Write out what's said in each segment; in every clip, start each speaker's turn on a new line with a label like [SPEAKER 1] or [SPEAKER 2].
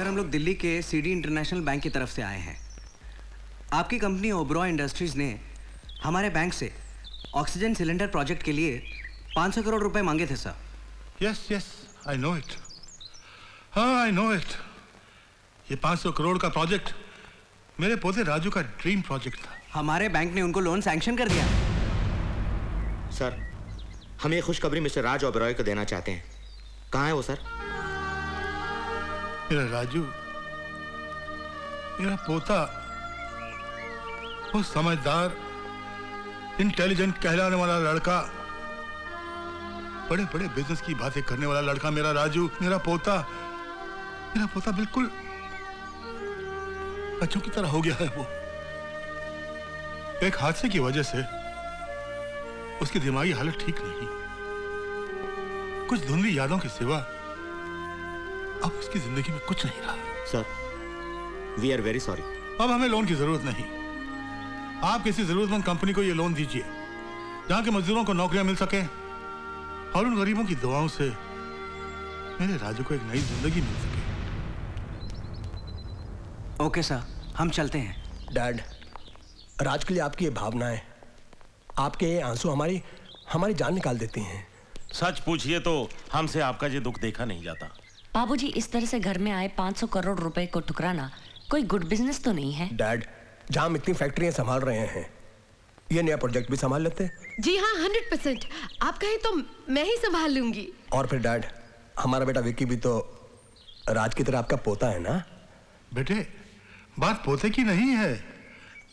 [SPEAKER 1] Sir हम लोग दिल्ली के सीडी इंटरनेशनल बैंक की तरफ से आए हैं। आपकी कंपनी ओबरॉय इंडस्ट्रीज ने हमारे बैंक से ऑक्सीजन सिलेंडर प्रोजेक्ट के लिए 500 करोड़ रुपए मांगे थे sir.
[SPEAKER 2] Yes yes I know it, हाँ आई नो इट। ये 500 करोड़ का प्रोजेक्ट मेरे पोते राजू का ड्रीम प्रोजेक्ट था।
[SPEAKER 1] हमारे बैंक ने उनको लोन सैंक्शन कर दिया।
[SPEAKER 3] सर हम ये खुशखबरी मिस्टर राज ओबरॉय को देना चाहते हैं। कहाँ है वो सर?
[SPEAKER 2] मेरा राजू, मेरा पोता, वो समझदार इंटेलिजेंट कहलाने वाला लड़का, बड़े बड़े बिजनेस की बातें करने वाला लड़का मेरा राजू, मेरा पोता बिल्कुल बच्चों की तरह हो गया है। वो एक हादसे की वजह से उसकी दिमागी हालत ठीक नहीं, कुछ धुंधली यादों के सिवा अब उसकी जिंदगी में कुछ नहीं रहा।
[SPEAKER 3] Sir we are very sorry.
[SPEAKER 2] अब हमें लोन की जरूरत नहीं। आप किसी जरूरतमंद कंपनी को ये लोन दीजिए जहां के मजदूरों को नौकरियां मिल सके और उन गरीबों की दुआओं से मेरे राजू को एक नई जिंदगी मिल सके।
[SPEAKER 1] ओके सर, हम चलते हैं।
[SPEAKER 4] डैड, राज के लिए आपकी ये भावनाएं, आपके ये आंसू हमारी जान निकाल देती हैं।
[SPEAKER 5] सच पूछिए तो हमसे आपका ये दुख देखा नहीं जाता।
[SPEAKER 6] बाबूजी, इस तरह से घर में आए 500 करोड़ रुपए को ठुकराना कोई गुड बिजनेस तो नहीं है।
[SPEAKER 4] डैड, जहां हम इतनी फैक्ट्रियां संभाल रहे हैं, ये नया प्रोजेक्ट भी संभाल लेते।
[SPEAKER 7] जी हाँ, 100%। आप कहें तो मैं ही संभाल लूंगी।
[SPEAKER 4] और फिर डैड, हमारा बेटा विक्की भी तो राज की तरह आपका पोता है ना?
[SPEAKER 2] बेटे, बात पोते की नहीं है,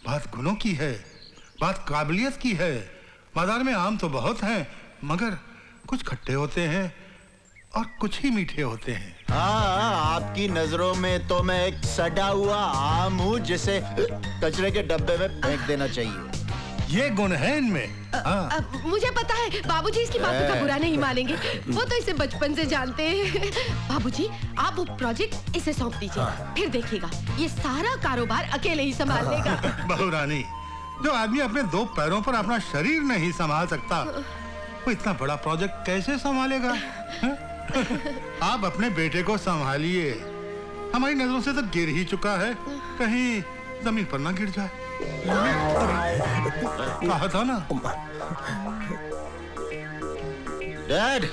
[SPEAKER 2] बात गुणों की है, बात काबिलियत की है। बाजार में आम तो बहुत हैं, मगर कुछ खट्टे होते हैं और कुछ ही मीठे होते हैं।
[SPEAKER 8] हाँ, आपकी नजरों में तो मैं एक सड़ा हुआ आम हूँ जिसे कचरे के डब्बे में फेंक देना चाहिए।
[SPEAKER 2] ये गुण है इनमें।
[SPEAKER 7] मुझे पता है बाबूजी इसकी बातों का बुरा नहीं मानेंगे, वो तो इसे बचपन से जानते हैं। बाबूजी, आप वो प्रोजेक्ट इसे सौंप दीजिए, फिर देखिएगा ये सारा कारोबार अकेले ही संभाल लेगा।
[SPEAKER 2] बहू रानी, जो आदमी अपने दो पैरों पर अपना शरीर नहीं संभाल सकता, वो इतना बड़ा प्रोजेक्ट कैसे संभालेगा? आप अपने बेटे को संभालिए, हमारी नजरों से तो गिर ही चुका है, कहीं जमीन पर ना गिर जाए। कहा था ना।
[SPEAKER 8] डैड,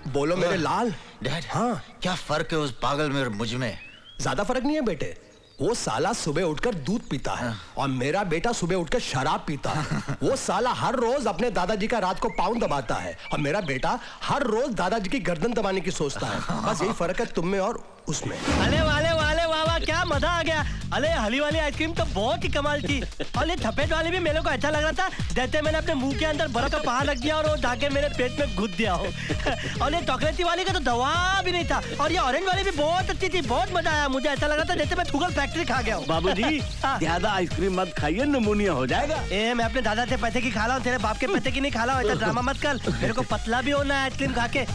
[SPEAKER 4] बोलो मेरे लाल।
[SPEAKER 8] डैड,
[SPEAKER 4] हाँ,
[SPEAKER 8] क्या फर्क है उस पागल में और मुझ में?
[SPEAKER 4] ज्यादा फर्क नहीं है बेटे। वो साला सुबह उठकर दूध पीता है और मेरा बेटा सुबह उठकर शराब पीता है। वो साला हर रोज अपने दादाजी का रात को पाँव दबाता है और मेरा बेटा हर रोज दादाजी की गर्दन दबाने की सोचता है। बस यही फर्क है तुम में और उसमें।
[SPEAKER 9] अरे वाले वाले वाह वाह, क्या मजा आ गया। अरे हली वाली आइसक्रीम तो बहुत ही कमाल थी, और ये थपेट वाली भी मेरे को अच्छा लग रहा था, जैसे मैंने अपने मुंह के अंदर बर्फ का पहाड़ रख दिया और वो जाके मेरे पेट में घुस दिया हो। और ये चॉकलेटी वाली का तो दवा भी नहीं था, और ये ऑरेंज वाली भी बहुत अच्छी थी, बहुत मजा आया। मुझे ऐसा लग रहा था जैसे मैं शुगर फैक्ट्री खा गया हूँ।
[SPEAKER 10] बाबूजी, ज्यादा आइसक्रीम मत खाइए, निमोनिया हो जाएगा।
[SPEAKER 9] ए, मैं अपने दादा से पैसे की खा रहा हूँ, तेरे बाप के पैसे की नहीं खा रहा हूँ। ऐसा ड्रामा मत कर, मेरे को पतला भी होना है आइसक्रीम खा के।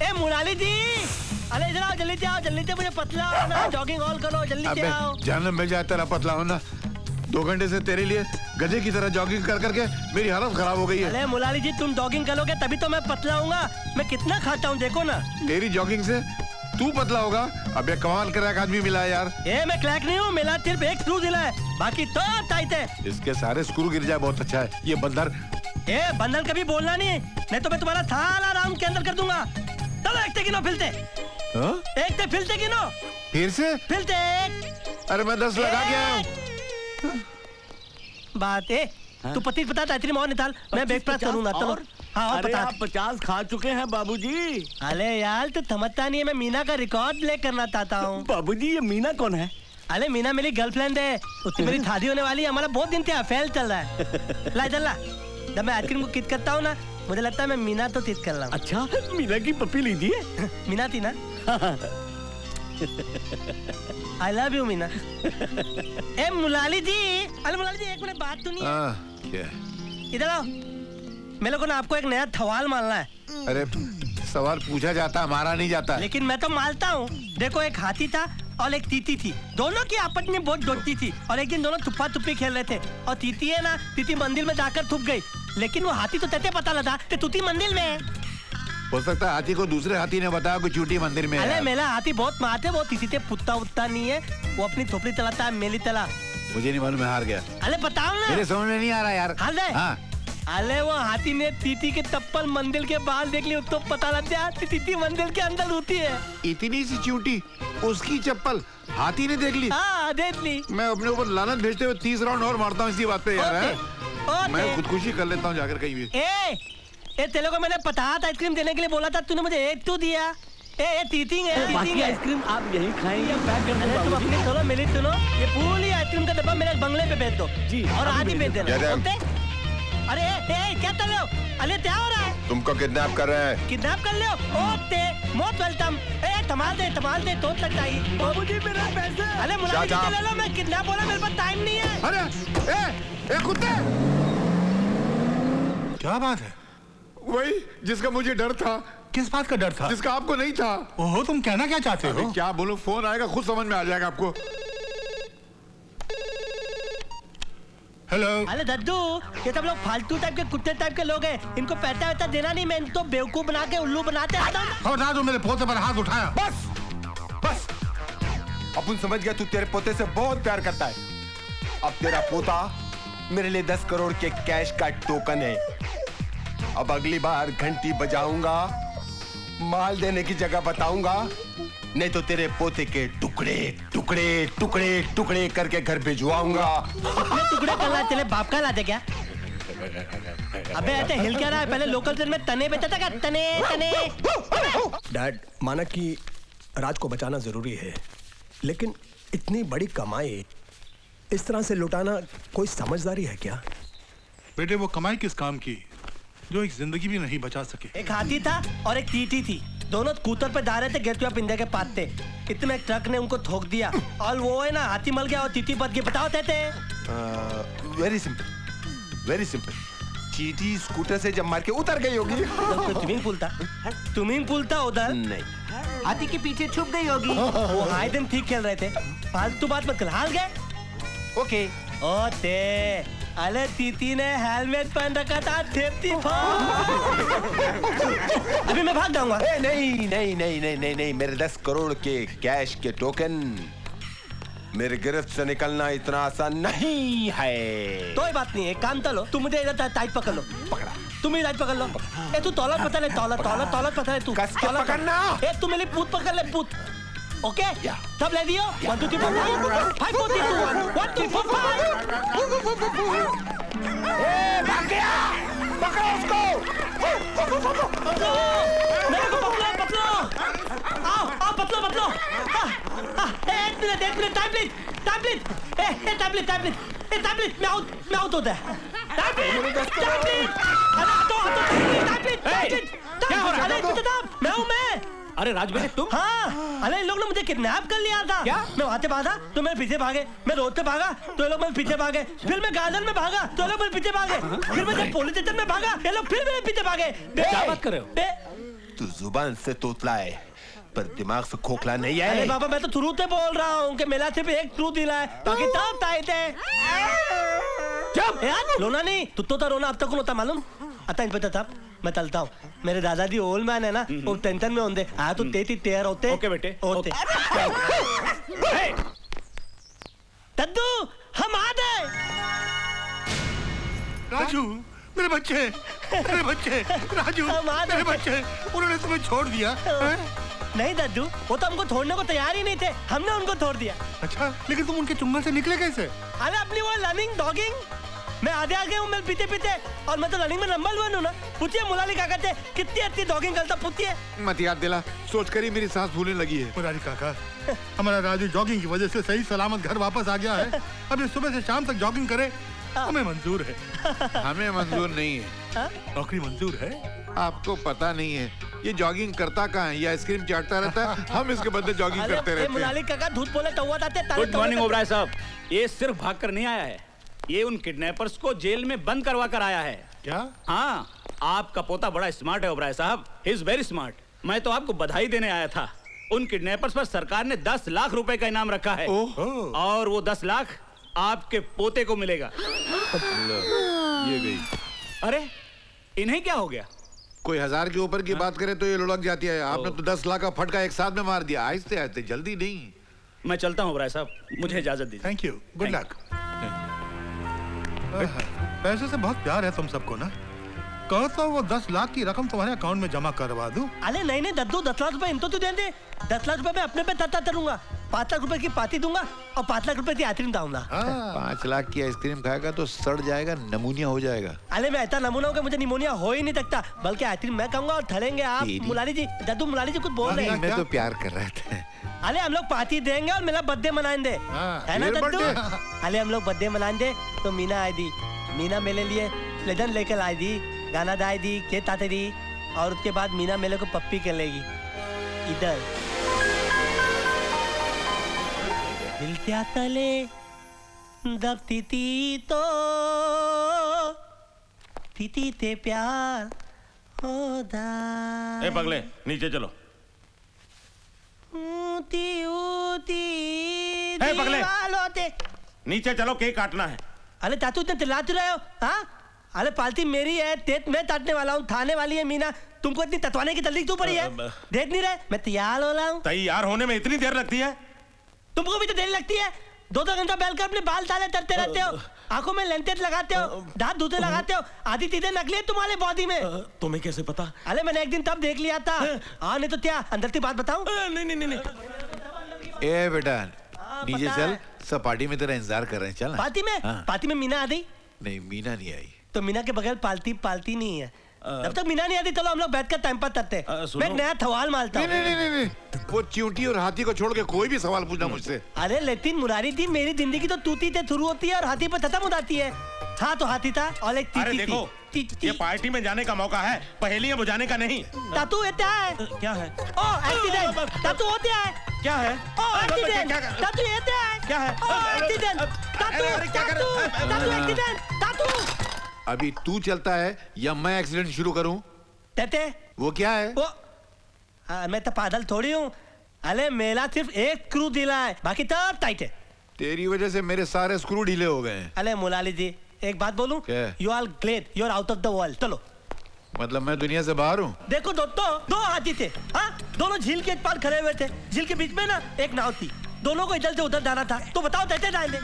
[SPEAKER 9] ए मुराली जी, अरे इधर आओ, जल्दी से आओ, जल्दी से मुझे पतला होना, जॉगिंग ऑल करो, जल्दी से आओ।
[SPEAKER 11] जानम मिल जाए तेरा पतला होना। 2 घंटे से तेरे लिए गधे की तरह जॉगिंग कर करके मेरी हालत खराब हो गई है।
[SPEAKER 9] अरे मुलाली जी, तुम जॉगिंग करोगे तभी तो मैं पतला होऊंगा। मैं कितना खाता हूँ देखो ना।
[SPEAKER 11] तेरी जॉगिंग से तू पतला होगा। अब ये कमाल कर एक आदमी मिला है यार।
[SPEAKER 9] मैं क्रैक नहीं हूँ, मिला सिर्फ एक स्क्रू दिला है, बाकी तो टाइट है।
[SPEAKER 11] इसके सारे स्क्रू गिर जाए बहुत अच्छा है। ये बंदर,
[SPEAKER 9] बंदर कभी बोलना नहीं, नहीं तो मैं तुम्हारा सारा राउंड के अंदर कर दूंगा। चलो एक गिनो, फिलते एक ते फिलते गिनो,
[SPEAKER 11] फिर से
[SPEAKER 9] फिलते।
[SPEAKER 11] अरे मैं 10 लगा के आया हूँ।
[SPEAKER 9] बात तू 25 बता, आइसक्रीम और निकाल, मैं ब्रेक प्राप्त करूंगा। चलो हाँ,
[SPEAKER 10] अरे आप 50 खा चुके हैं बाबूजी।
[SPEAKER 9] अरे यार तू समझता नहीं है, मैं मीना का रिकॉर्ड ब्रेक करना चाहता हूँ।
[SPEAKER 10] बाबूजी, ये मीना कौन है?
[SPEAKER 9] अरे मीना मेरी गर्लफ्रेंड है, उससे मेरी शादी होने वाली है। हमारा बहुत दिन से अफेयर चल रहा है। ला चल ला, जब मैं आइसक्रीम को किस करता हूँ ना, मुझे लगता है मैं मीना तो तीत कर रहा हूँ।
[SPEAKER 10] अच्छा, मीना की पप्पी लीजिए।
[SPEAKER 9] मीना थी ना। I love you Meena. Mulali ji, अरे मुलाली जी, एक मिनट बात सुनिए। इधर आओ, मेरे को ना आपको एक नया सवाल मारना है।
[SPEAKER 11] अरे सवाल पूछा जाता, हमारा नहीं जाता।
[SPEAKER 9] लेकिन मैं तो मारता हूँ। देखो, एक हाथी था और एक तीती थी, दोनों की आपस में बहुत दोस्ती थी, और एक दिन दोनों छुपा छुपी खेल रहे थे, और तीती है ना, तीती मंदिर में जाकर छुप गई, लेकिन वो हाथी तो तैसे पता लगा कि तूती मंदिर में है।
[SPEAKER 11] हो सकता है हाथी को दूसरे हाथी ने बताया कि चूटी मंदिर में है
[SPEAKER 9] अरे
[SPEAKER 11] यार।
[SPEAKER 9] मेरा हाथी बहुत मारते, वो किसी से पुत्ता उत्ता नहीं है, वो अपनी थोपड़ी चलाता है, मेली तला।
[SPEAKER 11] मुझे नहीं मालूम, मैं हार गया।
[SPEAKER 9] अरे बताओ ना।
[SPEAKER 11] मेरे समझ में नहीं आ रहा यार।
[SPEAKER 9] हाल दे।
[SPEAKER 11] हाँ।
[SPEAKER 9] अरे वो हाथी ने तीती के तप्पल मंदिर के बाहर देख ली, तो पता लग गया तीती मंदिर के अंदर होती है।
[SPEAKER 11] इतनी सी चूटी, उसकी चप्पल हाथी ने देख ली।
[SPEAKER 9] हाँ देख ली।
[SPEAKER 11] मैं अपने ऊपर लानत भेजते हुए 30 राउंड और मारता हूँ इसी बात पे यार। है? मैं खुदकुशी कर लेता हूँ जाकर कहीं भी।
[SPEAKER 9] ए तेरे को मैंने पतात आइसक्रीम देने के लिए बोला था, तूने मुझे एक तो दिया। ए तीतिंग है,
[SPEAKER 10] बाकी आइसक्रीम आप यहीं खाएंगे, पैक कर
[SPEAKER 9] अरे तुम अपनी सुनो, मेरी सुनो, ये पूरी आइसक्रीम का डब्बा मेरे बंगले पे भेज दो
[SPEAKER 10] जी,
[SPEAKER 9] और आधी भेज देना।
[SPEAKER 11] जय
[SPEAKER 9] ओके? अरे क्या कर रहे हो? अरे क्या हो रहा है?
[SPEAKER 11] तुमको किडनैप कर रहे हैं।
[SPEAKER 9] किडनैप कर ले हो? Okay, most welcome. तमाल दे तो लगता है। बाबूजी मेरा पैसे। अरे मुलाजिम ले लो, मैं किडनैप बोला, मेरे पास टाइम नहीं है।
[SPEAKER 11] अरे कुत्ते!
[SPEAKER 2] क्या बात है?
[SPEAKER 11] वही जिसका मुझे डर था।
[SPEAKER 2] किस बात का डर था?
[SPEAKER 11] जिसका आपको नहीं था।
[SPEAKER 2] ओहो, तुम कहना क्या चाहते हो?
[SPEAKER 11] क्या बोलूं, फोन आएगा खुद समझ में आ जाएगा आपको।
[SPEAKER 2] हेलो।
[SPEAKER 9] अरे दद्दू, ये सब लोग फालतू टाइप के कुत्ते टाइप के लोग हैं, इनको पैसा वैसा देना नहीं, मैं इनको बेवकूफ बना के उल्लू बनाते रहता हूँ।
[SPEAKER 2] और ना जो मेरे पोते पर हाथ उठाया।
[SPEAKER 4] बस अपन समझ गया, तू तेरे पोते से बहुत प्यार करता है। अब तेरा पोता मेरे लिए 10 करोड़ के कैश का टोकन है। अब अगली बार घंटी बजाऊंगा, माल देने की जगह बताऊंगा, नहीं तो तेरे पोते के टुकड़े टुकड़े टुकड़े टुकड़े करके घर भिजवाऊंगा।
[SPEAKER 9] मैं टुकड़े कर रहा है, तेरे बाप का लाते क्या? अबे ऐसे हिल क्या रहा है? पहले लोकल ट्रेन में तने बेचता था क्या? तने।
[SPEAKER 4] डैड, माना कि राज को बचाना जरूरी है, लेकिन इतनी बड़ी कमाई इस तरह से लुटाना कोई समझदारी है क्या?
[SPEAKER 2] बेटे, वो कमाई किस काम की जो एक जिंदगी भी नहीं बचा सके?
[SPEAKER 9] एक हाथी था और एक टीटी थी, दोनों स्कूटर पे जा रहे थे, गेट पे पिंदे के पास थे। इतने ट्रक ने उनको ठोक दिया और वो है ना, हाथी मर गया और टीटी बच गई। बताओ थे।
[SPEAKER 4] Very simple. चीटी स्कूटर से जब मार के उतर गई होगी।
[SPEAKER 9] स्विमिंग पूल था उधर।
[SPEAKER 4] नहीं,
[SPEAKER 9] हाथी के पीछे छुप गई होगी। वो हाय दिन ठीक खेल रहे थे, फालतू बात मत कर। हार गए।
[SPEAKER 4] ओके।
[SPEAKER 9] ओते अरे तीती ने हेलमेट पहन रखा था, सेफ्टी अभी मैं भाग जाऊंगा।
[SPEAKER 4] नहीं, मेरे 10 करोड़ के कैश के टोकन मेरे गिरफ्त से निकलना इतना आसान नहीं है।
[SPEAKER 9] कोई बात नहीं है, काम चलो, तुम मुझे इधर टाइट पकड़ लो। पकड़ा, तुम ही टाइट पकड़ लो। ए तू तौलत पता ले, तौलत पता ले तू।
[SPEAKER 4] कस के पकड़ना।
[SPEAKER 9] ए तू मेरी पूत पकड़ ले, पूत। ओके, सब ले दियो। 1 2 3 4 5 4 3 2 1 1 2 4 5।
[SPEAKER 4] भाग गया, पकड़ो उसको।
[SPEAKER 9] मेरे को पकड़ो। आओ पकड़ो। एक मिनट, टाइम प्लीज। मैं आउट होता है। Time please. क्या हो रहा है? मैं हूँ।
[SPEAKER 10] अरे राज बेटे तुम?
[SPEAKER 9] हाँ, अरे इन लोग ने मुझे किडनैप कर लिया था।
[SPEAKER 10] क्या?
[SPEAKER 9] मैं वहाँ से भागा तो मेरे पीछे भागे, मैं रोड पे भागा तो ये लोग मेरे पीछे भागे, फिर मैं गार्डन में भागा तो ये लोग मेरे पीछे भागे, फिर मैं पुलिस स्टेशन में भागा, ये लोग फिर मेरे पीछे भागे।
[SPEAKER 10] क्या बात कर रहे हो?
[SPEAKER 4] तू जुबान से तोतला है पर दिमाग से खोखला नहीं है।
[SPEAKER 9] अरे बाबा, मैं तो ट्रूथ से बोल रहा हूँ कि मेरा सिर्फ एक ट्रूथ दिला है, बाकी सब टाइट है। यार रोना नहीं, तो रोना अब तक कौन होता मालूम? आता इंस्पेक्टर साहब, मैं चलता हूँ। मेरे दादाजी ओल्ड मैन है ना, वो टेंशन में होंगे। आया तो तेती तेर होते।
[SPEAKER 10] ओके बेटे,
[SPEAKER 9] होते। दद्दू, हम आ गए।
[SPEAKER 2] राजू, मेरे बच्चे, राजू, मेरे बच्चे, उन्होंने तुम्हें छोड़ दिया।
[SPEAKER 9] नहीं दद्दू, वो तो हमको छोड़ने को तैयार ही नहीं थे, हमने उनको छोड़ दिया।
[SPEAKER 2] अच्छा, लेकिन तुम उनके चुंगल से निकले कैसे?
[SPEAKER 9] अरे अपनी वो लर्निंग डॉगिंग, मैं आगे हूँ, मैं पीछे और मैं तो रनिंग में नंबर 1 हूँ ना। पूछिए मुलाली काका से कितनी अच्छी डॉगिंग करता, पूछिए।
[SPEAKER 11] मत याद दिला, सोच कर ही मेरी सांस फूलने लगी है।
[SPEAKER 2] मुरारी काका, हमारा राजू जॉगिंग की वजह से सही सलामत घर वापस आ गया है। अब ये सुबह से शाम तक जॉगिंग करे, हमें मंजूर है।
[SPEAKER 11] हमें मंजूर नहीं है।
[SPEAKER 2] नौकरी मंजूर है।
[SPEAKER 11] आपको पता नहीं है ये जॉगिंग करता कहाँ है? ये आइसक्रीम चाटता रहता है, हम इसके बदले जॉगिंग करते रहते हैं।
[SPEAKER 9] मुलाली काका झूठ बोले तो हुआ था।
[SPEAKER 10] गुड मॉर्निंग ओबराय साहब। ये सिर्फ भाग कर नहीं आया है, ये उन किडनैपर्स को जेल में बंद करवा कर आया है।
[SPEAKER 2] क्या?
[SPEAKER 10] हाँ, आपका पोता बड़ा स्मार्ट है ओबराय साहब, ही इज वेरी स्मार्ट। मैं तो आपको बधाई देने आया था। उन किडनैपर्स पर सरकार ने 10 लाख रुपए का इनाम रखा है और वो 10 लाख आपके पोते को मिलेगा।
[SPEAKER 11] ये गई।
[SPEAKER 10] अरे इन्हें क्या हो गया?
[SPEAKER 11] कोई 1000 के ऊपर की बात करे तो ये लुढ़क जाती है। आपने तो 10 लाख का फटका एक साथ में मार दिया। आहिस्ते आहिस्ते, जल्दी नहीं।
[SPEAKER 10] मैं चलता हूँ ओबराय साहब, मुझे इजाजत दीजिए।
[SPEAKER 2] Thank you, good luck. पैसे से बहुत प्यार है तुम सबको ना। कहो तो वो 10 लाख की रकम तुम्हारे अकाउंट में जमा करवा दूं।
[SPEAKER 9] अरे नहीं नहीं दद्दू, 10 लाख रुपए इनको तो दे दे। 10 लाख रुपए मैं अपने पे तत्ता करूंगा। 5 लाख रुपए की पार्टी दूंगा और 5 लाख रुपए की आइसक्रीम दूंगा।
[SPEAKER 11] 5 लाख की आइसक्रीम खाएगा तो सड़ जाएगा, नमूनिया हो जाएगा।
[SPEAKER 9] अरे मैं ऐसा नमूना हूँ कि मुझे निमोनिया हो ही नहीं सकता, बल्कि आइसक्रीम मैं खाऊंगा और ठहरेंगे आप। मुलारी जी, दद्दू मुलारी जी कुछ बोल रहे हैं।
[SPEAKER 11] मैं तो प्यार कर रहे थे।
[SPEAKER 9] अरे हम लोग पार्टी देंगे और मेरा बर्थडे मनाएंगे, है ना दद्दू? अरे हम लोग बर्थडे मनाएंगे तो मीना आई दी। मीना मेरे लिए प्लेजन लेकर आई दी, गाना दाई दी, केक आते दी, और उसके बाद मीना मेरे को पप्पी कर लेगी इधर। दिल क्या तले दबती थी तो पीती थे प्यार होदा।
[SPEAKER 5] ए पगले, नीचे चलो।
[SPEAKER 9] ऊती ऊती
[SPEAKER 5] ए पगले,
[SPEAKER 9] दीवालों ते।
[SPEAKER 5] नीचे चलो, केक काटना है।
[SPEAKER 9] अरे चाचू इतने चिल्लाते रहे हो, हाँ? अरे पार्टी मेरी है, तेज मैं काटने वाला हूँ, थाने वाली है मीना। तुमको इतनी ततवाने की जल्दी क्यों पड़ी है? देख नहीं रहे मैं तैयार हो रहा हूँ।
[SPEAKER 5] तैयार होने में इतनी देर लगती है?
[SPEAKER 9] तुमको भी तो देर लगती है। 2-2 घंटा बैठकर अपने बाल ताले करते रहते हो, आंखों में लेंटेज लगाते हो, दांत धूते लगाते हो, आधी चीजें नकली है तुम्हारे बॉडी में।
[SPEAKER 5] तुम्हें कैसे पता?
[SPEAKER 9] अरे मैंने एक दिन तब देख लिया था। हाँ नहीं तो क्या, अंदर की बात बताऊं?
[SPEAKER 5] नहीं नहीं नहीं।
[SPEAKER 11] ए बेटा, नीचे चल, सब पार्टी में तेरा इंतजार कर रहे हैं। चल।
[SPEAKER 9] पार्टी में? पार्टी में मीना आ गई?
[SPEAKER 11] नहीं, मीना नहीं आई।
[SPEAKER 9] तो मीना के बगैर पार्टी नहीं है। जब तक मीना नहीं आती चलो हम लोग बैठकर टाइम पास करते हैं। मैं एक नया सवाल मारता हूँ।
[SPEAKER 11] नहीं, वो चींटी और हाथी को छोड़ के कोई भी सवाल पूछना मुझसे।
[SPEAKER 9] अरे लेकिन मुरारी जी, मेरी जिंदगी तो तूती से शुरू होती है और हाथी पर खत्म हो जाती है। हाँ तो हाथी था और एक
[SPEAKER 5] अरे देखो, ये पार्टी में जाने का मौका है, पहेलियां बुझाने का नहीं।
[SPEAKER 9] तातू होता है।
[SPEAKER 5] क्या है?
[SPEAKER 9] ओ एक्सीडेंट। तातू होता है।
[SPEAKER 5] क्या है?
[SPEAKER 9] ओ एक्सीडेंट। तातू होता है।
[SPEAKER 5] क्या है?
[SPEAKER 9] ओ एक्सीडेंट। तातू एक्सीडेंट। तातू।
[SPEAKER 11] अभी तू चलता है या मैं एक्सीडेंट शुरू करूं?
[SPEAKER 9] तेते
[SPEAKER 11] वो क्या है?
[SPEAKER 9] वो मैं तो पागल थोड़ी हूँ। अरे मेरा सिर्फ एक स्क्रू ढीला है, बाकी सब टाइट है।
[SPEAKER 11] तेरी वजह से मेरे सारे स्क्रू ढीले हो गए हैं।
[SPEAKER 9] अरे मुलाली जी, एक बात बोलूं? You are great, you are out of the world. चलो।
[SPEAKER 11] मतलब मैं दुनिया से बाहर हूँ?
[SPEAKER 9] देखो दोस्तों, 2 हाथी थे, हाँ? दोनों झील के एक पार खड़े हुए थे। झील के बीच में ना एक नाव थी, दोनों को इधर से उधर जाना था। तो बताओ कैसे जाएंगे?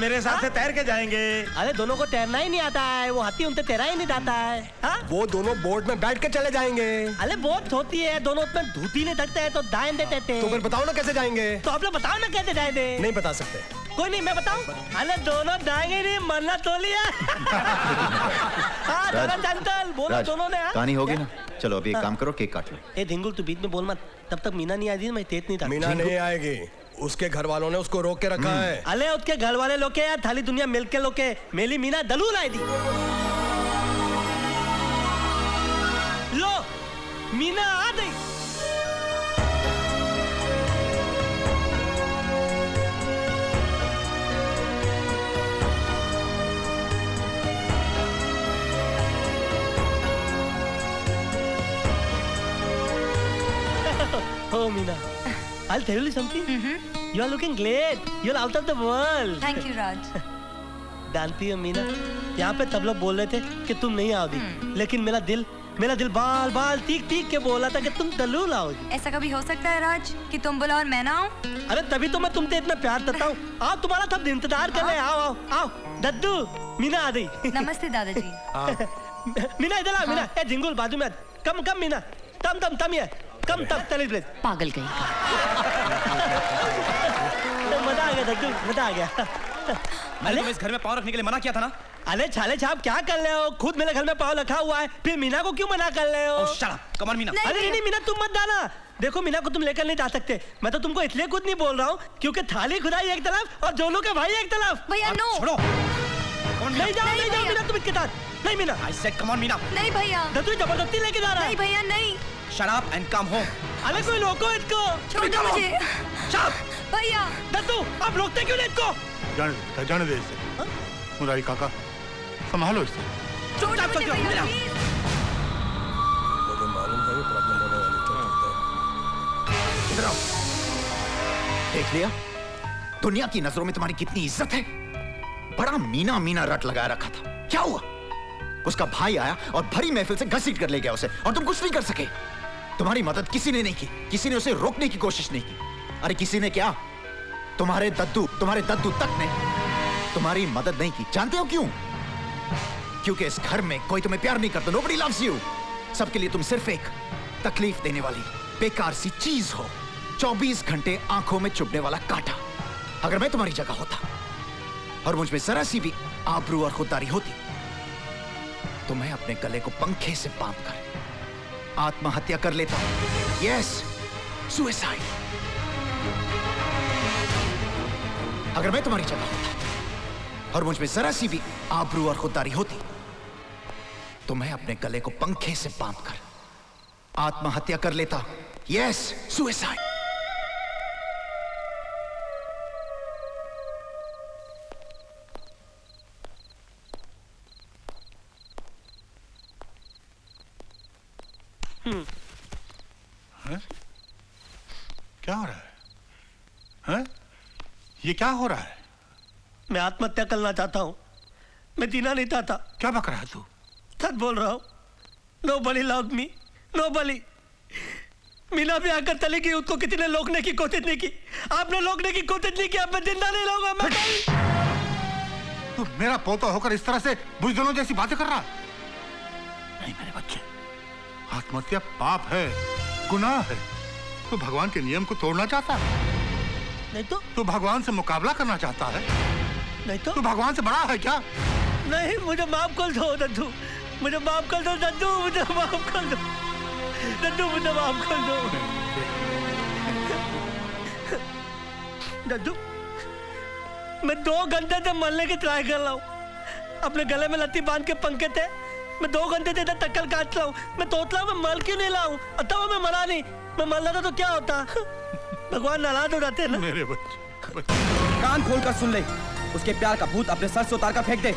[SPEAKER 5] मेरे साथ से तैर के जाएंगे।
[SPEAKER 9] अरे दोनों को तैरना ही नहीं आता है, वो हाथी उनसे तैरा ही नहीं जाता है, हाँ?
[SPEAKER 4] वो दोनों बोट में बैठ के चले जाएंगे।
[SPEAKER 9] अरे बोट होती है, दोनों उसमें धूती नहीं सकते हैं तो दाएं देते थे।
[SPEAKER 4] तो फिर बताओ ना कैसे जाएंगे?
[SPEAKER 9] तो आप लोग बताओ ना कैसे जाएंगे?
[SPEAKER 4] नहीं बता सकते।
[SPEAKER 9] कोई नहीं, मैं बताऊं? अरे दोनों जाएंगे नहीं, मरना तो लिया। हाँ दोनों बोलो दोनों ने।
[SPEAKER 8] कहानी होगी ना? चलो अभी एक काम करो, केक काट लो।
[SPEAKER 9] ए धिंगुल, तू बीच में बोल मत, तब तक मीना नहीं आई थी मैं तेज नहीं था।
[SPEAKER 4] मीना नहीं आएगी, उसके घर वालों ने उसको रोक के रखा है।
[SPEAKER 9] अरे उसके घर वाले लोग के या थाली दुनिया मिल के लोग के, मेरी मीना दलूल आई थी। लो मीना आ गई। Oh Meena, I'll tell you something. You are looking great. You're out of the world.
[SPEAKER 6] Thank you Raj.
[SPEAKER 9] जानती हो मीना, यहाँ पे सब लोग बोल रहे थे कि तुम नहीं आओगी, लेकिन मेरा दिल बाल बाल तीख तीख के बोला था कि तुम जरूर आओगी।
[SPEAKER 6] ऐसा कभी हो सकता है राज कि तुम बोला और मैं ना आऊं?
[SPEAKER 9] अरे तभी तो मैं तुमसे इतना प्यार करता हूँ। आओ, तुम्हारा सब इंतजार कर रहे हैं। आओ आओ आओ। दद्दू, मीना आ गई।
[SPEAKER 6] नमस्ते दादाजी।
[SPEAKER 9] मीना इधर आ। मीना, ए झिंगुल बाजू में। कम मीना, तम ये कम तब चली प्लीज।
[SPEAKER 6] पागल गई।
[SPEAKER 9] मजा आ गया दद्दू, मजा आ गया।
[SPEAKER 1] मैंने तुम्हें इस घर में पाँव रखने के लिए मना किया था ना?
[SPEAKER 9] अरे छाले छाप क्या कर रहे हो? खुद मेरे घर में पाँव रखा हुआ है, फिर मीना को क्यों मना कर रहे हो?
[SPEAKER 1] Shut up, come on Meena.
[SPEAKER 9] अरे नहीं मीना, तुम मत जाना। देखो मीना को तुम लेकर नहीं जा सकते। मैं तो तुमको इसलिए कुछ नहीं बोल रहा हूँ क्योंकि थाली खुदाई एक तरफ और जोलू के भाई एक तरफ।
[SPEAKER 6] भैया नो।
[SPEAKER 1] छोड़ो।
[SPEAKER 9] नहीं जाओ मीना, तुम इसके साथ नहीं। Meena,
[SPEAKER 1] I said come on Meena.
[SPEAKER 6] नहीं भैया।
[SPEAKER 9] दद्दू जबरदस्ती लेके जा रहा है।
[SPEAKER 6] नहीं भैया नहीं।
[SPEAKER 1] Shut up and come home.
[SPEAKER 9] अरे कोई रोको इसको।
[SPEAKER 6] छोड़ दो मुझे।
[SPEAKER 9] शट
[SPEAKER 6] भैया।
[SPEAKER 9] दद्दू, आप रोकते क्यों नहीं इसको?
[SPEAKER 2] जाने दे इसे। मुरारी काका, संभालो इसे।
[SPEAKER 6] छोड़ दो मुझे भैया प्लीज।
[SPEAKER 4] मुझे मालूम था ये प्रॉब्लम होने वाली है।
[SPEAKER 8] इधर आओ। देख लिया, दुनिया की नजरों में तुम्हारी कितनी इज्जत है। बड़ा मीना रट लगा रखा था, क्या हुआ? उसका भाई आया और भरी महफिल से घसीट कर ले गया उसे, और तुम कुछ नहीं कर सके। तुम्हारी मदद किसी ने नहीं की, किसी ने उसे रोकने की कोशिश नहीं की। अरे किसी ने क्या, तुम्हारे दद्दू तक ने तुम्हारी मदद नहीं की। जानते हो क्यों? क्योंकि इस घर में कोई तुम्हें प्यार नहीं करता। Nobody loves you। सबके लिए तुम सिर्फ एक तकलीफ देने वाली बेकार सी चीज हो, 24 घंटे आंखों में चुभने वाला कांटा। अगर मैं तुम्हारी जगह होता और मुझ में जरा सी भी आबरू और खुददारी होती तो मैं अपने गले को पंखे से बांधकर आत्महत्या कर लेता। Yes, suicide. अगर मैं तुम्हारी जगह होता और मुझ में जरा सी भी आबरू और खुददारी होती तो मैं अपने गले को पंखे से बांधकर आत्महत्या कर लेता। Yes, suicide.
[SPEAKER 2] क्या हो रहा है? हैं? ये क्या हो रहा है?
[SPEAKER 9] मैं आत्महत्या करना चाहता हूँ। मैं जीना नहीं चाहता।
[SPEAKER 2] क्या बक रहा है तू?
[SPEAKER 9] सच बोल रहा हूँ। Nobody loved me, nobody। Meena भी आकर चली गई, उसको किसी ने रोकने की कोशिश नहीं की। आपने रोकने की कोशिश नहीं की, अब मैं जिंदा नहीं रहूंगा। मैं
[SPEAKER 2] तू मेरा पोता होकर इस तरह से बुजदिलों जैसी बातें कर रहा? नहीं मेरे बच्चे, आत्महत्या पाप है, गुनाह है। तू भगवान के नियम को तोड़ना चाहता है?
[SPEAKER 9] नहीं तो?
[SPEAKER 2] तू भगवान से मुकाबला करना चाहता है?
[SPEAKER 9] नहीं तो?
[SPEAKER 2] तू भगवान से बड़ा है क्या?
[SPEAKER 9] नहीं, मुझे माफ कर दो दद्दू, मुझे माफ कर दो दद्दू, मुझे माफ कर दो दद्दू, मुझे माफ कर दो दद्दू। मैं 2 घंटे से मरने की ट्राई कर रहा हूँ। अपने गले में लत्ती बांध के पंखे थे। मैं 2 घंटे से इधर टक्कर काट रहा हूँ। मैं सोच रहा हूँ मैं मर क्यों नहीं लाऊं। अथवा मैं मरा नहीं, मैं मर रहा था तो क्या होता? भगवान नाराज हो जाते ना।
[SPEAKER 2] मेरे बच्चे,
[SPEAKER 12] कान खोल कर सुन ले, उसके प्यार का भूत अपने सर से उतार कर फेंक दे,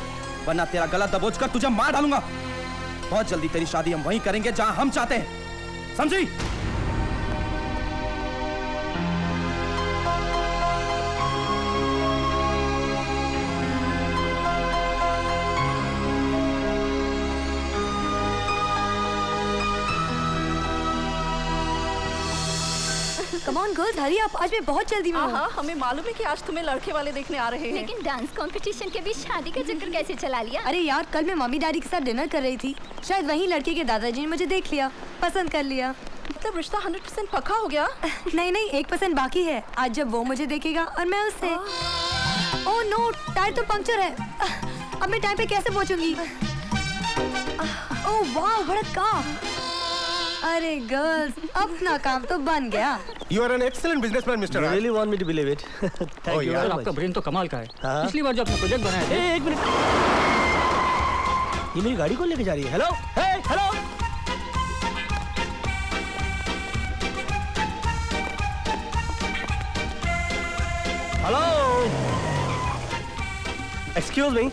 [SPEAKER 12] वरना तेरा गला दबोच कर तुझे मार डालूंगा। बहुत जल्दी तेरी शादी हम वहीं करेंगे जहां हम चाहते हैं, समझी?
[SPEAKER 13] Come on girls, hurry up, आज मैं बहुत जल्दी में हूँ।
[SPEAKER 14] हाँ, हमें मालूम है कि आज तुम्हें लड़के वाले देखने आ रहे हैं। लेकिन डांस कंपटीशन के बीच शादी का चक्कर कैसे चला लिया?
[SPEAKER 13] अरे यार, कल मैं मम्मी डैडी के साथ डिनर कर रही थी, शायद वहीं लड़के के दादाजी ने मुझे देख लिया, पसंद कर लिया।
[SPEAKER 14] मतलब रिश्ता 100% पक्का हो गया?
[SPEAKER 13] नहीं नहीं, 1% बाकी है। आज जब वो मुझे देखेगा और मैं उससे। ओह नो, टायर तो पंक्चर है। अब मैं टाइम पे कैसे पहुंचूंगी? ओह वाह, बड़ा काम। अरे गर्ल्स, अपना काम तो बन गया।
[SPEAKER 4] You are an excellent businessman, Mr.
[SPEAKER 9] You really want me to believe it? Thank you very much.
[SPEAKER 15] आपका ब्रेन तो कमाल का है। पिछली बार जो आपने प्रोजेक्ट बनाया था।
[SPEAKER 9] एक मिनट, ये मेरी गाड़ी को लेके जा रही है। Hello, hello. Hello, excuse me,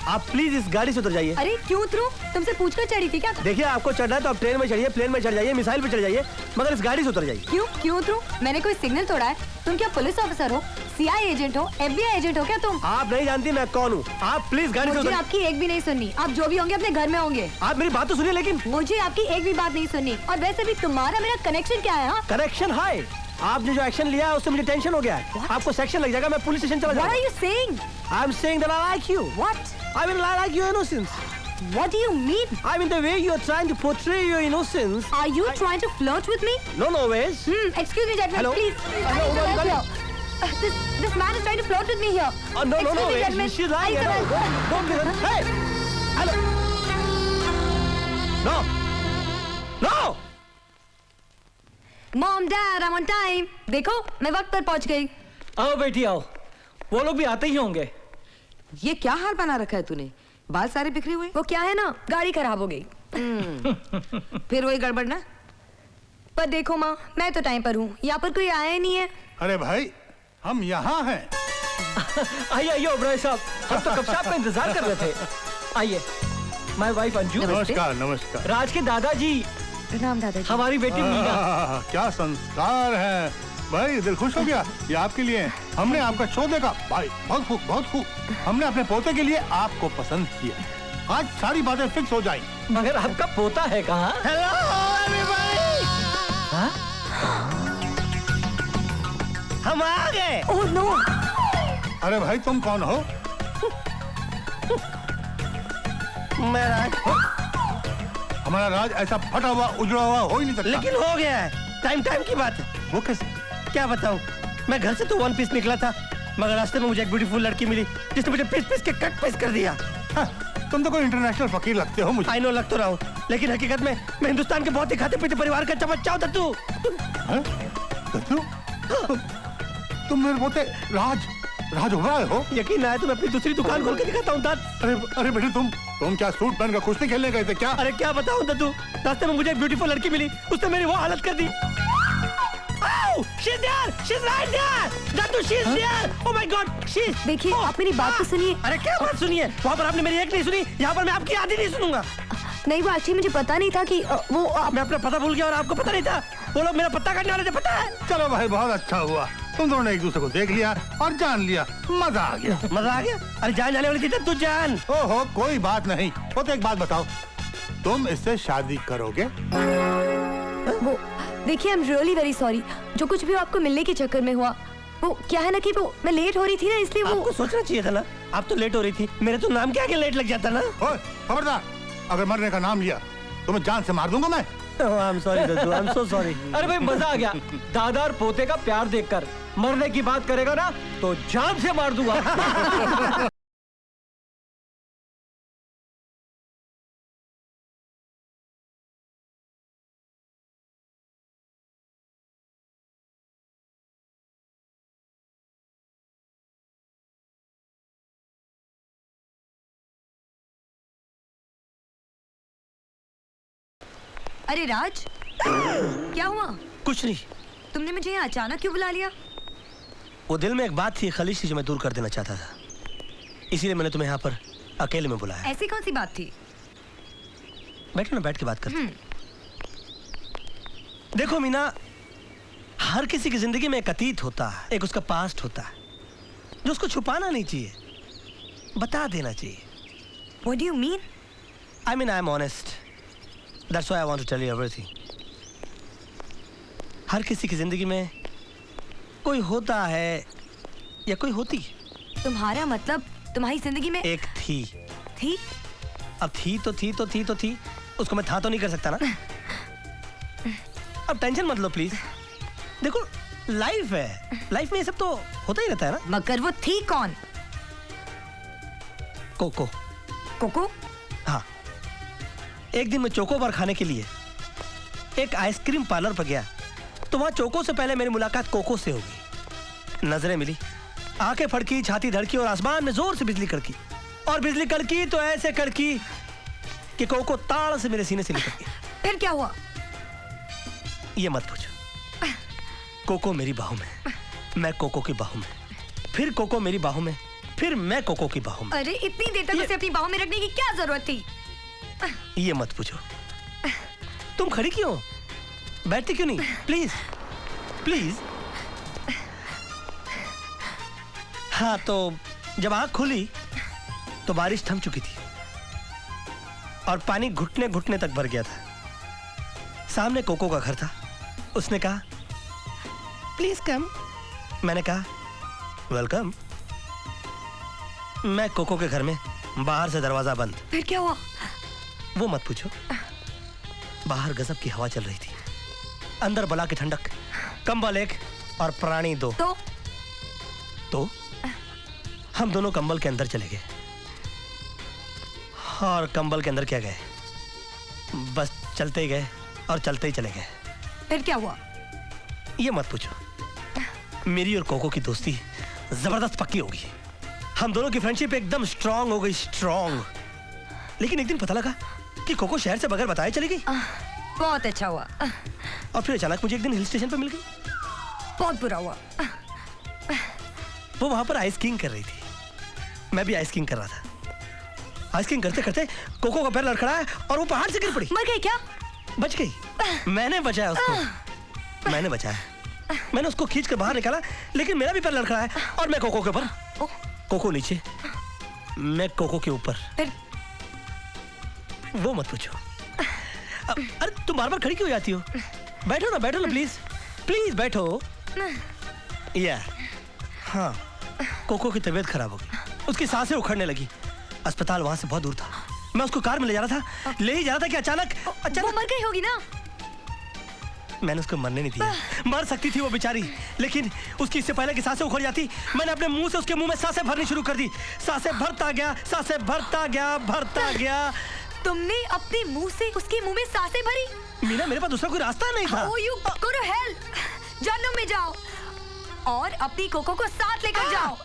[SPEAKER 9] आप प्लीज इस गाड़ी से उतर जाइए।
[SPEAKER 13] अरे क्यों उतरूं? तुमसे पूछकर चढ़ी थी क्या?
[SPEAKER 9] देखिए, आपको चढ़ना है तो आप ट्रेन में चढ़िए, प्लेन में चढ़ जाइए, मिसाइल पे चढ़ जाइए, मगर इस गाड़ी से उतर जाइए।
[SPEAKER 13] क्यों उतरूं? मैंने कोई सिग्नल तोड़ा है? तुम क्या पुलिस ऑफिसर हो, सीआई एजेंट हो, FBI एजेंट हो क्या तुम?
[SPEAKER 9] आप नहीं जानती मैं कौन हूँ। आप प्लीज गाड़ी से
[SPEAKER 13] मुझे
[SPEAKER 9] उतर।
[SPEAKER 13] आपकी एक भी नहीं सुननी। आप जो भी होंगे अपने घर में होंगे।
[SPEAKER 9] आप मेरी बात तो सुनिए। लेकिन
[SPEAKER 13] मुझे आपकी एक भी बात नहीं सुननी। और वैसे भी तुम्हारा मेरा कनेक्शन क्या है?
[SPEAKER 9] कनेक्शन है। आपने जो एक्शन लिया है उससे मुझे टेंशन हो गया है। आपको सेक्शन लग जाएगा, मैं पुलिस स्टेशन चला जाऊंगा।
[SPEAKER 13] What are you saying?
[SPEAKER 9] I'm saying that I like you.
[SPEAKER 13] What?
[SPEAKER 9] I mean, I like your innocence.
[SPEAKER 13] What do you mean?
[SPEAKER 9] I mean the way you're trying to portray your innocence.
[SPEAKER 13] Are you trying to flirt with me?
[SPEAKER 9] No ways.
[SPEAKER 13] Excuse me, gentlemen,
[SPEAKER 9] Hello?
[SPEAKER 13] please.
[SPEAKER 9] Hello,
[SPEAKER 13] I need
[SPEAKER 9] hello,
[SPEAKER 13] some help here. This man is trying to flirt with me here.
[SPEAKER 9] Oh, no,
[SPEAKER 13] Excuse me,
[SPEAKER 9] wait.
[SPEAKER 13] gentlemen.
[SPEAKER 9] She's lying.
[SPEAKER 13] I need some help.
[SPEAKER 9] Don't do that. Hey! Hello! No! No!
[SPEAKER 13] Mom, Dad, I'm on time. देखो, मैं वक्त पर पहुंच गई।
[SPEAKER 15] आओ बेटी आओ, वो लोग भी आते ही होंगे।
[SPEAKER 14] ये क्या हाल बना रखा है तूने? बाल सारे बिखरे हुए।
[SPEAKER 13] वो क्या है ना, गाड़ी खराब हो गई।
[SPEAKER 14] फिर वही गड़बड़ ना।
[SPEAKER 13] पर देखो माँ, मैं तो टाइम पर हूँ, यहाँ पर कोई आया ही नहीं है।
[SPEAKER 2] अरे भाई, हम यहाँ हैं।
[SPEAKER 9] आइए ओबराय साहब, हम तो कब से आपका इंतजार कर रहे थे। आइए, माय वाइफ अंजू।
[SPEAKER 2] नमस्कार नमस्कार।
[SPEAKER 9] राज के दादाजी।
[SPEAKER 13] प्रणाम दादाजी।
[SPEAKER 9] हमारी बेटी मीना।
[SPEAKER 2] क्या संस्कार है भाई, दिल खुश हो गया। ये आपके लिए हमने आपका शो देखा भाई, बहुत खूब बहुत खूब। हमने अपने पोते के लिए आपको पसंद किया। आज सारी बातें फिक्स हो जाएंगी।
[SPEAKER 15] मगर आपका पोता है कहाँ?
[SPEAKER 9] हेलो एवरीबॉडी, हम आ गए।
[SPEAKER 13] Oh no.
[SPEAKER 2] अरे भाई तुम कौन हो?
[SPEAKER 9] मैं राज।
[SPEAKER 2] हमारा राज ऐसा फटा हुआ उजड़ा हुआ हो ही नहीं सकता।
[SPEAKER 9] लेकिन हो गया है, टाइम की बात है।
[SPEAKER 2] वो कैसे?
[SPEAKER 9] क्या बताऊं, मैं घर से तो वन पीस निकला था, मगर रास्ते में मुझे एक ब्यूटीफुल लड़की मिली जिसने मुझे पीस के कट पीस कर दिया।
[SPEAKER 2] तुम तो कोई इंटरनेशनल फकीर लगते हो मुझे।
[SPEAKER 9] आई नो, लग तो रहा हूँ, लेकिन हकीकत में मैं हिंदुस्तान के बहुत ही खाते पीते परिवार का चमचा हूँ। दत्तू,
[SPEAKER 2] तुम मेरे पोते राज ओबराय हो?
[SPEAKER 9] यकीन ना है तो मैं अपनी दूसरी दुकान खोल के दिखाता हूँ।
[SPEAKER 2] अरे बेटे तुम क्या सूट पहन कर कुश्ती खेलने गए थे क्या?
[SPEAKER 9] अरे क्या बताऊँ दत्तू, रास्ते में मुझे एक ब्यूटीफुल लड़की मिली, उसने मेरी वो हालत कर दी। She's there! She's right there! Dattu, she's there! Oh my God! She's...
[SPEAKER 13] देखिए, आप मेरी बात तो सुनिए।
[SPEAKER 9] अरे क्या बात सुनिए? वहाँ पर आपने मेरी एक नहीं सुनी, यहाँ पर मैं आपकी आधी नहीं सुनूंगा।
[SPEAKER 13] नहीं, वो एक्चुअली मुझे पता नहीं था कि वो
[SPEAKER 9] मैं अपना पता भूल गया और आपको पता नहीं था। वो लोग मेरा पत्ता काटने वाले थे, पता है?
[SPEAKER 2] चलो भाई, बहुत अच्छा हुआ, तुम दोनों ने एक दूसरे को देख लिया और जान लिया, मजा आ गया।
[SPEAKER 9] मजा आ गया? अरे जान जाने वाली थी तू जान।
[SPEAKER 2] ओहो, कोई बात नहीं। वो तो एक बात बताओ, तुम इससे शादी करोगे?
[SPEAKER 13] वो देखिए, I am really very sorry, जो कुछ भी आपको मिलने के चक्कर में हुआ, वो क्या है ना कि वो मैं लेट हो रही थी ना, इसलिए वो
[SPEAKER 9] आपको सोचना चाहिए था ना, आप तो लेट हो रही थी, मेरे तो नाम के आगे लेट लग जाता ना।
[SPEAKER 2] खबरदार, अगर मरने का नाम लिया तो मैं जान से मार दूंगा मैं।
[SPEAKER 9] I'm sorry Dattu, I'm so sorry।
[SPEAKER 15] अरे भाई मजा आ गया, दादा और पोते का प्यार देखकर। मरने की बात करेगा ना तो जान से मार दूंगा।
[SPEAKER 13] अरे राज, क्या हुआ?
[SPEAKER 9] कुछ नहीं।
[SPEAKER 13] तुमने मुझे यहाँ अचानक क्यों बुला लिया?
[SPEAKER 9] वो दिल में एक बात थी, खलीश थी, जो मैं दूर कर देना चाहता था, इसीलिए मैंने तुम्हें यहाँ पर अकेले में बुलाया।
[SPEAKER 13] ऐसी कौन सी बात थी?
[SPEAKER 9] बैठो ना, बैठ के बात करते। देखो मीना, हर किसी की जिंदगी में एक अतीत होता है, एक उसका पास्ट होता है, जो उसको छुपाना नहीं चाहिए, बता देना चाहिए।
[SPEAKER 13] What do you mean?
[SPEAKER 9] I mean, I'm honest. That's why I want to tell you everything. हर किसी की जिंदगी में कोई होता है या कोई होती है।
[SPEAKER 13] तुम्हारा मतलब तुम्हारी जिंदगी में
[SPEAKER 9] एक थी।
[SPEAKER 13] थी?
[SPEAKER 9] अब थी तो थी, उसको मैं था तो नहीं कर सकता ना। अब टेंशन मत लो प्लीज। देखो लाइफ है, लाइफ में ये सब तो होता ही रहता है ना।
[SPEAKER 13] मगर वो थी कौन?
[SPEAKER 9] कोको।
[SPEAKER 13] कोको?
[SPEAKER 9] हाँ, एक दिन मैं चोको बार खाने के लिए एक आइसक्रीम पार्लर पर गया, तो वहां चोको से पहले मेरी मुलाकात कोको से हो गई। नजरें मिली, आंखें फड़की, छाती धड़की और आसमान में जोर से बिजली कड़की, और बिजली कड़की तो ऐसे कड़की कि कोको ताड़ से मेरे सीने से लिपट गया।
[SPEAKER 13] फिर क्या हुआ?
[SPEAKER 9] ये मत पूछो। कोको मेरी बाहों में, मैं कोको की बाहों में, फिर कोको मेरी बाहों में, फिर मैं कोको की बाहों में।
[SPEAKER 13] अरे इतनी देर तक उसे अपनी बाहों में रखने की क्या जरूरत थी?
[SPEAKER 9] ये मत पूछो। तुम खड़ी क्यों, बैठती क्यों नहीं? Please please. हाँ, तो जब आंख खुली तो बारिश थम चुकी थी और पानी घुटने घुटने तक भर गया था। सामने कोको का घर था। उसने कहा प्लीज कम। मैंने कहा वेलकम। मैं कोको के घर में, बाहर से दरवाजा बंद।
[SPEAKER 13] फिर क्या हुआ?
[SPEAKER 9] वो मत पूछो। बाहर गजब की हवा चल रही थी, अंदर बला की ठंडक, कंबल एक और प्राणी दो। तो हम दोनों कंबल के अंदर चले गए। और कंबल के अंदर क्या गए, बस चलते ही गए और चलते ही चले गए।
[SPEAKER 13] फिर क्या हुआ?
[SPEAKER 9] ये मत पूछो। मेरी और कोको की दोस्ती जबरदस्त पक्की होगी। हम दोनों की फ्रेंडशिप एकदम स्ट्रांग हो गई, स्ट्रांग। लेकिन एक दिन पता लगा कि कोको शहर से बगैर बताए चली गई।
[SPEAKER 13] बहुत अच्छा हुआ।
[SPEAKER 9] और फिर अचानक मुझे एक दिन हिल स्टेशन पर मिल गई।
[SPEAKER 13] बहुत बुरा हुआ।
[SPEAKER 9] वो वहां पर आइस किंग कर रही थी, मैं भी आइस किंग कर रहा था। आइस किंग करते करते कोको का पैर लड़खड़ाया और वो पहाड़ से गिर पड़ी।
[SPEAKER 13] मर गई क्या?
[SPEAKER 9] बच गई। मैंने बचाया उसको, मैंने बचाया। मैंने उसको खींच कर बाहर निकाला, लेकिन मेरा भी पैर लड़खड़ाया और मैं कोको के ऊपर, कोको नीचे, मैं कोको के ऊपर। वो मत पूछो। अरे तुम बार बार खड़ी क्यों जाती हो? बैठो ना प्लीज प्लीज बैठो। या हाँ, कोको की तबीयत खराब हो गई, उसकी सांसें उखड़ने लगी। अस्पताल वहां से बहुत दूर था, मैं उसको कार में ले जा रहा था कि अचानक
[SPEAKER 13] वो मर गई होगी ना।
[SPEAKER 9] मैंने उसको मरने नहीं दिया। मर सकती थी वो बेचारी, लेकिन उसकी इससे पहले कि सांसें उखड़ जाती, मैंने अपने मुंह से उसके मुंह में सांसें भरनी शुरू कर दी। सांसें भरता गया।
[SPEAKER 13] तुमने अपने मुंह से उसके मुंह में सांसें भरी?
[SPEAKER 9] मीना, मेरे पास दूसरा कोई रास्ता नहीं था।
[SPEAKER 13] Oh, you go to hell! जहन्नुम में जाओ और अपनी कोको को साथ लेकर जाओ।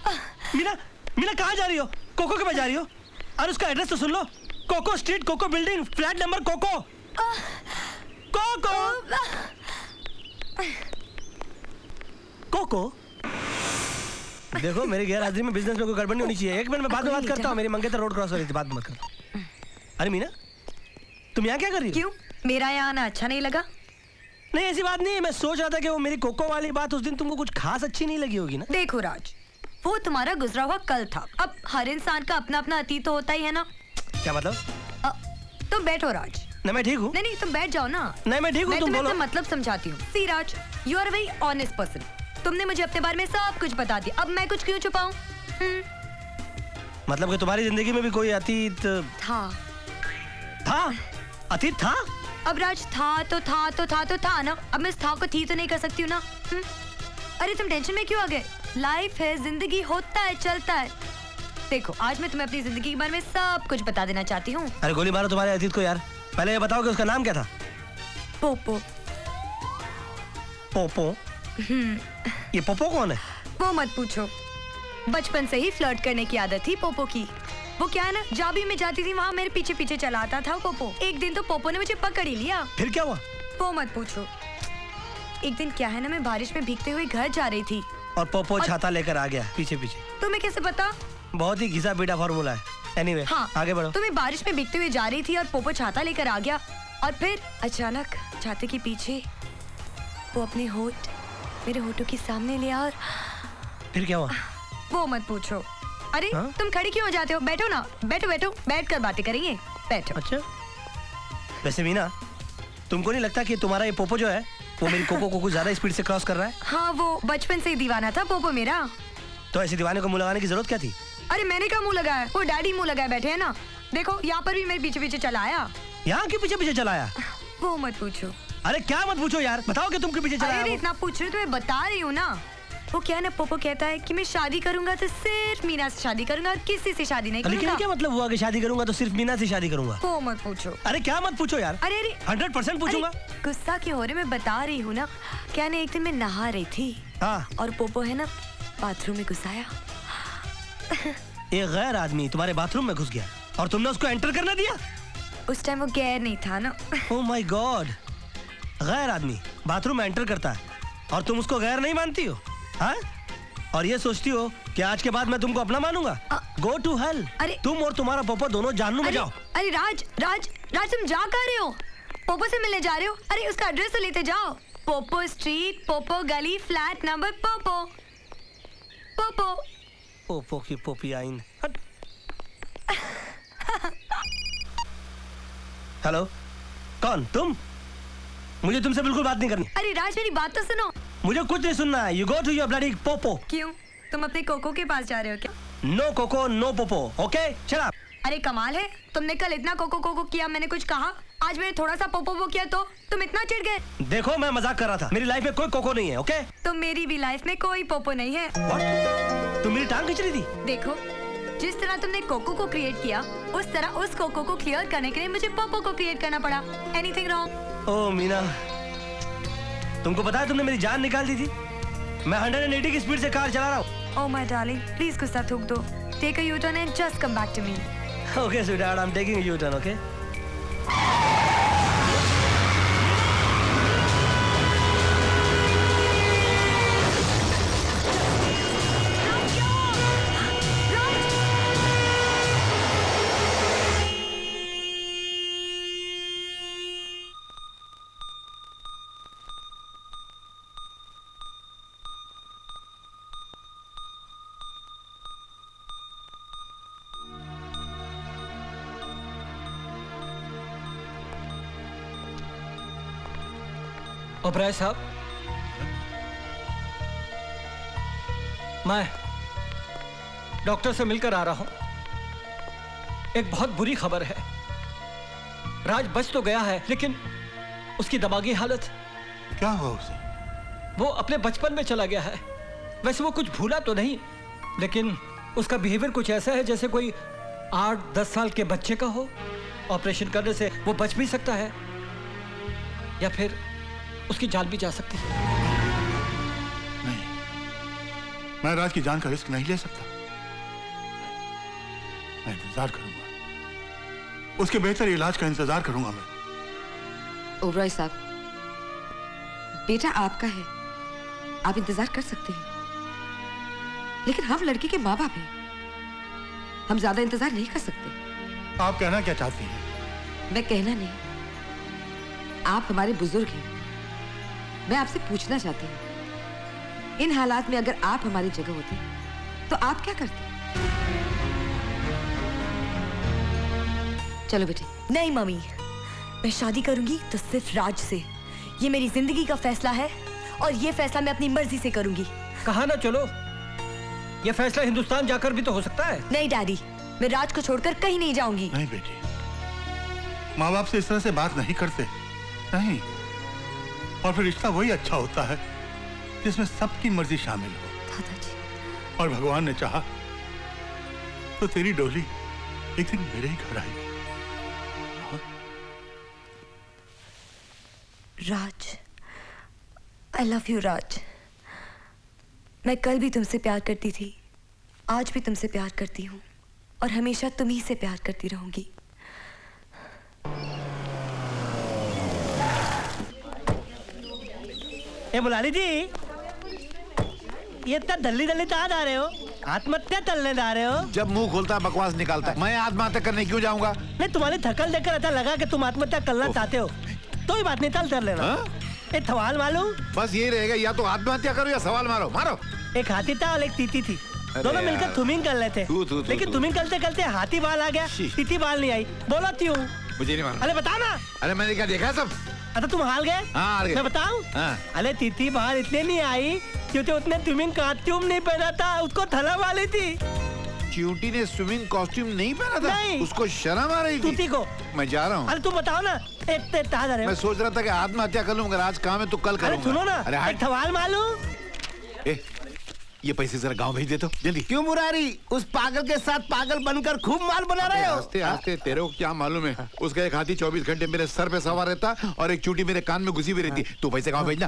[SPEAKER 9] मीना कहाँ जा रही हो? कोको के पास जा रही हो? और उसका एड्रेस तो सुन लो। कोको स्ट्रीट, कोको बिल्डिंग, फ्लैट नंबर कोको। कोको देखो, मेरी गैर हाजिरी में बिजनेस में कोई गड़बड़ नहीं होनी चाहिए। एक मिनट में बाद में बात करता हूँ। मेरी मंगेतर रोड क्रॉस हो रही थी, बात मत करता। अरे मीना, तुम यहाँ क्या कर रही हो?
[SPEAKER 13] क्यों, मेरा यहाँ आना अच्छा नहीं लगा?
[SPEAKER 9] नहीं, ऐसी बात नहीं है। मैं सोच रहा था कि वो मेरी कोको वाली बात उस दिन तुमको कुछ खास अच्छी नहीं लगी होगी ना।
[SPEAKER 13] देखो राज, वो तुम्हारा गुजरा हुआ कल था। अब हर इंसान का अपना अपना अतीत तो होता ही है ना।
[SPEAKER 9] क्या मतलब?
[SPEAKER 13] तुम बैठो राज।
[SPEAKER 9] नहीं, मैं ठीक हूँ।
[SPEAKER 13] नहीं, तुम बैठ जाओ ना।
[SPEAKER 9] नहीं, मैं ठीक हूँ, तुम बोलो।
[SPEAKER 13] मतलब समझाती हूँ। See Raj, you are very honest person. तुमने मुझे अपने बारे में सब कुछ बता दिया, अब मैं कुछ क्यों छुपाऊं?
[SPEAKER 9] मतलब कि तुम्हारी जिंदगी में भी कोई अतीत
[SPEAKER 13] था?
[SPEAKER 9] अतीत था?
[SPEAKER 13] अब राज, था ना। अब मैं इस था को थी तो नहीं कर सकती हूँ ना। अरे तुम टेंशन में क्यों आ गए? लाइफ है, जिंदगी होता है, चलता है। देखो, आज मैं तुम्हें अपनी जिंदगी के बारे में सब कुछ बता देना चाहती हूँ।
[SPEAKER 9] अरे गोली मारो तुम्हारे अतीत को यार। पहले ये बताओ कि उसका नाम क्या था?
[SPEAKER 13] पोपो।
[SPEAKER 9] पोपो? ये पोपो कौन है?
[SPEAKER 13] वो मत पूछो। बचपन से ही फ्लर्ट करने की आदत थी पोपो की। वो क्या है ना, जहाँ भी मैं जाती थी वहाँ मेरे पीछे पीछे चला आता था पोपो। एक दिन तो पोपो ने मुझे पकड़ ही लिया।
[SPEAKER 9] फिर क्या हुआ?
[SPEAKER 13] वो मत पूछो। एक दिन क्या है ना, मैं बारिश में भीगते हुए घर जा रही थी
[SPEAKER 9] और पोपो छाता लेकर आ गया पीछे पीछे।
[SPEAKER 13] तुम्हें कैसे पता?
[SPEAKER 9] बहुत ही घिसा पीटा फॉर्मूला है। एनीवे,
[SPEAKER 13] हाँ,
[SPEAKER 9] आगे बढ़ो।
[SPEAKER 13] तो मैं बारिश में भीगते हुए जा रही थी और पोपो छाता लेकर आ गया, और फिर अचानक छाते के पीछे वो अपने होठ मेरे होठों के सामने लिया। और
[SPEAKER 9] फिर क्या हुआ?
[SPEAKER 13] वो मत पूछो। अरे तुम खड़ी क्यों हो जाते हो? बैठो ना, बैठो बैठ कर बातें करेंगे, बैठो।
[SPEAKER 9] अच्छा, वैसे मीना, तुमको नहीं लगता कि तुम्हारा ये पोपो जो है वो मेरी कोको को कुछ ज्यादा स्पीड से क्रॉस कर रहा है?
[SPEAKER 13] हाँ, वो बचपन से ही दीवाना था पोपो मेरा।
[SPEAKER 9] तो ऐसे दीवाने को मुंह लगाने की जरूरत क्या थी?
[SPEAKER 13] अरे मैंने क्या मुंह लगाया, वो डैडी मुंह लगाए बैठे हैं ना। देखो, यहाँ पर भी मेरे पीछे पीछे चला आया।
[SPEAKER 9] यहाँ के पीछे पीछे चलाया?
[SPEAKER 13] वो मत पूछो।
[SPEAKER 9] अरे क्या मत पूछो यार, बताओ कि तुमके पीछे चलाया?
[SPEAKER 13] अरे इतना पूछ रही हूँ तो मैं बता रही हूँ ना। वो क्या है ना, पोपो कहता है कि मैं शादी करूंगा तो सिर्फ मीना से शादी करूंगा और किसी से शादी नहीं करूंगा।
[SPEAKER 9] लेकिन क्या मतलब हुआ कि शादी करूंगा तो सिर्फ मीना से शादी करूंगा?
[SPEAKER 13] वो मत पूछो।
[SPEAKER 9] अरे क्या मत पूछो यार?
[SPEAKER 13] अरे
[SPEAKER 9] 100% पूछूंगा।
[SPEAKER 13] गुस्सा क्यों हो रहे, मैं बता रही हूँ ना। क्या ना, एक दिन मैं नहा रही थी और पोपो है ना बाथरूम में घुस आया।
[SPEAKER 9] एक गैर आदमी तुम्हारे बाथरूम में घुस गया और तुमने उसको एंटर करना दिया?
[SPEAKER 13] उस टाइम वो गैर नहीं था ना।
[SPEAKER 9] ओह माय गॉड, गैर आदमी बाथरूम में एंटर करता है और तुम उसको गैर नहीं मानती हो? हाँ? और ये सोचती हो कि आज के बाद मैं तुमको अपना मानूंगा? Go to hell.
[SPEAKER 13] अरे
[SPEAKER 9] तुम और तुम्हारा पोपो दोनों जहन्नुम में जाओ।
[SPEAKER 13] अरे राज, तुम जा कहाँ रहे हो? पोपो से मिलने जा रहे हो? अरे उसका एड्रेस तो लेते जाओ। पोपो स्ट्रीट, पोपो गली, फ्लैट नंबर पोपो।
[SPEAKER 9] पोपो की पोपी आइन। हेलो, कौन तुम? मुझे तुमसे बिल्कुल बात नहीं करनी।
[SPEAKER 13] अरे राज, मेरी बात तो सुनो।
[SPEAKER 9] मुझे कुछ नहीं सुनना है। You go to your bloody पोपो।
[SPEAKER 13] क्यों, तुम अपने कोको के पास जा रहे हो क्या?
[SPEAKER 9] नो कोको नो पोपो, ओके? Shut up.
[SPEAKER 13] अरे कमाल है, तुमने कल इतना कोको किया, मैंने कुछ कहा? आज मैंने थोड़ा सा पोपो किया तो तुम इतना चिढ़ गए।
[SPEAKER 9] देखो, मैं मजाक कर रहा था। मेरी लाइफ में कोई कोको नहीं है, ओके?
[SPEAKER 13] तो मेरी भी लाइफ में कोई पोपो नहीं है।
[SPEAKER 9] What? तुम मेरी टांग खींच रही थी?
[SPEAKER 13] देखो, जिस तरह तुमने कोको को क्रिएट किया, उस तरह उस कोको को क्लियर करने के लिए मुझे पोपो को क्रिएट करना पड़ा। Anything wrong?
[SPEAKER 9] ओह मीना, तुमको पता है तुमने मेरी जान निकाल दी थी। मैं 180 की स्पीड से कार चला रहा हूँ।
[SPEAKER 13] ओह माय डार्लिंग, प्लीज गुस्सा थूक दो। Take a U turn and just come back to me.
[SPEAKER 9] Okay sweetheart, I am taking a U turn, okay?
[SPEAKER 15] Oberoi साहब, मैं डॉक्टर से मिलकर आ रहा हूं। एक बहुत बुरी खबर है। राज बच तो गया है, लेकिन उसकी दिमागी हालत।
[SPEAKER 2] क्या हुआ उसे?
[SPEAKER 15] वो अपने बचपन में चला गया है। वैसे वो कुछ भूला तो नहीं, लेकिन उसका बिहेवियर कुछ ऐसा है जैसे कोई 8-10 साल के बच्चे का हो। ऑपरेशन करने से वो बच भी सकता है, या फिर उसकी जान भी जा सकती है।
[SPEAKER 2] नहीं, मैं राज की जान का रिस्क नहीं ले सकता। मैं इंतजार करूंगा, उसके बेहतर इलाज का इंतजार करूंगा मैं।
[SPEAKER 7] ओबराय साहब, बेटा आपका है, आप इंतजार कर सकते हैं, लेकिन हम लड़की के माँ बाप हैं, हम ज्यादा इंतजार नहीं कर सकते।
[SPEAKER 2] आप कहना क्या चाहती हैं?
[SPEAKER 7] मैं कहना नहीं, आप हमारे बुजुर्ग हैं। मैं आपसे पूछना चाहती हूँ, इन हालात में अगर आप हमारी जगह होते तो आप क्या करते? चलो बेटे।
[SPEAKER 13] नहीं मम्मी, मैं शादी करूंगी तो सिर्फ राज से। ये मेरी जिंदगी का फैसला है और ये फैसला मैं अपनी मर्जी से करूंगी।
[SPEAKER 15] कहा ना चलो, ये फैसला हिंदुस्तान जाकर भी तो हो सकता है।
[SPEAKER 13] नहीं डैडी, मैं राज को छोड़कर कहीं नहीं जाऊंगी।
[SPEAKER 2] नहीं बेटी, माँ बाप से इस तरह से बात नहीं करते, नहीं। और फिर रिश्ता वही अच्छा होता है जिसमें सबकी मर्जी शामिल हो।
[SPEAKER 13] दादाजी।
[SPEAKER 2] और भगवान ने चाहा तो तेरी डोली एक दिन मेरे ही घर आएगी।
[SPEAKER 13] राज, आई लव यू राज। मैं कल भी तुमसे प्यार करती थी, आज भी तुमसे प्यार करती हूँ, और हमेशा तुम ही से प्यार करती रहूंगी।
[SPEAKER 9] ए मुलानी जी, ये इतना दल्ली दल्ली कहाँ जा रहे हो? आत्महत्या करने जा रहे हो?
[SPEAKER 11] जब मुंह खोलता है बकवास निकालता है। मैं आत्महत्या करने क्यों जाऊंगा?
[SPEAKER 9] नहीं, तुम्हारी थकल देखकर ऐसा लगा कि तुम आत्महत्या करना चाहते हो। तो ही बात नहीं, चल कर लेना। एक सवाल मालूम?
[SPEAKER 11] बस यही रहेगा, या तो आत्महत्या करो या सवाल मारो। मारो।
[SPEAKER 9] एक हाथी था और एक तीती थी, दोनों मिलकर थुमिंग कर लेते, लेकिन थुमिंग करते करते हाथी बाल आ गया, तीती बाल नहीं आई। बोलो क्यों?
[SPEAKER 11] मुझे नहीं मालूम।
[SPEAKER 9] अरे बता ना।
[SPEAKER 11] अरे मैंने क्या देखा सब?
[SPEAKER 9] अच्छा तुम हार गए?
[SPEAKER 11] हाँ, हार गए।
[SPEAKER 9] मैं बताऊं?
[SPEAKER 11] हाँ।
[SPEAKER 9] अरे तीती बाल इसलिए नहीं आई क्योंकि उसने स्विमिंग कॉस्ट्यूम नहीं पहना था, उसको थला वाली थी।
[SPEAKER 11] च्यूटी ने स्विमिंग कॉस्ट्यूम नहीं पहना था?
[SPEAKER 9] नहीं।
[SPEAKER 11] उसको शर्म आ रही थी?
[SPEAKER 9] तूती को।
[SPEAKER 11] मैं जा रहा हूँ।
[SPEAKER 9] अरे तुम बताओ ना,
[SPEAKER 11] मैं सोच रहा था कि आत्महत्या कर लूँ, अगर आज काम है तो कल करूँगा।
[SPEAKER 9] अरे सुनो ना,
[SPEAKER 11] अरे
[SPEAKER 9] एक सवाल मालूम?
[SPEAKER 11] ये पैसे जरा गांव भेज दे तो जल्दी।
[SPEAKER 9] क्यों मुरारी, उस पागल के साथ पागल बनकर खूब माल बना रहे हो?
[SPEAKER 11] हंसते हंसते तेरे को क्या मालूम है? उसका एक हाथी 24 घंटे मेरे सर पे सवार रहता और एक चूटी मेरे कान में घुसी हुई रहती। तू पैसे गांव भेजना।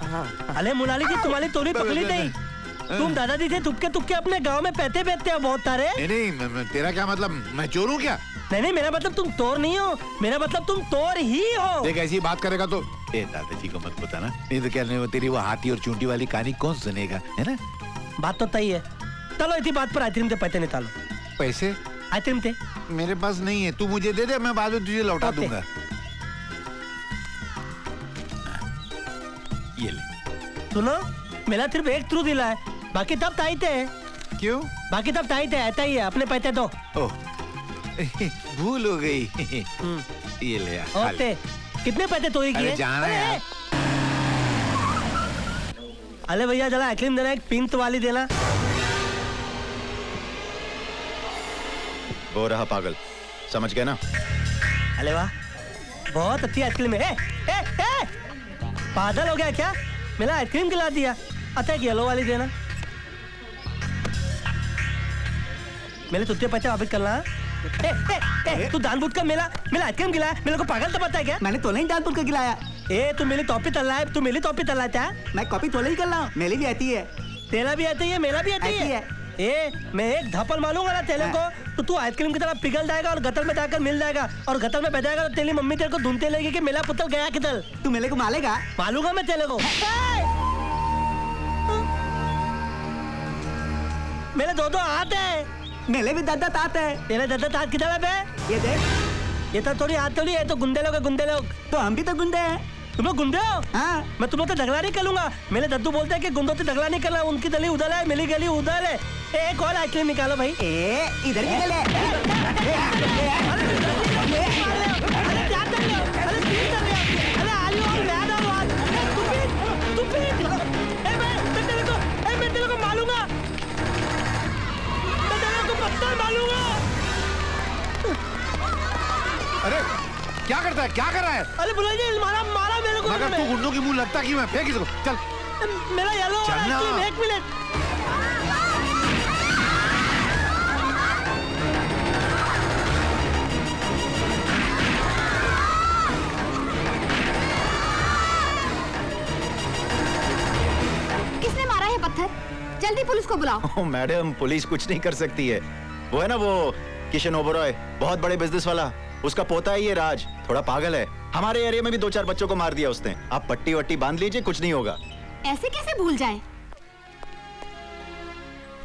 [SPEAKER 9] अरे मुलाली जी, तुम्हारी तोड़ी पकड़ी नहीं। तुम दादाजी से तुक्के तुक्के अपने गांव में पैसे बेचते हो बहुत सारे।
[SPEAKER 11] नहीं, तेरा क्या मतलब? मैं चोर हूँ क्या?
[SPEAKER 9] नहीं, मेरा मतलब तुम चोर नहीं हो, मेरा मतलब तुम चोर ही हो।
[SPEAKER 11] देख ऐसी बात करेगा तो दादाजी को मत बताना, नहीं तो क्या तेरी वो हाथी और चूंटी वाली कहानी कौन सुनेगा, है ना?
[SPEAKER 9] बात तो तय है। चलो इसी बात पर आइसक्रीम से पैसे निकालो।
[SPEAKER 11] पैसे?
[SPEAKER 9] आइसक्रीम थे
[SPEAKER 11] मेरे पास नहीं है, तू मुझे दे दे, मैं बाद में तुझे लौटा दूंगा। ये ले।
[SPEAKER 9] सुनो, मेरा सिर्फ एक थ्रू दिला है, बाकी तब टाइट है।
[SPEAKER 11] क्यों?
[SPEAKER 9] बाकी तब टाइट है, ऐसा ही है। अपने पैसे दो।
[SPEAKER 11] ओह, भूल हो गई। ये ले यार।
[SPEAKER 9] ओके, कितने पैसे चोरी किए?
[SPEAKER 11] जाना है।
[SPEAKER 9] अरे भैया जरा आइसक्रीम देना, एक पिंक वाली देना।
[SPEAKER 8] वो रहा पागल, समझ गए ना?
[SPEAKER 9] अरे वाह, बहुत अच्छी आइसक्रीम है। पागल हो गया क्या? मेरा आइसक्रीम खिला दिया। अच्छा एक येलो वाली देना। मेरे तुझे पैसे वापस करना। तू जानबूझकर मेरा आइसक्रीम खिलाया, मेरे को पागल तो पता है क्या?
[SPEAKER 16] मैंने तो नहीं जानबूझ कर खिलाया।
[SPEAKER 9] तू मेरी टॉपी तल रहा है, तू मेरी टॉपी तल रहा है।
[SPEAKER 16] मैं कॉपी तो नहीं कर रहा हूँ, मेरी भी आती है।
[SPEAKER 9] तेरा भी आती है, मेरा भी आती है। मैं एक धप्पड़ मारूंगा ना तेरे को, तो तू आइसक्रीम की तरह पिघल जाएगा और गटर में जाकर मिल जाएगा, और गटर में बह जाएगा तो तेरी मम्मी तेरे को ढूंढते लेगी कि मेरा पुत्र गया किधर।
[SPEAKER 16] तू मेरे को मालेगा?
[SPEAKER 9] मालूंगा मैं तेरे को। मेरे दो हाथ है।
[SPEAKER 16] मेरे भी दादा तात है।
[SPEAKER 9] तेरे दादा तात किधर है बे?
[SPEAKER 16] ये देख।
[SPEAKER 9] ये तो थोड़ी हाथ थोड़ी है, तो गुंडे लोग है, गुंडे लोग।
[SPEAKER 16] तो हम भी तो गुंडे हैं।
[SPEAKER 9] तुम लोग गुंडे हो?
[SPEAKER 16] हाँ।
[SPEAKER 9] मैं तुम लोग तो झगड़ा नहीं करूंगा। मेरे दद्दू बोलते हैं कि गुंडों से झगड़ा नहीं करना, उनकी गली उधर है, मेरी गली उधर है। एक और आइसक्रीम निकालो भाई।
[SPEAKER 16] इधर की गली।
[SPEAKER 11] क्या करता है, क्या कर रहा है?
[SPEAKER 9] अरे बुला जी, मारा मारा मेरे को।
[SPEAKER 11] मगर तू गुंडों की मुंह लगता कि मैं फेंक इसको। चल
[SPEAKER 9] मेरा येलो
[SPEAKER 11] चलना।
[SPEAKER 9] एक मिनट।
[SPEAKER 14] किसने मारा है पत्थर? जल्दी पुलिस को बुलाओ।
[SPEAKER 8] ओह मैडम, पुलिस कुछ नहीं कर सकती है। वो है ना वो किशन ओबरॉय, बहुत बड़े बिजनेस वाला, उसका पोता है ये राज, थोड़ा पागल है। हमारे एरिया में भी 2-4 बच्चों को मार दिया उसने। आप पट्टी वट्टी बांध लीजिए, कुछ नहीं होगा।
[SPEAKER 14] ऐसे कैसे भूल जाए?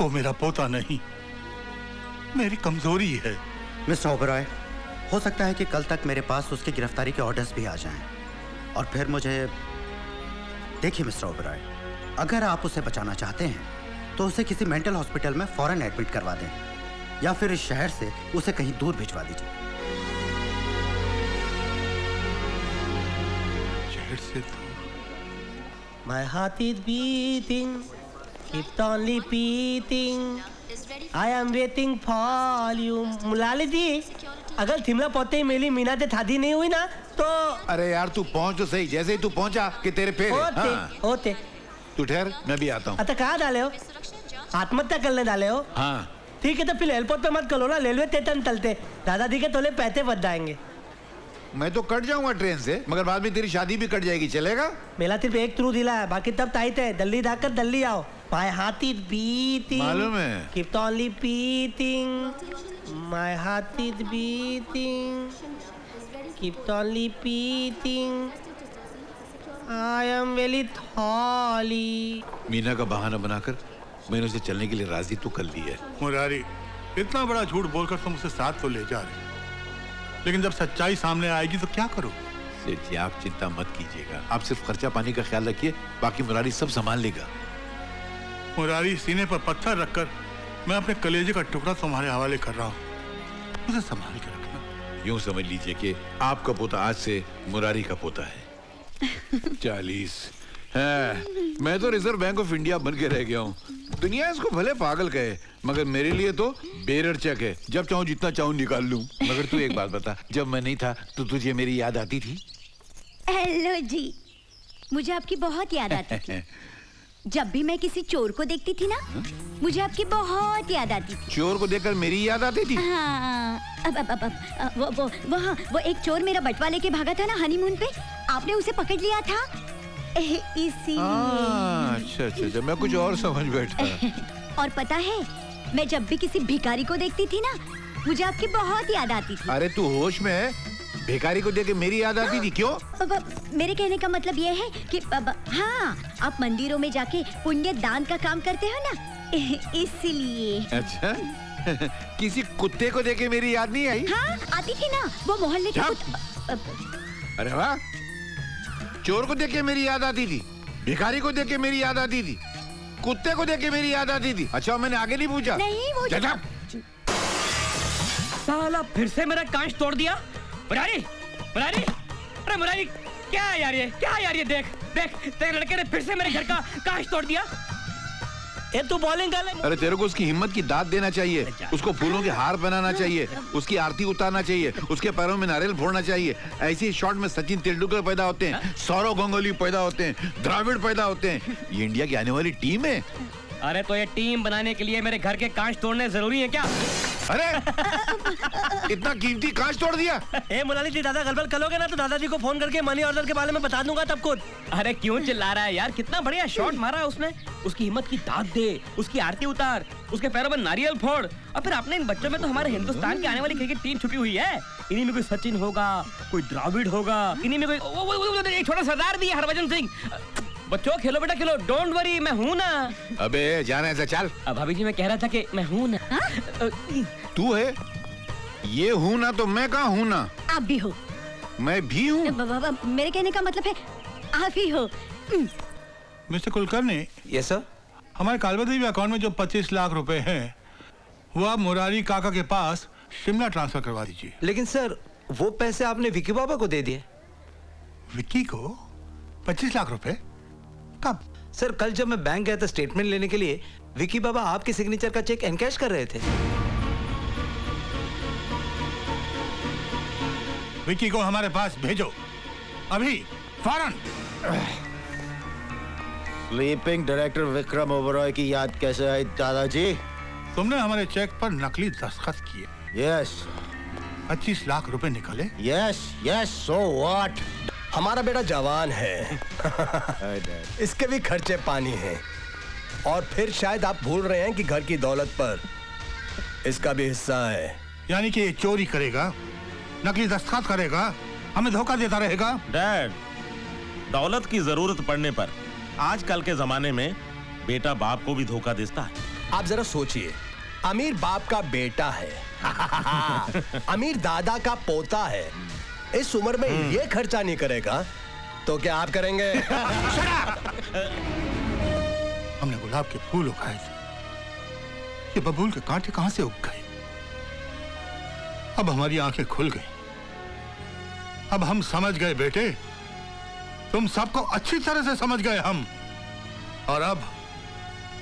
[SPEAKER 2] वो मेरा पोता नहीं, मेरी कमजोरी है।
[SPEAKER 17] मिस्टर ओबरॉय, हो सकता है कि कल तक मेरे पास उसकी गिरफ्तारी के ऑर्डर्स भी आ जाएं और फिर मुझे देखिए मिस्टर ओबरॉय, अगर आप उसे बचाना चाहते हैं तो उसे किसी मेंटल हॉस्पिटल में फौरन एडमिट करवा दें या फिर इस शहर से उसे कहीं दूर भिजवा दीजिए।
[SPEAKER 2] शहर से दूर?
[SPEAKER 9] My heart is beating, keep on repeating. I am waiting for you. मुलाली जी, अगर थिमला पोते ही मेरी मीना ते थादी नहीं हुई ना तो।
[SPEAKER 11] अरे यार तू पहुंच तो सही, जैसे ही तू पहुंचा कि तेरे पैर
[SPEAKER 9] होते।
[SPEAKER 11] तू ठहर, मैं भी आता हूँ।
[SPEAKER 9] अच्छा कहाँ डाले हो? आत्महत्या करने डाले हो?
[SPEAKER 11] हाँ।
[SPEAKER 9] ठीक है तो फिर एयरपोर्ट पे मत करो ना, रेलवे स्टेशन तलते दादाजी के तोले पैसे बच जाएंगे।
[SPEAKER 11] मैं तो कट जाऊंगा ट्रेन से, मगर बाद में तेरी शादी भी कट जाएगी, चलेगा?
[SPEAKER 9] मेरा सिर्फ एक थ्रू दिला है, बाकी तब टाइट है। दिल्ली जाकर दिल्ली आओ। My heart is beating.
[SPEAKER 11] मालूम है।
[SPEAKER 9] Keep on repeating. My heart is beating. Keep on repeating. I am very sorry.
[SPEAKER 11] Meena का बहाना बनाकर मैंने उसे चलने के लिए राजी तो कर ली है।
[SPEAKER 2] मुरारी, इतना बड़ा झूठ बोलकर तुम उसे साथ तो ले जा रहे, लेकिन जब सच्चाई सामने आएगी तो क्या करो?
[SPEAKER 11] सेठ जी आप चिंता मत कीजिएगा, आप सिर्फ खर्चा पानी का ख्याल रखिए, बाकी मुरारी सब संभाल लेगा।
[SPEAKER 2] मुरारी, सीने पर पत्थर रखकर मैं अपने कलेजे का टुकड़ा तुम्हारे हवाले कर रहा हूँ, उसे संभाल के रखना।
[SPEAKER 11] यूं समझ लीजिए कि आपका पोता आज से मुरारी का पोता है। 40 है, मैं तो रिजर्व बैंक ऑफ इंडिया बन के रह गया हूँ। दुनिया इसको भले पागल कहे, मगर मेरे लिए तो बेरर चेक है, जब चाहूँ जितना चाहूँ निकाल लूं। मगर तू एक बात बता, जब मैं नहीं था तो तुझे मेरी याद आती थी?
[SPEAKER 18] हेलो जी, मुझे आपकी बहुत याद आती थी। जब भी मैं किसी चोर को देखती थी ना, मुझे आपकी बहुत याद आती थी।
[SPEAKER 11] चोर को देखकर मेरी याद आती थी?
[SPEAKER 18] हाँ, वो एक चोर मेरा बटवा लेके भागा था ना हनीमून पे, आपने उसे पकड़ लिया था इसीलिए।
[SPEAKER 11] अच्छा, मैं कुछ और समझ बैठा।
[SPEAKER 18] और पता है, मैं जब भी किसी भिखारी को देखती थी ना, मुझे आपकी बहुत याद आती थी।
[SPEAKER 11] अरे तू होश में है? भिखारी को देख के मेरी याद आती थी, क्यों?
[SPEAKER 18] मेरे कहने का मतलब ये है कि हाँ, आप मंदिरों में जाके पुण्य दान का काम करते हो ना, इसलिए।
[SPEAKER 11] अच्छा किसी कुत्ते को देख के मेरी याद नहीं आई?
[SPEAKER 18] हाँ, आती थी ना, वो मोहल्ले के
[SPEAKER 11] अरे वाह, चोर को देख के मेरी याद आती थी, भिखारी को देख के मेरी याद आती थी, कुत्ते को देख के मेरी याद आती थी। अच्छा मैंने आगे नहीं पूछा?
[SPEAKER 18] नहीं, वो
[SPEAKER 9] साला फिर से मेरा कांच तोड़ दिया। मुरारी, मुरारी, अरे मुरारी, क्या है यार ये, क्या है यार ये? देख देख, तेरे लड़के ने फिर से मेरे घर का कांच तोड़ दिया। ये तू बॉलिंग कर ले।
[SPEAKER 11] अरे तेरे को उसकी हिम्मत की दाद देना चाहिए, उसको फूलों के हार बनाना चाहिए, उसकी आरती उतारना चाहिए, उसके पैरों में नारियल फोड़ना चाहिए। ऐसे ही शॉट में सचिन तेंदुलकर पैदा होते हैं, सौरव गांगुली पैदा होते हैं, द्रविड़ पैदा होते हैं। ये इंडिया की आने वाली टीम है।
[SPEAKER 9] अरे तो ये टीम बनाने के लिए मेरे घर के कांच तोड़ने जरूरी है क्या?
[SPEAKER 11] अरे इतना कीमती कांच तोड़ दिया?
[SPEAKER 9] ए मुलाली जी, दादा गलबल करोगे ना तो दादाजी को फोन करके मनी ऑर्डर के बारे में बता दूंगा तब खुद। अरे क्यों चिल्ला रहा है यार, कितना बढ़िया शॉट मारा है उसने। उसकी हिम्मत की दाद दे, उसकी आरती उतार, उसके पैरों में नारियल फोड़। और फिर अपने इन बच्चों में तो हमारे हिंदुस्तान की आने वाली क्रिकेट टीम छुपी हुई है। इन्हीं में कोई सचिन होगा, कोई द्रविड़ होगा, इन्हीं में कोई एक छोटा सरदार भी है, हरभजन सिंह। बच्चों खेलो बेटा खेलो, डोंट वरी, मैं हूँ ना।
[SPEAKER 11] अबे जाना ऐसा चल।
[SPEAKER 9] भाभी जी मैं कह रहा था कि मैं हूँ ना।
[SPEAKER 11] तू है? ये हूँ ना तो मैं कहाँ हूँ ना?
[SPEAKER 18] आप भी हो।
[SPEAKER 11] मैं भी हूँ?
[SPEAKER 18] मेरे कहने का मतलब है आप ही हो।
[SPEAKER 2] मिस्टर कुलकर्णी।
[SPEAKER 4] Yes sir.
[SPEAKER 2] हमारे कालवा देवी अकाउंट में जो 25 लाख रुपए हैं, वो आप मुरारी काका के पास शिमला ट्रांसफर करवा दीजिए।
[SPEAKER 4] लेकिन सर, वो पैसे आपने विक्की बाबा को दे दिए।
[SPEAKER 2] विक्की को 25 लाख रुपए? कब?
[SPEAKER 4] सर कल जब मैं बैंक गया था स्टेटमेंट लेने के लिए, विक्की बाबा आपके सिग्नेचर का चेक एनकैश कर रहे थे।
[SPEAKER 2] विकी को हमारे पास भेजो अभी, फौरन।
[SPEAKER 8] स्लीपिंग डायरेक्टर विक्रम ओबरॉय की याद कैसे आई दादाजी?
[SPEAKER 2] तुमने हमारे चेक पर नकली दस्तखत किए।
[SPEAKER 8] यस।
[SPEAKER 2] 25 लाख रुपए निकले।
[SPEAKER 8] Yes yes, so what?
[SPEAKER 4] हमारा बेटा जवान है। इसके भी खर्चे पानी हैं। और फिर शायद आप भूल रहे हैं कि घर की दौलत पर इसका भी हिस्सा है।
[SPEAKER 2] यानी कि ये चोरी करेगा, नकली दस्तखत करेगा, हमें धोखा देता रहेगा।
[SPEAKER 5] डैड, दौलत की जरूरत पड़ने पर आजकल के जमाने में बेटा बाप को भी धोखा देता है।
[SPEAKER 4] आप जरा सोचिए, अमीर बाप का बेटा है, अमीर दादा का पोता है, इस उम्र में ये खर्चा नहीं करेगा तो क्या आप करेंगे?
[SPEAKER 2] हमने गुलाब के फूल उगाए थे, ये बबूल के कांटे कहां से उग गए? अब हमारी आंखें खुल गई, अब हम समझ गए बेटे, तुम सबको अच्छी तरह से समझ गए हम, और अब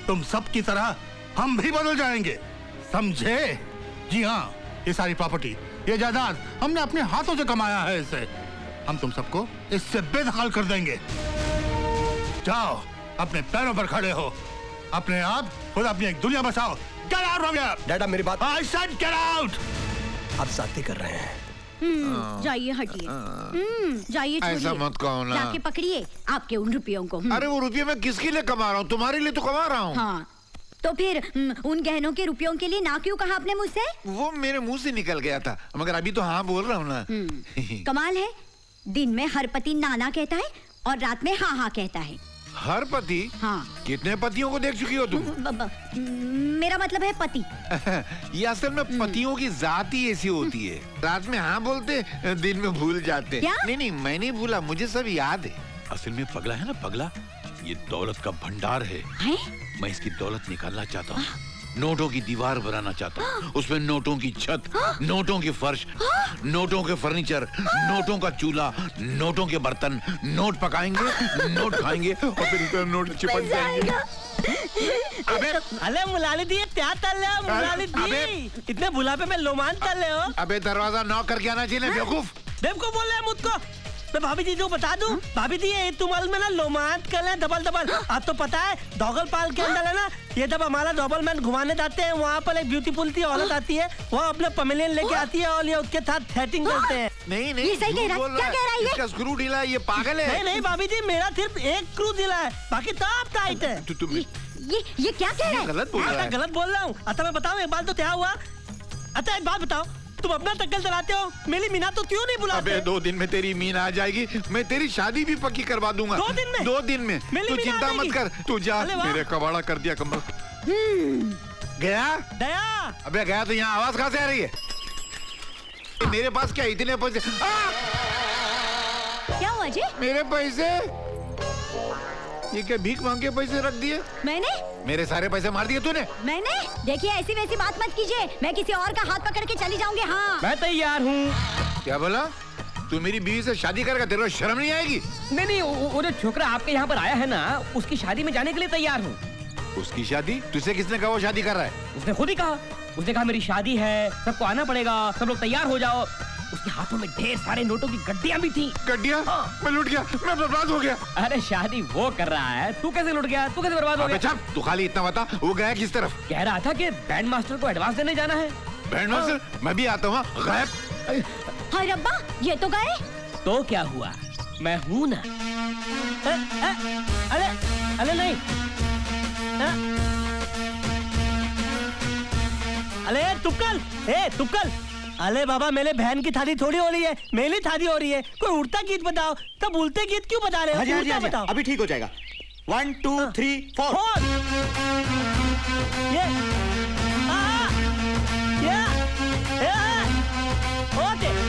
[SPEAKER 2] तुम सब की तरह हम भी बदल जाएंगे, समझे? जी हाँ, ये सारी प्रॉपर्टी, ये जायदाद हमने अपने हाथों से कमाया है, इसे हम तुम सबको इससे बेदखल कर देंगे। जाओ, अपने पैरों पर खड़े हो, अपने आप खुद अपनी एक दुनिया बसाओ। Get out from here!
[SPEAKER 4] डैडा मेरी बात।
[SPEAKER 2] I said get out!
[SPEAKER 4] आप साथी कर रहे हैं।
[SPEAKER 18] जाइए हटिए। जाइए,
[SPEAKER 11] ऐसा मत कहो ना।
[SPEAKER 18] जाके पकड़िए आपके उन रुपयों को।
[SPEAKER 11] अरे वो रुपये मैं किसके लिए कमा रहा हूँ? तुम्हारे लिए तो कमा रहा हूँ।
[SPEAKER 18] हाँ, तो फिर उन गहनों के रुपयों के लिए ना क्यों कहा आपने मुझसे?
[SPEAKER 11] वो मेरे मुंह से निकल गया था, मगर अभी तो हाँ बोल रहा हूँ ना।
[SPEAKER 18] कमाल है, दिन में हर पति नाना कहता है और रात में हाँ हाँ कहता है।
[SPEAKER 11] हर पति?
[SPEAKER 18] हाँ।
[SPEAKER 11] कितने पतियों को देख चुकी हो तुम?
[SPEAKER 18] मेरा मतलब है पति।
[SPEAKER 11] ये असल में पतियों की जात ही ऐसी होती है, रात में हाँ बोलते, दिन में भूल जाते।
[SPEAKER 18] क्या?
[SPEAKER 11] नहीं, मैं नहीं भूला, मुझे सब याद है। असल में पगला है ना, पगला, ये दौलत का भंडार है। मैं इसकी दौलत निकालना चाहता हूँ, नोटों की दीवार बनाना चाहता हूँ, उसमें नोटों की छत, नोटों की फर्श, नोटों के फर्नीचर, नोटों का चूल्हा, नोटों के बर्तन, नोट पकाएंगे, नोट खाएंगे और फिर नोट चिपक जाएंगे।
[SPEAKER 9] अरे मुलाली दी क्या तल रहे हो? मुलाली दी इतने बुलापे में लोमान तल रहे हो?
[SPEAKER 11] अबे दरवाजा नॉक करके आना चाहिए, बेवकूफ।
[SPEAKER 9] बेवकूफ बोल रहे हैं मुझको? मैं भाभी जी को बता दूं, भाभी जी ये तुम्हारे में ना लोमांत कर ले डबल डबल। आप तो पता है डॉगल पाल के अंदर है ना, ये जब हमारा डबल मैन घुमाने जाते हैं, वहाँ पर एक ब्यूटीफुल सी औरत आती है, वो अपने पमेलियन लेके आती है और ये उसके साथ सेटिंग करते हैं।
[SPEAKER 11] नहीं,
[SPEAKER 18] ये सही कह रहा है, क्या कह रहा है ये?
[SPEAKER 11] इसका स्क्रू ढीला है, ये पागल है।
[SPEAKER 9] नहीं भाभी जी, मेरा सिर्फ एक स्क्रू ढीला है, बाकी सब टाइट है।
[SPEAKER 18] ये क्या कह रहा है?
[SPEAKER 11] गलत बोल रहा है।
[SPEAKER 9] गलत बोल रहा हूँ। अच्छा मैं बताऊँ एक बात तो क्या हुआ? अच्छा एक बात बताओ, तुम अपना टक्कर चलाते हो, मेरी मीना तो क्यों नहीं बुलाते?
[SPEAKER 11] अबे 2 दिन में तेरी मीना आ जाएगी, मैं तेरी शादी भी पक्की करवा दूंगा।
[SPEAKER 9] 2 दिन में?
[SPEAKER 11] 2 दिन में। तू चिंता मत कर, तू जा। मेरे कबाड़ा कर दिया कमर। गया?
[SPEAKER 9] दया।
[SPEAKER 11] अबे गया तो यहाँ आवाज कहाँ से आ रही है? मेरे पास क्या इतने पैसे?
[SPEAKER 18] क्या हुआ जी?
[SPEAKER 11] मेरे पैसे? ये क्या भीख मांग के पैसे रख दिए?
[SPEAKER 18] मैंने?
[SPEAKER 11] मेरे सारे पैसे मार दिए तूने?
[SPEAKER 18] मैंने? देखिए ऐसी वैसी बात मत कीजिए, मैं किसी और का हाथ पकड़ के चली जाऊंगी। हाँ,
[SPEAKER 12] मैं तैयार हूँ।
[SPEAKER 11] क्या बोला? तू मेरी बीवी से शादी करेगा? तेरे को शर्म नहीं आएगी?
[SPEAKER 12] नहीं, वो जो छोकरा आपके यहाँ पर आया है ना, उसकी शादी में जाने के लिए तैयार हूँ।
[SPEAKER 11] उसकी शादी? तुझसे किसने कहा वो शादी कर रहा है?
[SPEAKER 12] उसने खुद ही कहा। उसने कहा मेरी शादी है, सबको आना पड़ेगा, सब लोग तैयार हो जाओ। उसके हाथों में ढेर सारे नोटों की गड्डियां भी थी।
[SPEAKER 11] गड्डियां? मैं लुट गया, मैं बर्बाद हो गया।
[SPEAKER 12] अरे शादी वो कर रहा है, तू कैसे लुट गया? तू कैसे बर्बाद हो गया?
[SPEAKER 11] तू खाली इतना बता, वो गया किस तरफ?
[SPEAKER 12] कह रहा था कि बैंड मास्टर को एडवांस देने जाना है।
[SPEAKER 11] Band master? मैं भी आता हूँ। गायब?
[SPEAKER 18] हाय रब्बा, ये तो गए।
[SPEAKER 12] तो क्या हुआ, मैं हूँ ना। अरे नहीं।
[SPEAKER 9] अरे तुक्कल, अरे बाबा मेरे बहन की शादी थोड़ी हो रही है, मेरी शादी हो रही है। कोई उड़ता गीत बताओ। तब उड़ते गीत क्यों बता रहे हो?
[SPEAKER 3] हाँ जी,
[SPEAKER 9] बताओ।
[SPEAKER 3] अभी ठीक हो जाएगा। 1 2 3 4।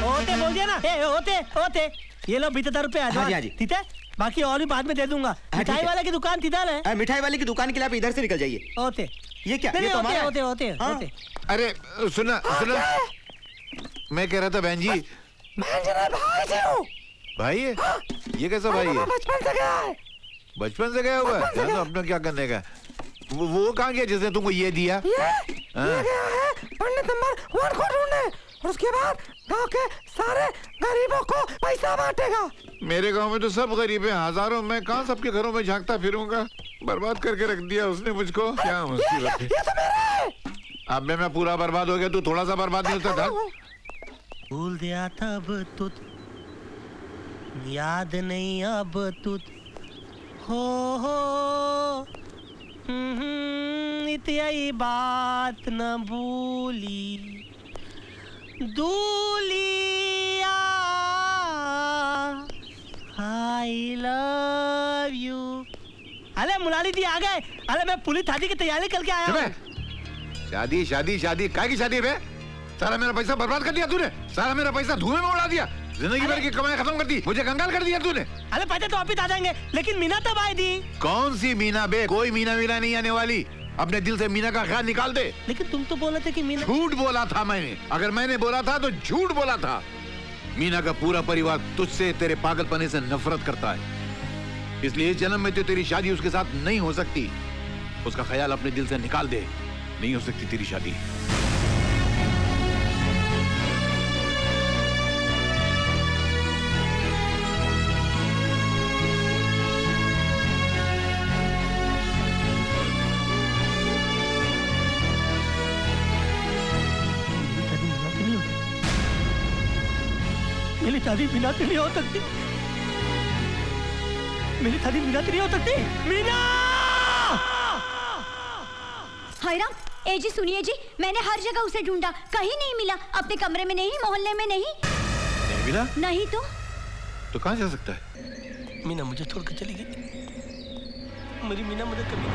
[SPEAKER 9] ओते बोल दिया ना। ओते ये लो 20,000 रुपए।
[SPEAKER 3] हाँ जी।
[SPEAKER 9] ठीक है, बाकी और भी बाद में दे दूंगा। मिठाई वाले की दुकान किधर है?
[SPEAKER 3] मिठाई वाले की दुकान के लिए आप इधर से निकल जाइए।
[SPEAKER 9] ओते
[SPEAKER 3] ये क्या?
[SPEAKER 9] नहीं,
[SPEAKER 3] ये तो हमारा है।
[SPEAKER 9] ओते।
[SPEAKER 11] अरे सुना, मैं कह रहा था बहन जी, भाई है? ये कैसा भाई है? बचपन से गया हुआ है? तो अपना क्या करने का? वो कहाँ गया जिसने तुमको ये दिया?
[SPEAKER 9] पंडित नंबर 1 को ढूंढे।
[SPEAKER 4] और उसके बाद गांव के सारे गरीबों को पैसा बांटेगा।
[SPEAKER 11] मेरे गांव में तो सब गरीब हैं, हजारों। मैं कहाँ सबके घरों में झांकता फिरूंगा? बर्बाद करके रख दिया उसने मुझको। क्या मुसीबत है।
[SPEAKER 4] ये तो मेरा है।
[SPEAKER 11] अब मैं पूरा बर्बाद हो गया, तू थोड़ा सा बर्बाद नहीं होता था।
[SPEAKER 9] भूल गया था अब तू, याद नहीं अब तू हो इतनी बात न भूली दूलिया आई लव यू। अरे मुरारी जी आ गए। अरे मैं पुलिस शादी की तैयारी करके आया हूँ।
[SPEAKER 11] शादी शादी शादी काय की शादी है? सारा मेरा पैसा बर्बाद कर दिया तूने। सारा मेरा पैसा धुएं में उड़ा दिया। जिंदगी भर की कमाई खत्म कर दी। मुझे कंगाल कर दिया तूने।
[SPEAKER 9] अरे पैसे तो वापिस आ जाएंगे, लेकिन मीना तब आई थी।
[SPEAKER 11] कौन सी मीना बे? कोई मीना मीना नहीं आने वाली। अपने दिल से मीना का ख्याल निकाल दे।
[SPEAKER 9] लेकिन तुम तो बोले थे कि मीना।
[SPEAKER 11] झूठ बोला था मैंने। अगर मैंने बोला था तो झूठ बोला था। मीना का पूरा परिवार तुझसे, तेरे पागलपने से नफरत करता है। इसलिए इस जन्म में तो तेरी शादी उसके साथ नहीं हो सकती। उसका ख्याल अपने दिल से निकाल दे। नहीं हो सकती तेरी शादी।
[SPEAKER 9] मेरी शादी मीना से नहीं हो सकती। मेरी शादी मीना से नहीं हो सकती। मीना!
[SPEAKER 18] हाय राम, ए जी सुनिए जी, मैंने हर जगह उसे ढूंढा, कहीं नहीं मिला। अपने कमरे में नहीं, मोहल्ले में नहीं।
[SPEAKER 11] नहीं मिला?
[SPEAKER 18] नहीं तो
[SPEAKER 11] कहाँ जा सकता है?
[SPEAKER 9] मीना मुझे छोड़कर चली गई। मेरी मीना मुझे कभी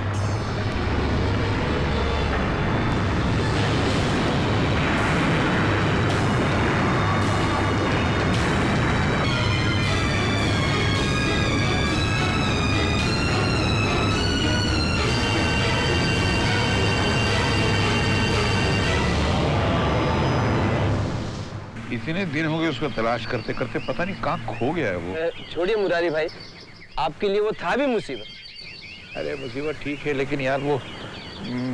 [SPEAKER 11] इतने दिन हो गए उसको तलाश करते करते, पता नहीं कहाँ खो गया है वो।
[SPEAKER 12] छोड़िए मुरारी भाई, आपके लिए वो था भी मुसीबत।
[SPEAKER 11] अरे मुसीबत ठीक है, लेकिन यार वो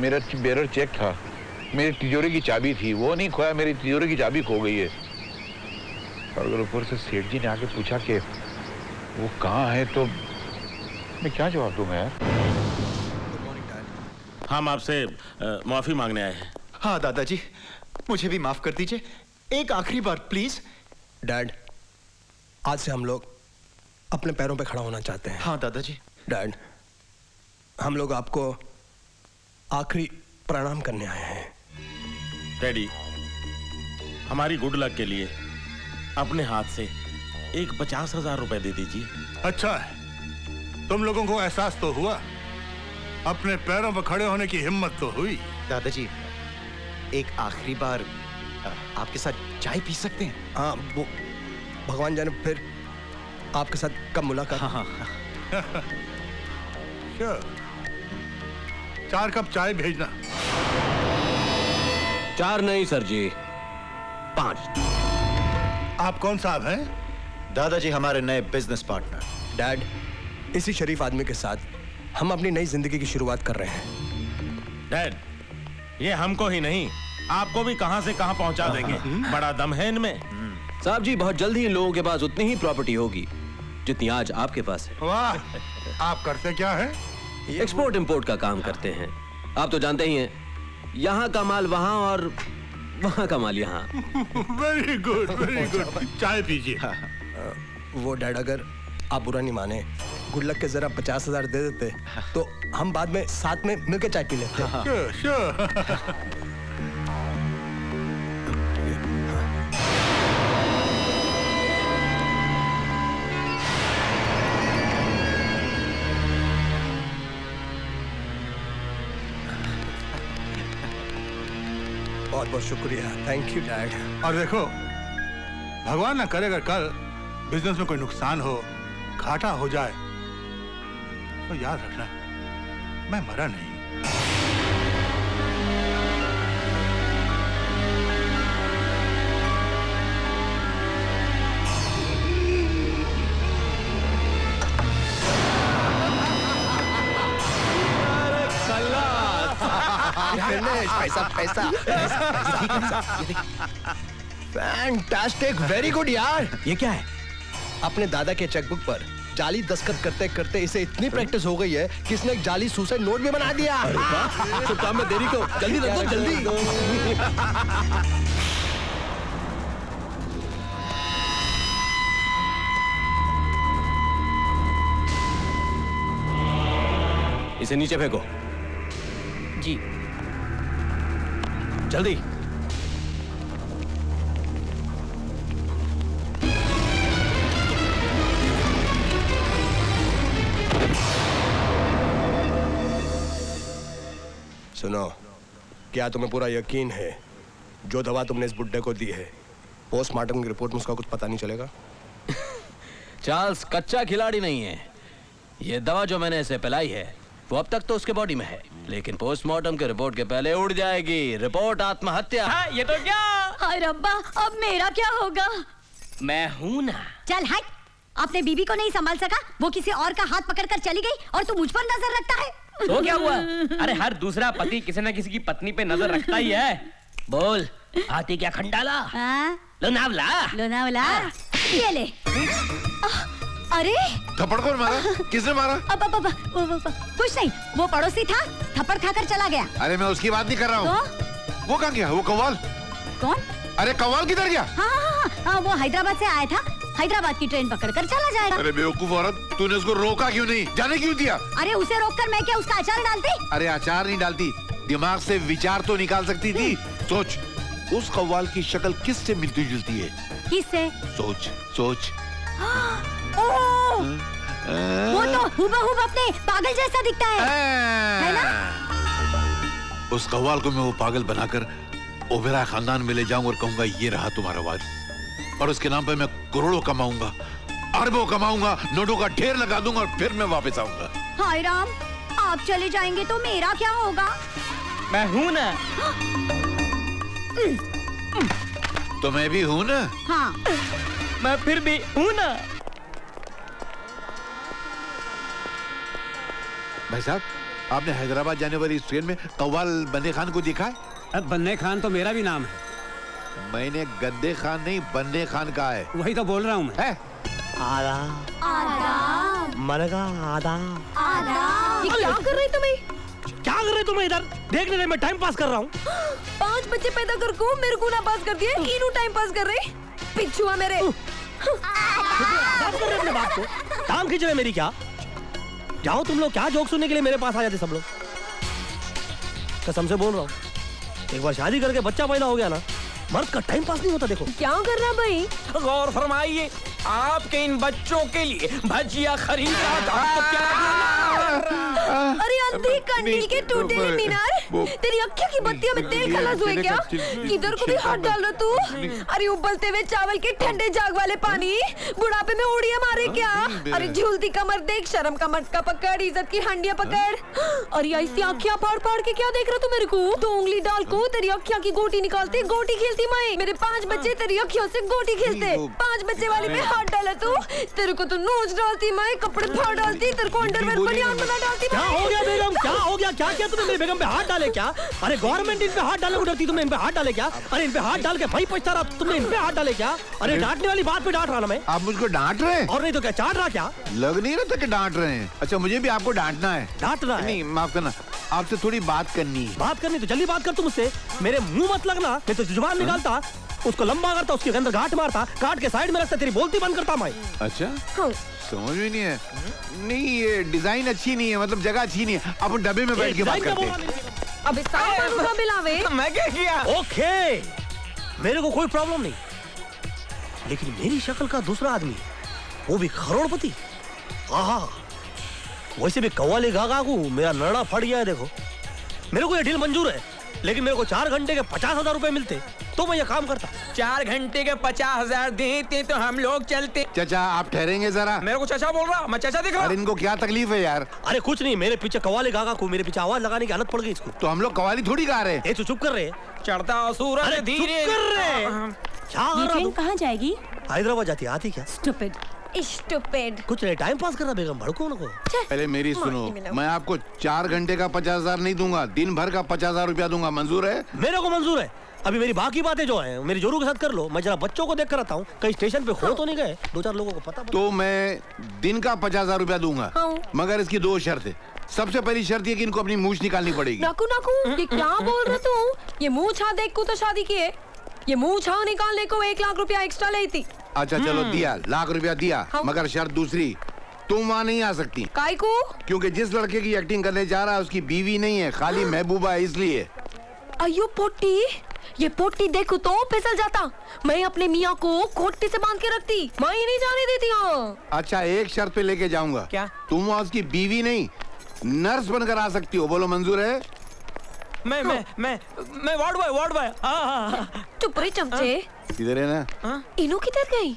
[SPEAKER 11] मेरा बेरर चेक था, मेरी तिजोरी की चाबी थी, वो नहीं खोया। मेरी तिजोरी की चाबी खो गई है। और अगर ऊपर से सेठ जी ने आके पूछा कि वो कहाँ है तो मैं क्या जवाब दूंगा यार?
[SPEAKER 5] हम आपसे माफी मांगने आए हैं।
[SPEAKER 8] हाँ दादाजी, मुझे भी माफ कर दीजिए। एक आखिरी बार प्लीज।
[SPEAKER 4] डैड, आज से हम लोग अपने पैरों पे खड़ा होना चाहते हैं।
[SPEAKER 8] हाँ दादाजी।
[SPEAKER 4] डैड, हम लोग आपको आखिरी प्रणाम करने आए हैं।
[SPEAKER 5] डैडी, हमारी गुड लक के लिए अपने हाथ से एक 50,000 रुपए दे दीजिए।
[SPEAKER 2] अच्छा है, तुम लोगों को एहसास तो हुआ, अपने पैरों पर खड़े होने की हिम्मत तो हुई।
[SPEAKER 8] दादाजी, एक आखिरी बार आपके साथ चाय पी सकते हैं?
[SPEAKER 4] हाँ, वो भगवान जाने फिर आपके साथ कब मुलाकात।
[SPEAKER 8] हाँ।
[SPEAKER 2] Sure. 4 कप चाय भेजना।
[SPEAKER 4] 4 नहीं सर जी, 5।
[SPEAKER 2] आप कौन साहब हैं?
[SPEAKER 8] दादाजी, हमारे नए बिजनेस पार्टनर।
[SPEAKER 4] डैड, इसी शरीफ आदमी के साथ हम अपनी नई जिंदगी की शुरुआत कर रहे हैं।
[SPEAKER 5] डैड, ये हमको ही नहीं, आपको भी कहां से कहां पहुंचा देंगे। बड़ा दम है इनमें।
[SPEAKER 12] साहब जी, बहुत जल्दी इन लोगों के पास उतनी ही प्रॉपर्टी होगी जितनी आज आपके पास है।
[SPEAKER 2] वाह, आप करते क्या हैं?
[SPEAKER 12] एक्सपोर्ट इंपोर्ट का काम करते हैं। आप तो जानते ही हैं, यहाँ का माल वहाँ और वहाँ का माल यहाँ।
[SPEAKER 2] Very good, very good. चाय पीजिए।
[SPEAKER 4] वो डैड, अगर आप बुरा नहीं माने, गुड लक के जरा 50,000 दे देते तो हम बाद में साथ में मिलकर चाय पी लेते।
[SPEAKER 2] Sure.
[SPEAKER 4] बहुत बहुत शुक्रिया। Thank you dad.
[SPEAKER 2] और देखो, भगवान ना करे अगर कल बिजनेस में कोई नुकसान हो, घाटा हो जाए, तो याद रखना मैं मरा नहीं।
[SPEAKER 4] पैसा पैसा पैसा पैसा। फैंटास्टिक, वेरी गुड यार। ये क्या है? अपने दादा के चेकबुक पर जाली दस्तखत करते करते इसे इतनी प्रैक्टिस हो गई है कि इसने एक जाली सुसाइड नोट भी बना दिया। तो काम में देरी को जल्दी रख दो, जल्दी।
[SPEAKER 12] इसे नीचे फेंको।
[SPEAKER 9] जी।
[SPEAKER 12] जल्दी। सुनो, क्या तुम्हें पूरा यकीन है जो दवा तुमने इस बुड्ढे को दी है पोस्टमार्टम की रिपोर्ट में उसका कुछ पता नहीं चलेगा?
[SPEAKER 19] चार्ल्स कच्चा खिलाड़ी नहीं है। ये दवा जो मैंने इसे पिलाई है वो अब तक तो उसके बॉडी में है, लेकिन पोस्टमार्टम की रिपोर्ट के पहले उड़ जाएगी। रिपोर्ट आत्महत्या।
[SPEAKER 9] हाँ, ये तो क्या?
[SPEAKER 18] हाय रब्बा, अब मेरा क्या होगा?
[SPEAKER 9] मैं हूं ना।
[SPEAKER 18] चल हट, अपने बीबी को नहीं संभाल सका, वो किसी और का हाथ पकड़कर चली गई और तू मुझ पर नजर रखता है।
[SPEAKER 9] तो क्या हुआ? अरे हर दूसरा पति किसी न किसी की पत्नी पे नजर रखता ही है। बोल, आती क्या खंडाला? लोनावला।
[SPEAKER 18] लोनावला, ये ले। अरे
[SPEAKER 11] थप्पड़ कौन मारा? किसने मारा?
[SPEAKER 18] अब कुछ नहीं, वो पड़ोसी था, थप्पड़ खाकर चला गया।
[SPEAKER 11] अरे मैं उसकी बात नहीं कर रहा हूँ। वो कहाँ गया? वो कव्वाल।
[SPEAKER 18] कौन?
[SPEAKER 11] अरे कव्वाल किधर गया?
[SPEAKER 18] हाँ, वो हैदराबाद से आया था, हैदराबाद की ट्रेन पकड़कर चला जाएगा।
[SPEAKER 11] अरे बेवकूफ औरत, तूने उसको रोका क्यों नहीं? जाने क्यों दिया?
[SPEAKER 18] अरे उसे रोककर मैं क्या उसका अचार डालती?
[SPEAKER 11] अरे अचार नहीं डालती, दिमाग से विचार तो निकाल सकती थी। सोच, उस कव्वाल की शक्ल किससे मिलती जुलती है?
[SPEAKER 18] किससे?
[SPEAKER 11] सोच सोच।
[SPEAKER 18] वो तो हुबहू अपने पागल जैसा दिखता है ना?
[SPEAKER 11] उस कव्वाल को मैं वो पागल बनाकर ओबेरॉय खानदान में ले जाऊंगा और कहूंगा ये रहा तुम्हारा वारिस, और उसके नाम पे मैं करोड़ों कमाऊंगा, अरबों कमाऊंगा, नोटों का ढेर लगा दूंगा और फिर मैं वापस आऊंगा।
[SPEAKER 18] हाय राम, आप चले जाएंगे तो मेरा क्या होगा?
[SPEAKER 9] मैं हूं ना।
[SPEAKER 11] तो मैं भी हूं ना।
[SPEAKER 18] हाँ,
[SPEAKER 9] मैं फिर भी हूं ना।
[SPEAKER 11] भाई साहब, आपने हैदराबाद जाने वाली इस ट्रेन में कव्वाल बंदे खान को देखा है?
[SPEAKER 20] अब बन्ने खान तो मेरा भी नाम है।
[SPEAKER 11] मैंने गद्दे खान नहीं, बंदे खान कहा है।
[SPEAKER 20] वही तो बोल रहा हूँ मैं।
[SPEAKER 9] आदाब। मरगा आदाब।
[SPEAKER 7] आदाब। ये क्या कर रहे तुम?
[SPEAKER 9] क्या कर रहे तुम इधर? देख ले, मैं टाइम पास कर रहा हूँ।
[SPEAKER 7] 5 बच्चे पैदा कर को मेरे को ना पास कर दिए, इन्हों टाइम पास कर रहे। पिछुआ मेरे।
[SPEAKER 9] बात कर रहे अपने बाप को। टांग खींच रहे मेरी क्या? जाओ तुम लोग, क्या जोक सुनने के लिए मेरे पास आ जाते सब लोग। कसम से बोल रहा हूँ, एक बार शादी करके बच्चा पैदा हो गया ना, मर्द का टाइम पास नहीं होता। देखो
[SPEAKER 7] क्या कर रहा भाई?
[SPEAKER 9] गौर फरमाइए, आपके इन बच्चों के लिए भजिया खरीद रहा था।
[SPEAKER 7] अरे अंधी कंडील के टूटे हुए मीनार, तेरी अक्खियों की बत्तियों में तेल खलास हुए क्या? किधर को भी हाथ डाल रहा तू? अरे उबलते हुए चावल के ठंडे जाग वाले पानी, बुढ़ापे में उड़िया मारे क्या? अरे झूलती कमर देख, शर्म का मटका पकड़, इज्जत की हंडिया पकड़। अरे ऐसी आँखियाँ फाड़ फाड़ के क्या देख रहा तू मेरे को? 2 उंगली डाल को तेरी अक्खियाँ की गोटी निकालते, गोटी खेलती मैं। मेरे 5 बच्चे तेरी अक्खियों से गोटी खेलते। 5 बच्चे वाले पे हाथ डाला तू, तेरे को तो नोच डालती मैं, कपड़े फाड़ डालती, तेरे को अंडरवेयर बनियान बना डालती।
[SPEAKER 9] क्या हो गया बेगम? क्या हो गया? क्या किया तुमने? मेरी बेगम पे हाथ डाले क्या? अरे गवर्नमेंट इन पे हाथ डाले को डरती, तुमने इन पे हाथ डाले क्या? अरे इन पे हाथ डाल के भाई पछता रहा, तुमने इन पे हाथ डाले क्या? अरे डांटने वाली बात पे डांट रहा ना मैं।
[SPEAKER 11] आप मुझको डांट रहे हैं?
[SPEAKER 9] और नहीं तो क्या, चाट रहा क्या?
[SPEAKER 11] लग नहीं रहा था कि डांट रहे हैं। अच्छा, मुझे भी आपको डांटना है।
[SPEAKER 9] डांटना है?
[SPEAKER 11] नहीं, माफ करना, आपसे थोड़ी बात करनी है।
[SPEAKER 9] बात करनी तो जल्दी बात कर तू मुझसे। मेरे मुंह मत लगना, मैं तो जुबान निकालता, उसको लंबा करता, उसके अंदर गांठ मारता, काट के साइड में रखता, तेरी बोलती बंद करता मैं।
[SPEAKER 11] अच्छा, समझ में नहीं है। नहीं, ये डिजाइन अच्छी नहीं है, मतलब जगह अच्छी नहीं है। अपन डब्बे में बैठ के बात करते हैं।
[SPEAKER 7] अब इस का बिलावे।
[SPEAKER 9] मैं क्या किया? ओके, मेरे को कोई प्रॉब्लम नहीं, लेकिन मेरी शक्ल का दूसरा आदमी, वो भी करोड़पति, आहा, वैसे भी कव्वाली गागा को मेरा नड़ा फट गया है। देखो, मेरे को ये डील मंजूर है, लेकिन मेरे को 4 घंटे के 50,000 रुपए मिलते तो मैं ये काम करता।
[SPEAKER 21] 4 घंटे के 50,000 देते तो हम लोग चलते।
[SPEAKER 11] चाचा, आप ठहरेंगे जरा?
[SPEAKER 21] मेरे को चाचा बोल रहा, मैं चाचा दिख रहा।
[SPEAKER 11] अरे इनको क्या तकलीफ है यार?
[SPEAKER 9] अरे कुछ नहीं, मेरे पीछे कव्वाली गागा को मेरे पीछे आवाज लगाने की आदत पड़ गई इसको।
[SPEAKER 11] तो हम लोग कव्वाली थोड़ी गा रहे हैं।
[SPEAKER 9] तो चुप कर रहे।
[SPEAKER 21] चढ़ता सूरज धीरे
[SPEAKER 9] कर रहे।
[SPEAKER 18] ये ट्रेन कहाँ जाएगी?
[SPEAKER 9] हैदराबाद जाती है। आती क्या?
[SPEAKER 18] स्टूपिड।
[SPEAKER 7] स्टूपिड।
[SPEAKER 9] कुछ नहीं, टाइम पास कर रहा बेगम, भड़को नको।
[SPEAKER 11] पहले मेरी सुनो, मैं आपको 4 घंटे का 50,000 नहीं दूंगा, दिन भर का 50,000 रुपया दूंगा। मंजूर है?
[SPEAKER 9] मेरे को मंजूर है, अभी मेरी बाकी बातें जो हैं मेरी जोरू के साथ कर लो। मैं जरा बच्चों को देख कर आता हूँ, कहीं स्टेशन पे हो तो नहीं गए, 2-4 लोगों को पता।
[SPEAKER 11] तो मैं दिन का 50,000 रुपया दूंगा, मगर इसकी 2 शर्त है। सबसे पहली शर्त ये कि इनको अपनी मूछ निकालनी पड़ेगी।
[SPEAKER 10] नाकू नाकू, ये क्या बोल रहे तू? ये मुंह छा देख को तो शादी की है, ये मुंह छा निकालने को 1 लाख रुपया एक्स्ट्रा ली थी।
[SPEAKER 11] अच्छा चलो दिया, लाख रुपया दिया, मगर शर्त दूसरी, तुम वहाँ नहीं आ सकती।
[SPEAKER 10] काई को?
[SPEAKER 11] क्योंकि जिस लड़के की एक्टिंग करने जा रहा है उसकी बीवी नहीं है, खाली महबूबा है, इसलिए।
[SPEAKER 10] अयो पोटी, ये पोटी देखो तो फिसल जाता। मैं अपने मियाँ को कोटी से बांध के रखती, मैं ही नहीं जाने देती। हाँ
[SPEAKER 11] अच्छा एक शर्त पे लेके जाऊंगा। क्या? तुम वहाँ उसकी बीवी नहीं, नर्स बनकर आ सकती हो। बोलो मंजूर है?
[SPEAKER 9] मैं वार्ड बॉय।
[SPEAKER 10] चुप रही चमचे।
[SPEAKER 11] किधर है ना?
[SPEAKER 10] इनो किधर गई?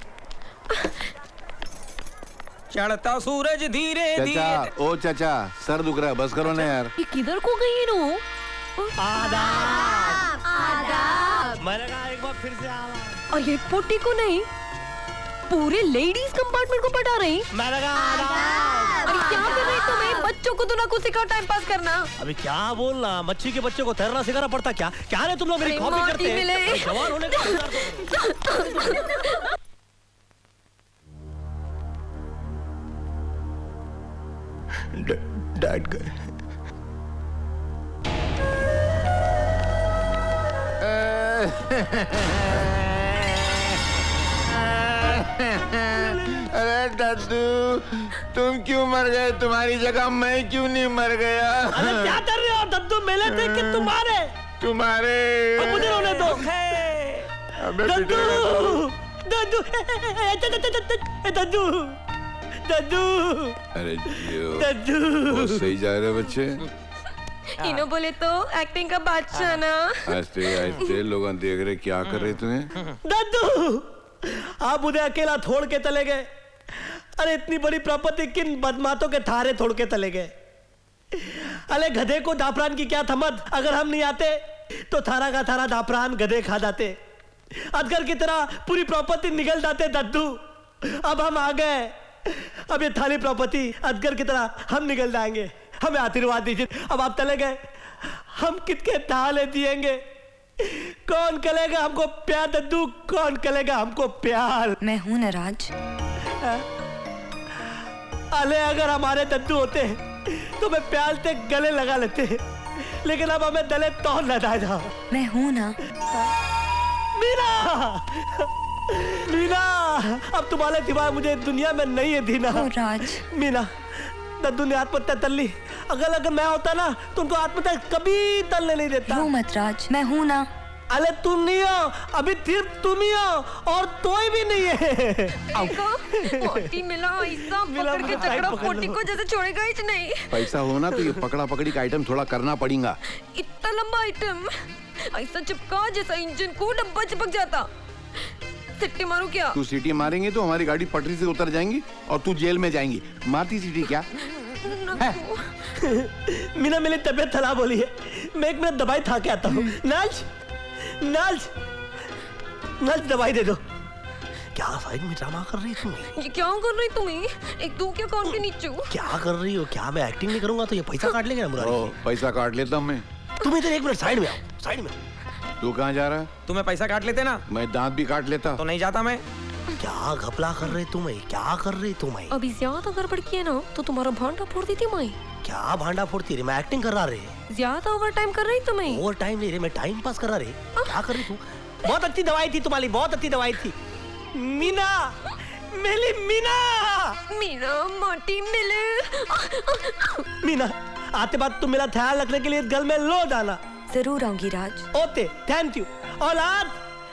[SPEAKER 21] चढ़ता सूरज धीरे
[SPEAKER 11] चाचा, ओ चाचा, सर दुख रहा है, बस करो ना यार।
[SPEAKER 10] ये किधर को गई इनो?
[SPEAKER 9] आदाब। मैंने कहा एक बार फिर से आवा।
[SPEAKER 10] और ये पोटी को नहीं, पूरे लेडीज कंपार्टमेंट को पटा रही।
[SPEAKER 9] मैंने कहा
[SPEAKER 10] अरे क्या कर रही तुम्हें? बच्चों को तो ना कुछ सिखाओ टाइम पास करना।
[SPEAKER 9] अभी क्या बोलना, मच्छी के बच्चे को तैरना सिखाना पड़ता क्या? क्या है तुम लोग मेरी कॉपी करते हैं? जवान होने
[SPEAKER 3] डैड गए।
[SPEAKER 11] अरे दद्दू, तुम क्यों मर गए? तुम्हारी जगह मैं क्यों नहीं मर गया?
[SPEAKER 9] अरे क्या कर रहे हो दद्दू? मेले देख के तुम्हारे अब मुझे रोने दो। दद्दू।
[SPEAKER 11] अरे जियो,
[SPEAKER 9] दद्दू।
[SPEAKER 11] बहुत सही जा रहे बच्चे।
[SPEAKER 10] इनो बोले तो एक्टिंग का बादशाह ना।
[SPEAKER 11] आस्ते लोग देख रहे, क्या कर रहे तुम्हें?
[SPEAKER 9] दद्दू, आप मुझे अकेला छोड़ के चले गए। अरे इतनी बड़ी प्रॉपर्टी किन बदमाशों के थारे छोड़ के चले गए? अरे गधे को दाफरान की क्या थमद, अगर हम नहीं आते तो थारा का थारा दाफरान गधे खा जाते। अजगर की तरह पूरी प्रॉपर्टी निकल जाते दद्दू। अब हम आ गए, अब ये थाली प्रॉपर्टी अजगर की तरह हम निकल जाएंगे। हमें आशीर्वाद दीजिए। अब आप चले गए, हम कितने थाले दिएंगे? कौन करेगा हमको प्यार दद्दू? कौन करेगा हमको प्यार?
[SPEAKER 13] मैं हूं ना राज।
[SPEAKER 9] अले अगर हमारे दद्दू होते तो मैं प्यार से गले लगा लेते, लेकिन अब हमें गले तोड़ न जाएगा।
[SPEAKER 13] मैं हूं ना।
[SPEAKER 9] मीना, मीना, अब तुम्हारे सिवाय मुझे दुनिया में नहीं है दीना।
[SPEAKER 13] राज।
[SPEAKER 9] मीना, दद्दू ने आत्महत्या कर ली। अगर मैं होता ना तो उनको आत्महत्या कभी तलने नहीं देता।
[SPEAKER 13] रो मत राज, मैं हूं ना।
[SPEAKER 9] अरे तुम नहीं हो, अभी सिर्फ तुम ही हो और कोई भी नहीं है।
[SPEAKER 10] पोटी मिला, ऐसा पकड़ के चकड़ा पोटी को जैसे छोड़ेगा ही नहीं।
[SPEAKER 11] पैसा हो ना तो ये पकड़ा पकड़ी का आइटम थोड़ा करना पड़ेगा।
[SPEAKER 10] इतना लंबा आइटम, ऐसा चिपका जैसा इंजन को डब्बा चिपक जाता। सिट्टी मारू क्या?
[SPEAKER 11] तू सीटी मारेंगी तो हमारी गाड़ी पटरी से उतर जाएंगी और तू जेल में जाएंगी। मारती सीटी क्या?
[SPEAKER 9] मीना, मेरी तबीयत खराब हो रही है, मैं 1 मिनट दवाई खा के आता हूँ। नाज, नाज, नाज, दवाई दे दो। क्या साइड में ड्रामा कर रही तुम?
[SPEAKER 10] ये क्या कर रही तुम्हें? एक दो क्या कौन के नीचे?
[SPEAKER 9] क्या कर रही हो? क्या मैं एक्टिंग नहीं करूंगा तो ये पैसा काट लेगा मुरारी?
[SPEAKER 11] पैसा काट लेता मैं।
[SPEAKER 9] तुम इधर 1 मिनट साइड में आओ, साइड में।
[SPEAKER 11] तू कहाँ जा रहा है?
[SPEAKER 21] तुम्हें पैसा काट लेते ना?
[SPEAKER 11] मैं दांत भी काट लेता
[SPEAKER 21] तो नहीं जाता मैं।
[SPEAKER 9] क्या घपला कर रहे तुम्हें? क्या कर रही तुम्हें?
[SPEAKER 10] अभी ज्यादा गड़बड़ किया ना तो तुम्हारा भांडा फोड़ देती मैं।
[SPEAKER 9] क्या भांडा फोड़ती रही? मैं एक्टिंग कर रहा रे।
[SPEAKER 10] ज्यादा ओवर टाइम कर रही तुम्हें।
[SPEAKER 9] ओवर टाइम नहीं रे, मैं टाइम पास कर रहा रे। क्या कर रही तू? बहुत अच्छी दवाई थी तुम्हारी, बहुत अच्छी दवाई थी। मीना, मेरी मीना,
[SPEAKER 10] मीना माटी मिले।
[SPEAKER 9] मीना, आते बाद तुम मेरा ख्याल रखने के लिए गल में लो जाना।
[SPEAKER 13] जरूर आऊंगी राज।
[SPEAKER 9] Okay, thank you. और आज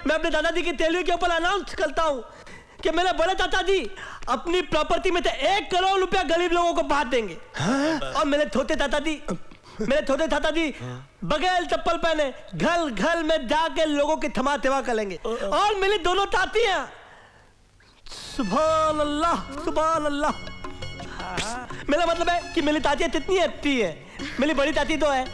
[SPEAKER 9] मैं अपने दादाजी की तेलवी के ऊपर अनाउंस करता हूँ कि मेरे बड़े दादाजी अपनी प्रॉपर्टी में से 1 करोड़ रुपया गरीब लोगों को बांट देंगे। और मेरे छोटे दादाजी बगैर चप्पल पहने घर घर में जाके लोगों की थमा सेवा करेंगे। और मेरी दोनों तातियां, सुभान अल्लाह, सुभान अल्लाह। मेरा मतलब है कि मेरी तातियां कितनी अच्छी है। मेरी बड़ी ताती तो है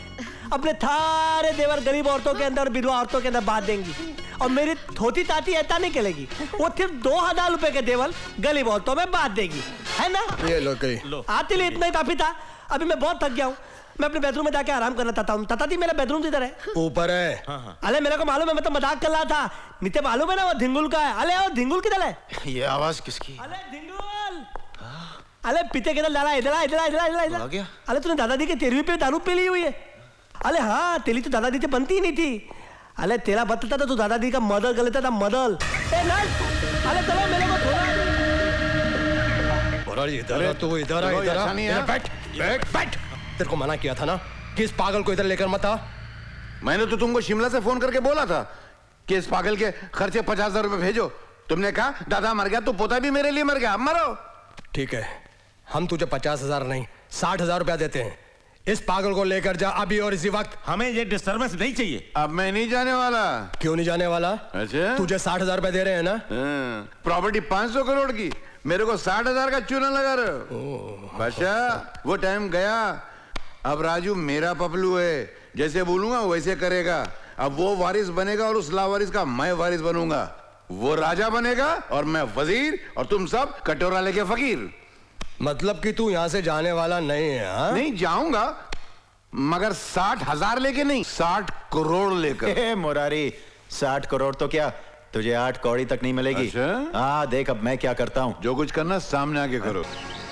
[SPEAKER 9] अपने थारे देवर गरीब औरतों के अंदर, विधवा औरतों के अंदर बांट देंगी। और मेरी छोटी ताती ऐसा नहीं करेगी, वो सिर्फ 2000 रुपए के देवल गरीब औरतों में बांट देगी, है ना?
[SPEAKER 4] ये लो कहीं।
[SPEAKER 9] आते लिए इतना ही काफी था। अभी मैं बहुत थक गया हूँ, मैं अपने बेडरूम में जाके आराम करना चाहता हूँ। ताता जी मेरा बेडरूम किधर है?
[SPEAKER 4] ऊपर है।
[SPEAKER 9] अरे मेरे को मालूम है, मैं तो मजाक कर रहा था। नीचे मालूम है ना वो धिंगुल का है। अरे वो धिंगुल किधर है?
[SPEAKER 8] ये आवाज किसकी?
[SPEAKER 9] अरे पीते किधर डाला? इधर आ, इधर आ, इधर आ, इधर आ।
[SPEAKER 8] आ गया?
[SPEAKER 9] अरे तूने दादाजी के 13वीं पे दारू पी ली हुई है। अरे हाँ, तेरी तो दादाजी से बनती ही नहीं थी। अरे तेरा बतता था तो दादाजी का मदर कर लेता था, मदर। अरे चलो मेरे को थोड़ा
[SPEAKER 4] इधर तू इधर आ, इधर आ, बैठ बैठ बैठ। तेरे को मना किया था ना कि इस पागल को इधर लेकर मत आ।
[SPEAKER 11] मैंने तो तुमको शिमला से फोन करके बोला था कि इस पागल के खर्चे 50,000 रुपए भेजो। तुमने कहा दादा मर गया तो पोता भी मेरे लिए मर गया, अब मरो।
[SPEAKER 4] ठीक है, हम तुझे 50,000 नहीं 60,000 रुपया देते हैं। इस पागल को लेकर जा अभी और इसी वक्त।
[SPEAKER 5] हमें ये डिस्टर्बेंस नहीं चाहिए।
[SPEAKER 11] अब मैं नहीं जाने वाला।
[SPEAKER 4] क्यों नहीं जाने वाला?
[SPEAKER 11] अच्छा,
[SPEAKER 4] तुझे 60,000 रुपया दे रहे हैं ना?
[SPEAKER 11] प्रॉपर्टी 500 करोड़ की, मेरे को 60,000 का चूना लगा रहे हो। बादशाह वो टाइम गया, अब राजू मेरा पपलू है, जैसे बोलूंगा वैसे करेगा। अब वो वारिस बनेगा और उस लावारिस का मैं वारिस बनूंगा। वो राजा बनेगा और मैं वजीर, और तुम सब कटोरा लेके फकीर।
[SPEAKER 4] मतलब कि तू यहाँ से जाने वाला नहीं है? हाँ?
[SPEAKER 11] नहीं जाऊंगा, मगर 60,000 लेके नहीं, 60 करोड़ लेकर।
[SPEAKER 8] मुरारी 60 करोड़ तो क्या, तुझे 8 कौड़ी तक नहीं मिलेगी। हाँ देख अब मैं क्या करता हूँ।
[SPEAKER 11] जो कुछ करना सामने आके करो।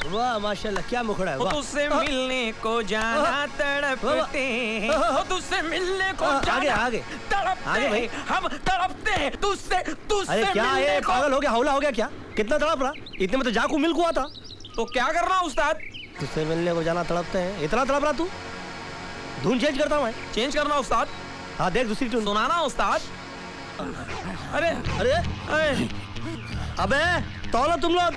[SPEAKER 9] वाह माशाल्लाह, क्या मुखड़ा है।
[SPEAKER 21] तुझसे मिलने को जाना तड़पते हैं, तुझसे मिलने को
[SPEAKER 9] आगे आगे
[SPEAKER 21] तड़पते हैं, हम तड़पते हैं तुझसे।
[SPEAKER 9] अरे क्या ये पागल हो गया, हौला हो गया क्या? कितना तड़प रहा? इतने में तो जाकू मिल्क हुआ था।
[SPEAKER 21] तो क्या करना उस्ताद?
[SPEAKER 9] तुझसे मिलने को जाना तड़पते हैं, इतना तड़प रहा तू? धुन चेंज करता हूँ मैं।
[SPEAKER 21] चेंज करना उस्ताद?
[SPEAKER 9] हाँ देख दूसरी टून
[SPEAKER 21] सुनाना उस्ताद। अरे
[SPEAKER 9] अरे अबे तौलो तुम लोग।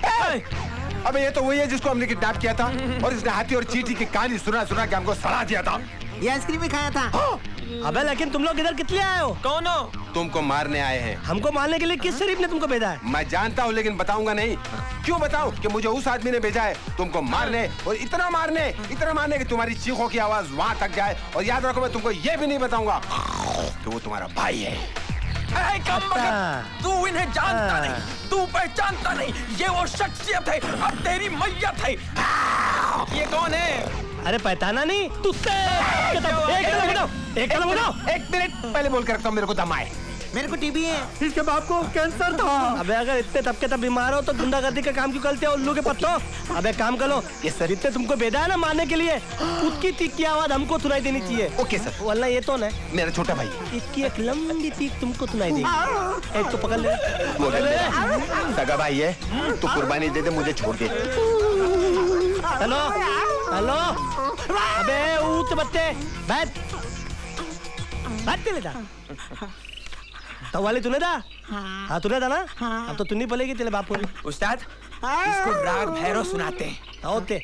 [SPEAKER 1] अबे ये तो वही है जिसको हमने किडनैप किया था और इसने हाथी और चींटी की कहानी सुना सुना के हमको सड़ा दिया था।
[SPEAKER 16] ये आइसक्रीम भी खाया था।
[SPEAKER 9] अबे लेकिन तुम लोग इधर कितने आए हो?
[SPEAKER 21] कौन हो?
[SPEAKER 1] तुमको मारने आए हैं।
[SPEAKER 9] हमको मारने के लिए किस शरीफ ने तुमको भेजा है?
[SPEAKER 1] मैं जानता हूँ लेकिन बताऊंगा नहीं। क्यों बताऊं कि मुझे उस आदमी ने भेजा है तुमको मारने, और इतना मारने कि तुम्हारी चीखों की आवाज वहां तक जाए। और याद रखो मैं तुमको ये भी नहीं बताऊंगा कि वो तुम्हारा भाई है।
[SPEAKER 21] तू इन्हें जानता नहीं, तू पहचानता नहीं, ये वो शख्सियत है, अब तेरी मैयत है। ये कौन है?
[SPEAKER 9] अरे पहचाना नहीं तुझसे। एक
[SPEAKER 1] मिनट पहले बोल कर रखता हूँ, मेरे को दम आए।
[SPEAKER 16] मेरे को टीबी है।
[SPEAKER 9] इसके बाप को कैंसर था। अबे अगर इतने तब के तब बीमार हो तो गुंडागर्दी का काम क्यों करते हो उल्लू के पत्तों? अबे काम करो, ये सर जितने तुमको भेजा है ना मारने के लिए, उसकी तीख की आवाज हमको सुनाई देनी चाहिए।
[SPEAKER 1] Okay sir.
[SPEAKER 9] वरना ये तो न
[SPEAKER 1] मेरा छोटा भाई,
[SPEAKER 9] इसकी एक लंबी तीख तुमको सुनाई देगी। एक तो पकड़ ले।
[SPEAKER 1] सगा भाई है, तू कुर्बानी दे दे, मुझे छोड़ दे।
[SPEAKER 9] हेलो हेलो, अबे ऊँच बच्चे बैठ ले जा। तो वाले तूने था? हाँ तूने था ना? अब तो तू नहीं पलेगी तेरे बाप को।
[SPEAKER 21] उस्ताद इसको राग भैरव सुनाते हैं।
[SPEAKER 9] ओके।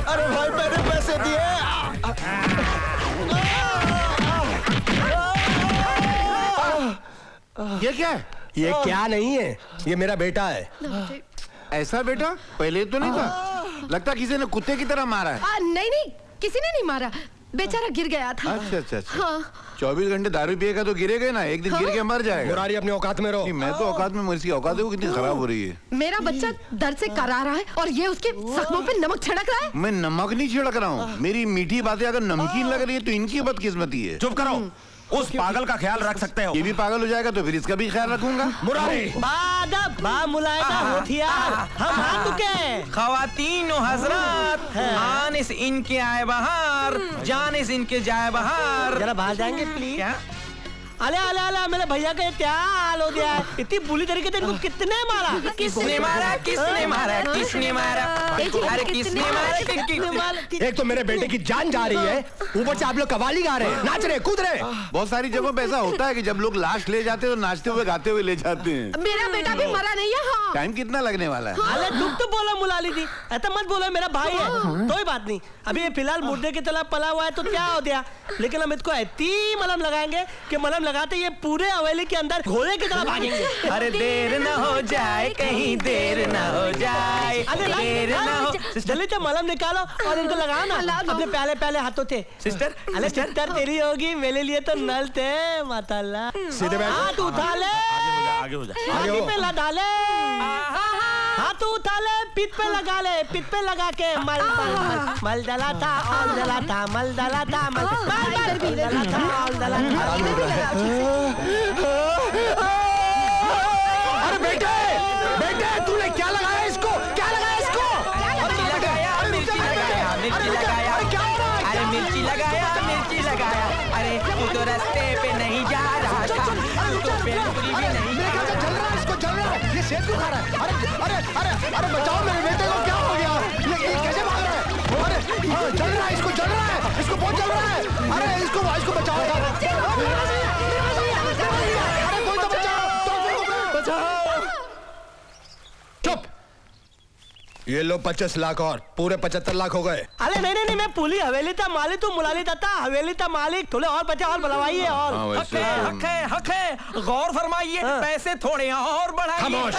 [SPEAKER 1] अरे भाई मैंने पैसे दिए।
[SPEAKER 11] ये क्या है?
[SPEAKER 4] ये क्या नहीं है, ये मेरा बेटा है।
[SPEAKER 11] ऐसा बेटा पहले तो नहीं था। लगता किसी ने कुत्ते की तरह मारा है।
[SPEAKER 7] नहीं किसी ने नहीं मारा, बेचारा गिर गया था।
[SPEAKER 11] अच्छा।
[SPEAKER 7] हाँ।
[SPEAKER 11] 24 घंटे दारू पिएगा तो गिरेगा ना, एक दिन गिर के मर जाएगा।
[SPEAKER 4] मुरारी अपनी औकात में रहो।
[SPEAKER 11] मैं तो औकात में, मेरी औकात है वो कितनी खराब हो रही है।
[SPEAKER 7] मेरा बच्चा दर्द से करा रहा है और ये उसके जख्मों पे नमक छिड़क रहा है।
[SPEAKER 11] मैं नमक नहीं छिड़क रहा हूँ, मेरी मीठी बातें अगर नमकीन लग रही है तो इनकी बदकिस्मती है।
[SPEAKER 5] चुप करो, उस पागल का ख्याल रख सकते हो।
[SPEAKER 11] ये भी पागल हो जाएगा तो फिर इसका भी ख्याल रखूंगा।
[SPEAKER 9] मुरारी हम आ चुके।
[SPEAKER 21] खवातीन हजरत, आनिस इनके आए बाहर, जानिस इनके जाए बाहर।
[SPEAKER 9] जरा बाहर जाएंगे प्लीज। अले मेरे भैया का क्या हाल हो गया है? इतनी बुरी तरीके से इनको कितने मारा?
[SPEAKER 21] किसने मारा? अरे किसने मारा?
[SPEAKER 4] एक तो मेरे बेटे की जान जा रही है, ऊपर से आप लोग कवाली गा रहे हैं, नाच रहे, कूद रहे।
[SPEAKER 11] बहुत सारी जगहों पे ऐसा होता है कि जब लोग लाश ले जाते हैं तो नाचते हुए गाते हुए ले जाते हैं।
[SPEAKER 7] मेरा बेटा भी मरा नहीं है। हाँ।
[SPEAKER 11] टाइम कितना लगने वाला है?
[SPEAKER 9] अरे दुख तो बोला मुलाली जी, ऐसा मत बोलो, मेरा भाई है। कोई बात नहीं, अभी ये फिलहाल मुर्दे की तरह पला हुआ है तो क्या हो गया, लेकिन हम इसको ऐसी मलहम लगाएंगे कि मलहम लगाते ये पूरे हवेली के अंदर घोड़े की तरह भागेंगे।
[SPEAKER 21] अरे देर न हो जाए, कहीं देर न हो जाए, देर न हो।
[SPEAKER 9] जल्दी से मलहम निकालो और इनको लगाओ ना अपने पहले पहले हाथों थे।
[SPEAKER 21] सिस्टर,
[SPEAKER 9] अरे सिस्टर तेरी होगी, मेरे लिए तो नल थे। माताल्लाह
[SPEAKER 4] सीधे बैठ।
[SPEAKER 9] हाथ उठा ले,
[SPEAKER 5] आगे हो जा।
[SPEAKER 9] छाती पे लगा ले, हाथ उठा ले, पीठ पे लगा ले, पीठ पे लगा के मल मल मल मल डला था और डला था, मल डला था, मल मल डला था और डला था।
[SPEAKER 4] अरे बेटे बेटे तूने क्या लगाया इसको, क्या लगाया इसको?
[SPEAKER 21] मिर्ची लगाया, मिर्ची लगाया, मिर्ची लगाया, अरे मिर्ची लगाया, मिर्ची लगाया। अरे तू तो रास्ते पे नहीं जा रहा था, तू तो बेलपुरी भी नहीं
[SPEAKER 4] मेरे ख्याल से जल रहा है, इसको जल रहा है, ये सेब क्यों खा रहा है? अरे अरे अरे अरे बचाओ मेरे बेटे को, क्या हो गया? ये कैसे भाग रहा है? अरे जल रहा है, इसको जल रहा है, इसको बहुत जल रहा है। अरे इसको बचाओ, अरे कोई तो बचाओ। चुप। ये लो 25 लाख और पूरे 75 लाख हो गए।
[SPEAKER 9] अरे नहीं, मैं पूरी हवेली था मालिक, तू मुलाली था हवेली था मालिक, थोड़े और बचे और बढ़वाइए और।
[SPEAKER 21] हक है, गौर फरमाइए, पैसे थोड़े और बढ़ाइए।
[SPEAKER 4] खामोश।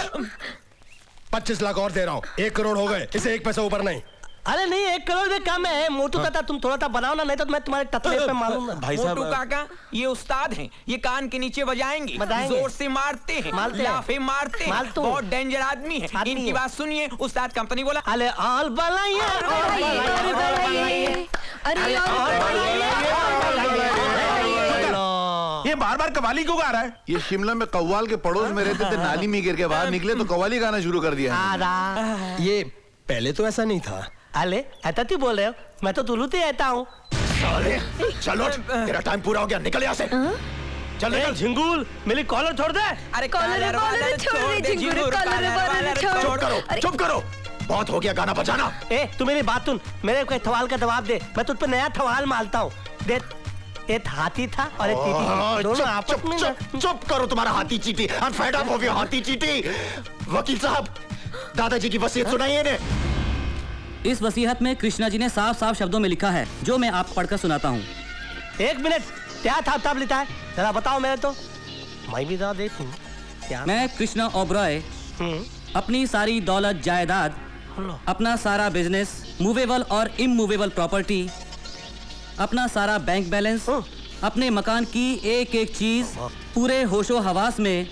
[SPEAKER 4] 25 लाख और दे रहा हूँ, 1 करोड़ हो गए, इसे 1 पैसा ऊपर नहीं।
[SPEAKER 9] अरे नहीं, 1 करोड़ भी कम है मोटू ताता, तुम थोड़ा सा बनाओ ना, नहीं तो मैं तुम्हारे टतले पे मारूंगा।
[SPEAKER 5] भाई साहब,
[SPEAKER 21] मोटू काका ये उस्ताद हैं, ये कान के नीचे बजाएंगे, जोर से मारते हैं, लाफे मारते हैं, बहुत डेंजर आदमी है। इनकी बात सुनिए, उस्ताद कंपनी बोला।
[SPEAKER 9] अरे ऑल बनाइए,
[SPEAKER 11] ये बार बार कव्वाली क्यों गा रहा है? ये शिमला में कव्वाल के पड़ोस में रहते थे, नाली में गिर के बाहर निकले तो कव्वाली गाना शुरू कर दिया।
[SPEAKER 4] ये पहले तो ऐसा नहीं था।
[SPEAKER 9] अले ऐसा तू बोल रहे हो, मैं तो तुलू से आता हूँ।
[SPEAKER 8] चलो तेरा टाइम पूरा हो गया, निकल यहाँ से। चल निकल।
[SPEAKER 9] झिंगुर मेरी कॉलर छोड़ दे।
[SPEAKER 21] अरे
[SPEAKER 13] कॉलर छोड़ दे झिंगुर, कॉलर छोड़।
[SPEAKER 8] चुप करो, बहुत हो गया गाना बजाना।
[SPEAKER 9] ए तू मेरी बात सुन, मेरे को सवाल का जवाब दे, मैं तुझ पे नया सवाल मारता हूँ। दे, एक हाथी था और एक चींटी थी, दोनों आपस में।
[SPEAKER 8] चुप करो, तुम्हारा हाथी चींटी। I'm fed up of your हाथी चींटी। वकील साहब, दादाजी की वसीयत सुनाइए इन्हें।
[SPEAKER 6] इस वसीयत में कृष्णा जी ने साफ साफ शब्दों में लिखा है, जो मैं आप पढ़कर सुनाता हूँ।
[SPEAKER 9] 1 मिनट, क्या था लिखा है, जरा बताओ। मैं तो मैं भी जरा देखूं क्या।
[SPEAKER 6] मैं कृष्णा ओबरॉय अपनी सारी दौलत जायदाद, अपना सारा बिजनेस, मूवेबल और इमूवेबल प्रॉपर्टी, अपना सारा बैंक बैलेंस, अपने मकान की एक एक चीज पूरे होशो हवास में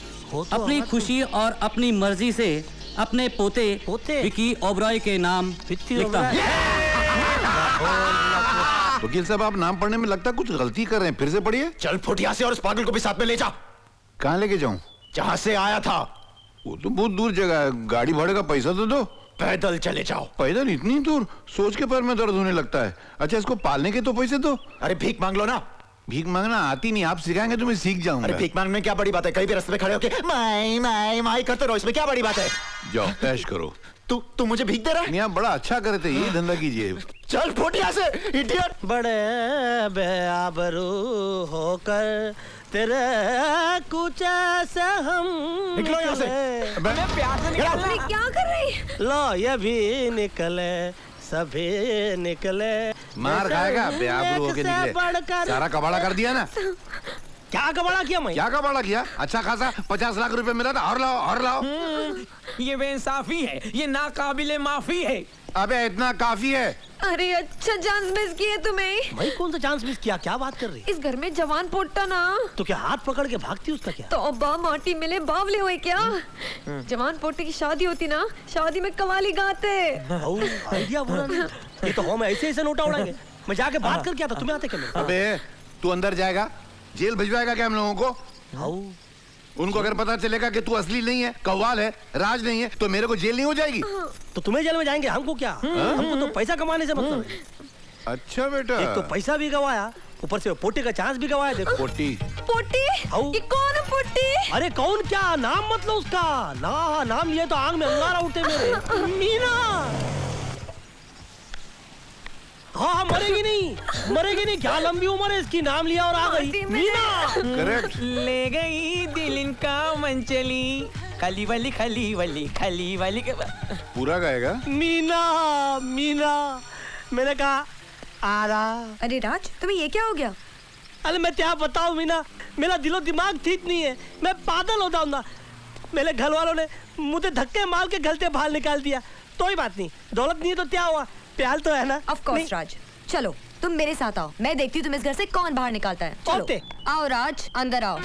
[SPEAKER 6] अपनी खुशी और अपनी मर्जी से अपने पोते विकी ओबरॉय के नाम लिखता हूं।
[SPEAKER 11] वकील साहब, आप नाम पढ़ने में लगता कुछ गलती कर रहे हैं, फिर से पढ़िए।
[SPEAKER 8] चल फुटिया से और उस पागल को भी साथ में ले जा।
[SPEAKER 11] कहाँ लेके जाऊं?
[SPEAKER 8] जहाँ से आया था।
[SPEAKER 11] वो तो बहुत दूर जगह है, गाड़ी भाड़े का पैसा तो दो।
[SPEAKER 8] पैदल चले जाओ।
[SPEAKER 11] पैदल इतनी दूर? सोच के पैर में दर्द होने लगता है। अच्छा, इसको पालने के तो पैसे दो।
[SPEAKER 8] अरे भीख मांग लो ना।
[SPEAKER 11] भीख मांगना आती नहीं, आप सिखाएंगे तो मैं सीख जाऊंगा।
[SPEAKER 8] अरे भीख मांगने में क्या बड़ी बात है? कहीं भी रास्ते में खड़े होके माई करते रहो, इसमें क्या बड़ी बात है?
[SPEAKER 11] जाओ ऐश करो।
[SPEAKER 8] तू मुझे भीख दे रहा है?
[SPEAKER 11] नहीं, आप बड़ा अच्छा करते, यही धंधा कीजिए।
[SPEAKER 8] चल फुट यहाँ से, इडियट।
[SPEAKER 9] बड़े बेआबरू होकर तेरे कुछ ऐसे हम
[SPEAKER 8] निकलो यहाँ से।
[SPEAKER 21] प्यार से निकलना।
[SPEAKER 13] क्या कर रही है?
[SPEAKER 9] लो ये भी निकले, सभी निकले।
[SPEAKER 11] मार खाएगा बेआबरू होके निकले। सारा कबाड़ा कर दिया ना।
[SPEAKER 9] क्या कबाड़ा किया मैं?
[SPEAKER 11] क्या कबाड़ा किया? अच्छा खासा 50 लाख रुपए मिला था, और लाओ।
[SPEAKER 21] ये बेइंसाफी है, ये नाकाबिले माफी है।
[SPEAKER 11] अबे इतना काफी है।
[SPEAKER 13] अरे अच्छा चांस मिस किए तुम्हें।
[SPEAKER 9] भाई कौन सा चांस मिस किया? क्या बात कर रही?
[SPEAKER 13] इस घर में जवान पोटा ना।
[SPEAKER 9] तो क्या हाथ पकड़ के भागती उसका क्या?
[SPEAKER 13] तो अब्बा माटी मिले बावले हुए क्या? जवान पोटे की शादी होती ना, शादी में कवाली गाते।
[SPEAKER 9] आइडिया बुरा नहीं। ये तो हम ऐसे नोटा उड़ाएंगे। मैं जाके बात कर क्या था, तुम्हें आते क्या?
[SPEAKER 11] अबे तू अंदर जाएगा, जेल भिजवाएगा क्या हम लोगों को? उनको अगर पता चलेगा कि तू असली नहीं है, कव्वाल है, राज नहीं है, तो मेरे को जेल नहीं हो जाएगी?
[SPEAKER 9] तो तुम्हें जेल में जाएंगे, हमको क्या? हमको तो पैसा कमाने से मतलब है।
[SPEAKER 11] अच्छा बेटा,
[SPEAKER 9] एक तो पैसा भी गवाया, ऊपर से पोटी का चांस भी गवाया। देखो
[SPEAKER 11] पोटी
[SPEAKER 13] ये कौन है पोटी?
[SPEAKER 9] अरे कौन क्या, नाम मतलब उसका ना, नाम लिए तो आंख में अंगारा उठे मेरे। मीना। हाँ मरेगी नहीं, क्या लंबी उम्र है इसकी, नाम लिया और आ गई मीना।
[SPEAKER 11] करेक्ट।
[SPEAKER 21] ले गई दिल इनका मन चली, खली वाली के
[SPEAKER 11] पूरा गाएगा।
[SPEAKER 9] मीना मैंने कहा आ रहा।
[SPEAKER 13] अरे राज, तुम्हें ये क्या हो गया?
[SPEAKER 9] अरे मैं क्या बताऊं मीना, मेरा दिलो दिमाग ठीक नहीं है, मैं पागल हो जाऊंगा। मेरे घर वालों ने मुझे धक्के मार के घर से बाहर निकाल दिया। कोई बात नहीं, दौलत नहीं है तो क्या हुआ, प्यार तो है ना।
[SPEAKER 13] ऑफ कोर्स राज, चलो तुम मेरे साथ आओ, मैं देखती हूँ तुम इस घर से कौन बाहर निकालता है। चलो आओ राज, अंदर आओ।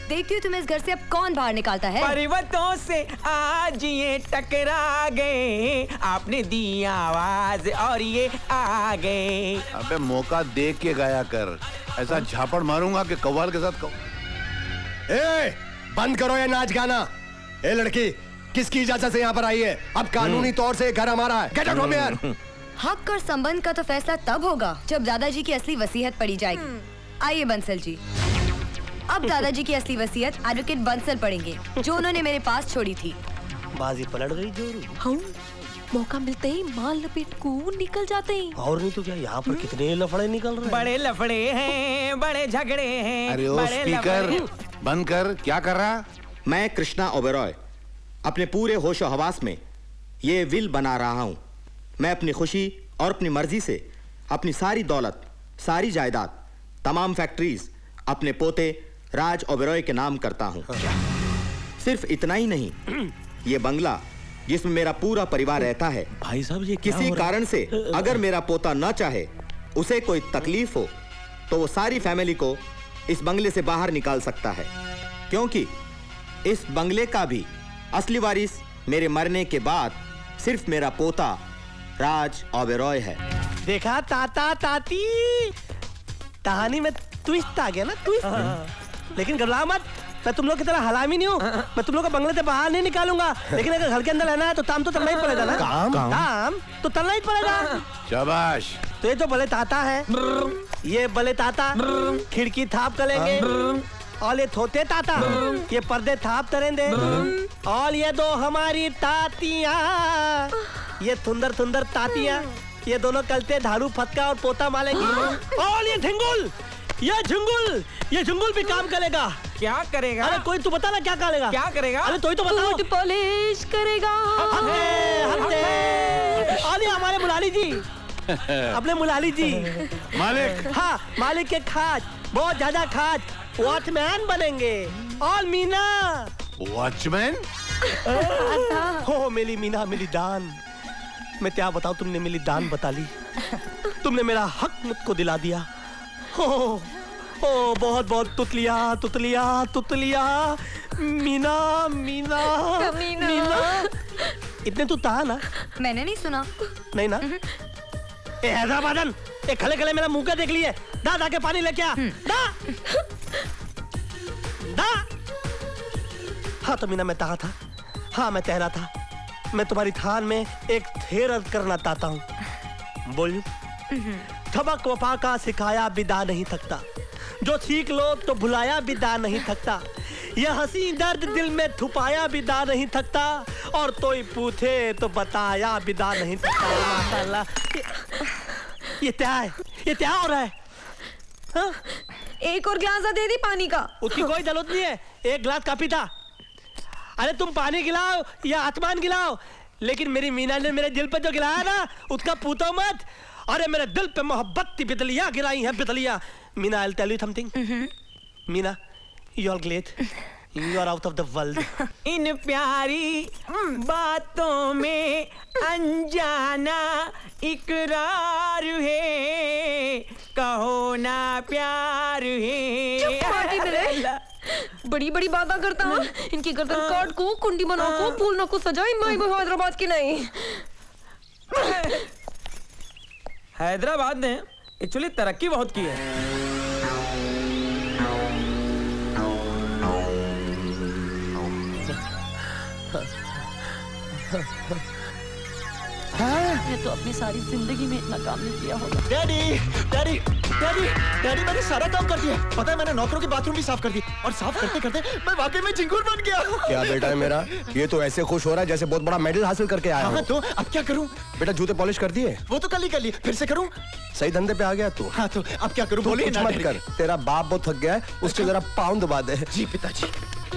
[SPEAKER 13] देखती हूँ तुम इस घर से अब कौन बाहर निकालता है।
[SPEAKER 21] पर्वतों से आज ये टकरा गए, आपने दी आवाज और ये आ गए।
[SPEAKER 11] अबे मौका देख के गाया कर, ऐसा झापड़ मारूंगा कि कव्वाल के साथ
[SPEAKER 4] बंद करो ये नाच गाना। ए लड़की, किसकी इजाजत से यहाँ पर आई है? अब कानूनी तौर से घर हमारा है। Get out from here.
[SPEAKER 13] हक और संबंध का तो फैसला तब होगा जब दादाजी की असली वसीयत पढ़ी जाएगी। आइए बंसल जी, अब दादाजी की असली वसीयत एडवोकेट बंसल पढ़ेंगे, जो उन्होंने मेरे पास छोड़ी थी।
[SPEAKER 9] बाजी पलट गई जोरू।
[SPEAKER 10] हाँ, मौका मिलते ही माल लपेट को निकल जाते हैं।
[SPEAKER 9] और नहीं तो क्या, यहाँ पर कितने लफड़े निकल रहे हैं।
[SPEAKER 21] बड़े लफड़े हैं, बड़े झगड़े हैं।
[SPEAKER 11] अरे ओ स्पीकर बंद कर, क्या कर रहा?
[SPEAKER 3] मैं कृष्णा ओबेरॉय अपने पूरे होशो हवास में ये विल बना रहा हूँ। मैं अपनी खुशी और अपनी मर्जी से अपनी सारी दौलत, सारी जायदाद, तमाम फैक्ट्रीज अपने पोते राज ओबेरॉय के नाम करता हूँ। सिर्फ इतना ही नहीं, ये बंगला जिसमें मेरा पूरा परिवार रहता है,
[SPEAKER 9] भाई साहब ये क्या
[SPEAKER 3] किसी
[SPEAKER 9] हो रहा है?
[SPEAKER 3] कारण से अगर मेरा पोता न चाहे, उसे कोई तकलीफ हो, तो वो सारी फैमिली को इस बंगले से बाहर निकाल सकता है, क्योंकि इस बंगले का भी असली वारिस मेरे मरने के बाद सिर्फ मेरा पोता राज ओबेरॉय है।
[SPEAKER 9] देखा ताता ताती, कहानी में ट्विस्ट आ गया ना, ट्विस्ट। लेकिन घबरा मत, मैं तुम लोग की तरह हलामी नहीं हूँ। मैं तुम लोग को बंगले से बाहर नहीं निकालूंगा, लेकिन अगर घर के अंदर रहना है तो काम तो करना ही पड़ेगा ना। काम तो करना ही पड़ेगा।
[SPEAKER 11] शाबाश।
[SPEAKER 9] तो ये तो भले ताता है, ये भले ताता खिड़की थाप करेंगे, और ये थोते ताता ये पर्दे थाप करेंगे, और ये दो हमारी तातियां, ये थुंदर थुंदर तातियां, ये दोनों कलते झाड़ू फटका और पोता मारेंगी। और ये झिंगुल, ये झुंगुल भी काम करेगा।
[SPEAKER 21] क्या करेगा?
[SPEAKER 9] अरे कोई तू बता ना क्या करेगा?
[SPEAKER 21] क्या करेगा?
[SPEAKER 9] अरे तो ही तो बताओ।
[SPEAKER 10] बूट पॉलिश करेगा।
[SPEAKER 9] अरे हमारे मुलाली जी, अपने मुलाली जी
[SPEAKER 11] मालिक।
[SPEAKER 9] हाँ, मालिक के खाद, बहुत ज्यादा खाद, वॉचमैन बनेंगे। और मीना
[SPEAKER 11] वॉचमैन?
[SPEAKER 9] हो मेरी मीना, मेरी दान। मैं क्या बताऊं, तुमने मेरी दान बता ली, तुमने मेरा हक मुझको दिला दिया। ओ बहुत बहुत तुतलिया तुतलिया तुतलिया, मीना मीना मीना। इतने तो था ना?
[SPEAKER 13] मैंने नहीं सुना।
[SPEAKER 9] नहीं ना? ए हैदराबादन, ए खले खले मेरा मुंह का देख लिए। दा के पानी लेके आ। दा। हाँ तो मीना मैं कहा था, हाँ मैं कह रहा था, मैं तुम्हारी थान में एक थेर अर्ज करना चाहता हूँ। बोलूं? थबक वफा का सिखाया बिदा नहीं थकता, जो सीख लो तो भुलाया बिदा नहीं थकता, यह हंसी दर्द दिल में छुपाया बिदा नहीं थकता, और कोई पूछे तो बताया बिदा नहीं थकता। माशाल्लाह, ये क्या है? ये क्या हो रहा है? हाँ?
[SPEAKER 10] एक और गिलास दे दी पानी का।
[SPEAKER 9] उसकी कोई जरूरत नहीं है, एक गिलास काफी था। अरे तुम पानी गिलाओ या आसमान गिलाओ, लेकिन मेरी मीना ने मेरे दिल पे जो गिलाया ना, उसका पूछो मत। अरे मेरे दिल पे मोहब्बत की बिजलियां गिराई हैं, बिजलियां। Meena, I'll tell you something. Meena, you are great. You are out of the world.
[SPEAKER 21] इन प्यारी बातों में अनजाना इकरार है, कहो ना प्यार है।
[SPEAKER 10] बड़ी बड़ी बातें करता हूँ, इनकी गर्दन काट को कुंडी बना को फूल न को सजाई, मैं हैदराबाद की नहीं।
[SPEAKER 21] हैदराबाद ने एक्चुअली तरक्की बहुत की है।
[SPEAKER 14] मैं तो अपनी सारी जिंदगी में इतना काम नहीं किया होगा।
[SPEAKER 8] डैडी डैडी डैडी डैडी, मैंने सारा काम कर दिया। पता है, मैंने नौकरों के बाथरूम भी साफ कर दी, और साफ करते करते मैं वाकई में झिंगुर बन गया।
[SPEAKER 4] क्या बेटा है मेरा, ये तो ऐसे खुश हो रहा है जैसे बहुत बड़ा मेडल हासिल करके आया।
[SPEAKER 8] हाँ, तो अब क्या करूं?
[SPEAKER 4] बेटा जूते पॉलिश कर दिए?
[SPEAKER 8] वो तो कल ही कर लिए, फिर से करूं?
[SPEAKER 4] सही धंधे पे आ गया तू।
[SPEAKER 8] हाँ, तो अब क्या करूं? बोलिए
[SPEAKER 4] कुछ
[SPEAKER 8] ना
[SPEAKER 4] मत कर, तेरा बाप बहुत थक गया है, उसके जरा पाँव दबा दे।
[SPEAKER 8] जी पिताजी।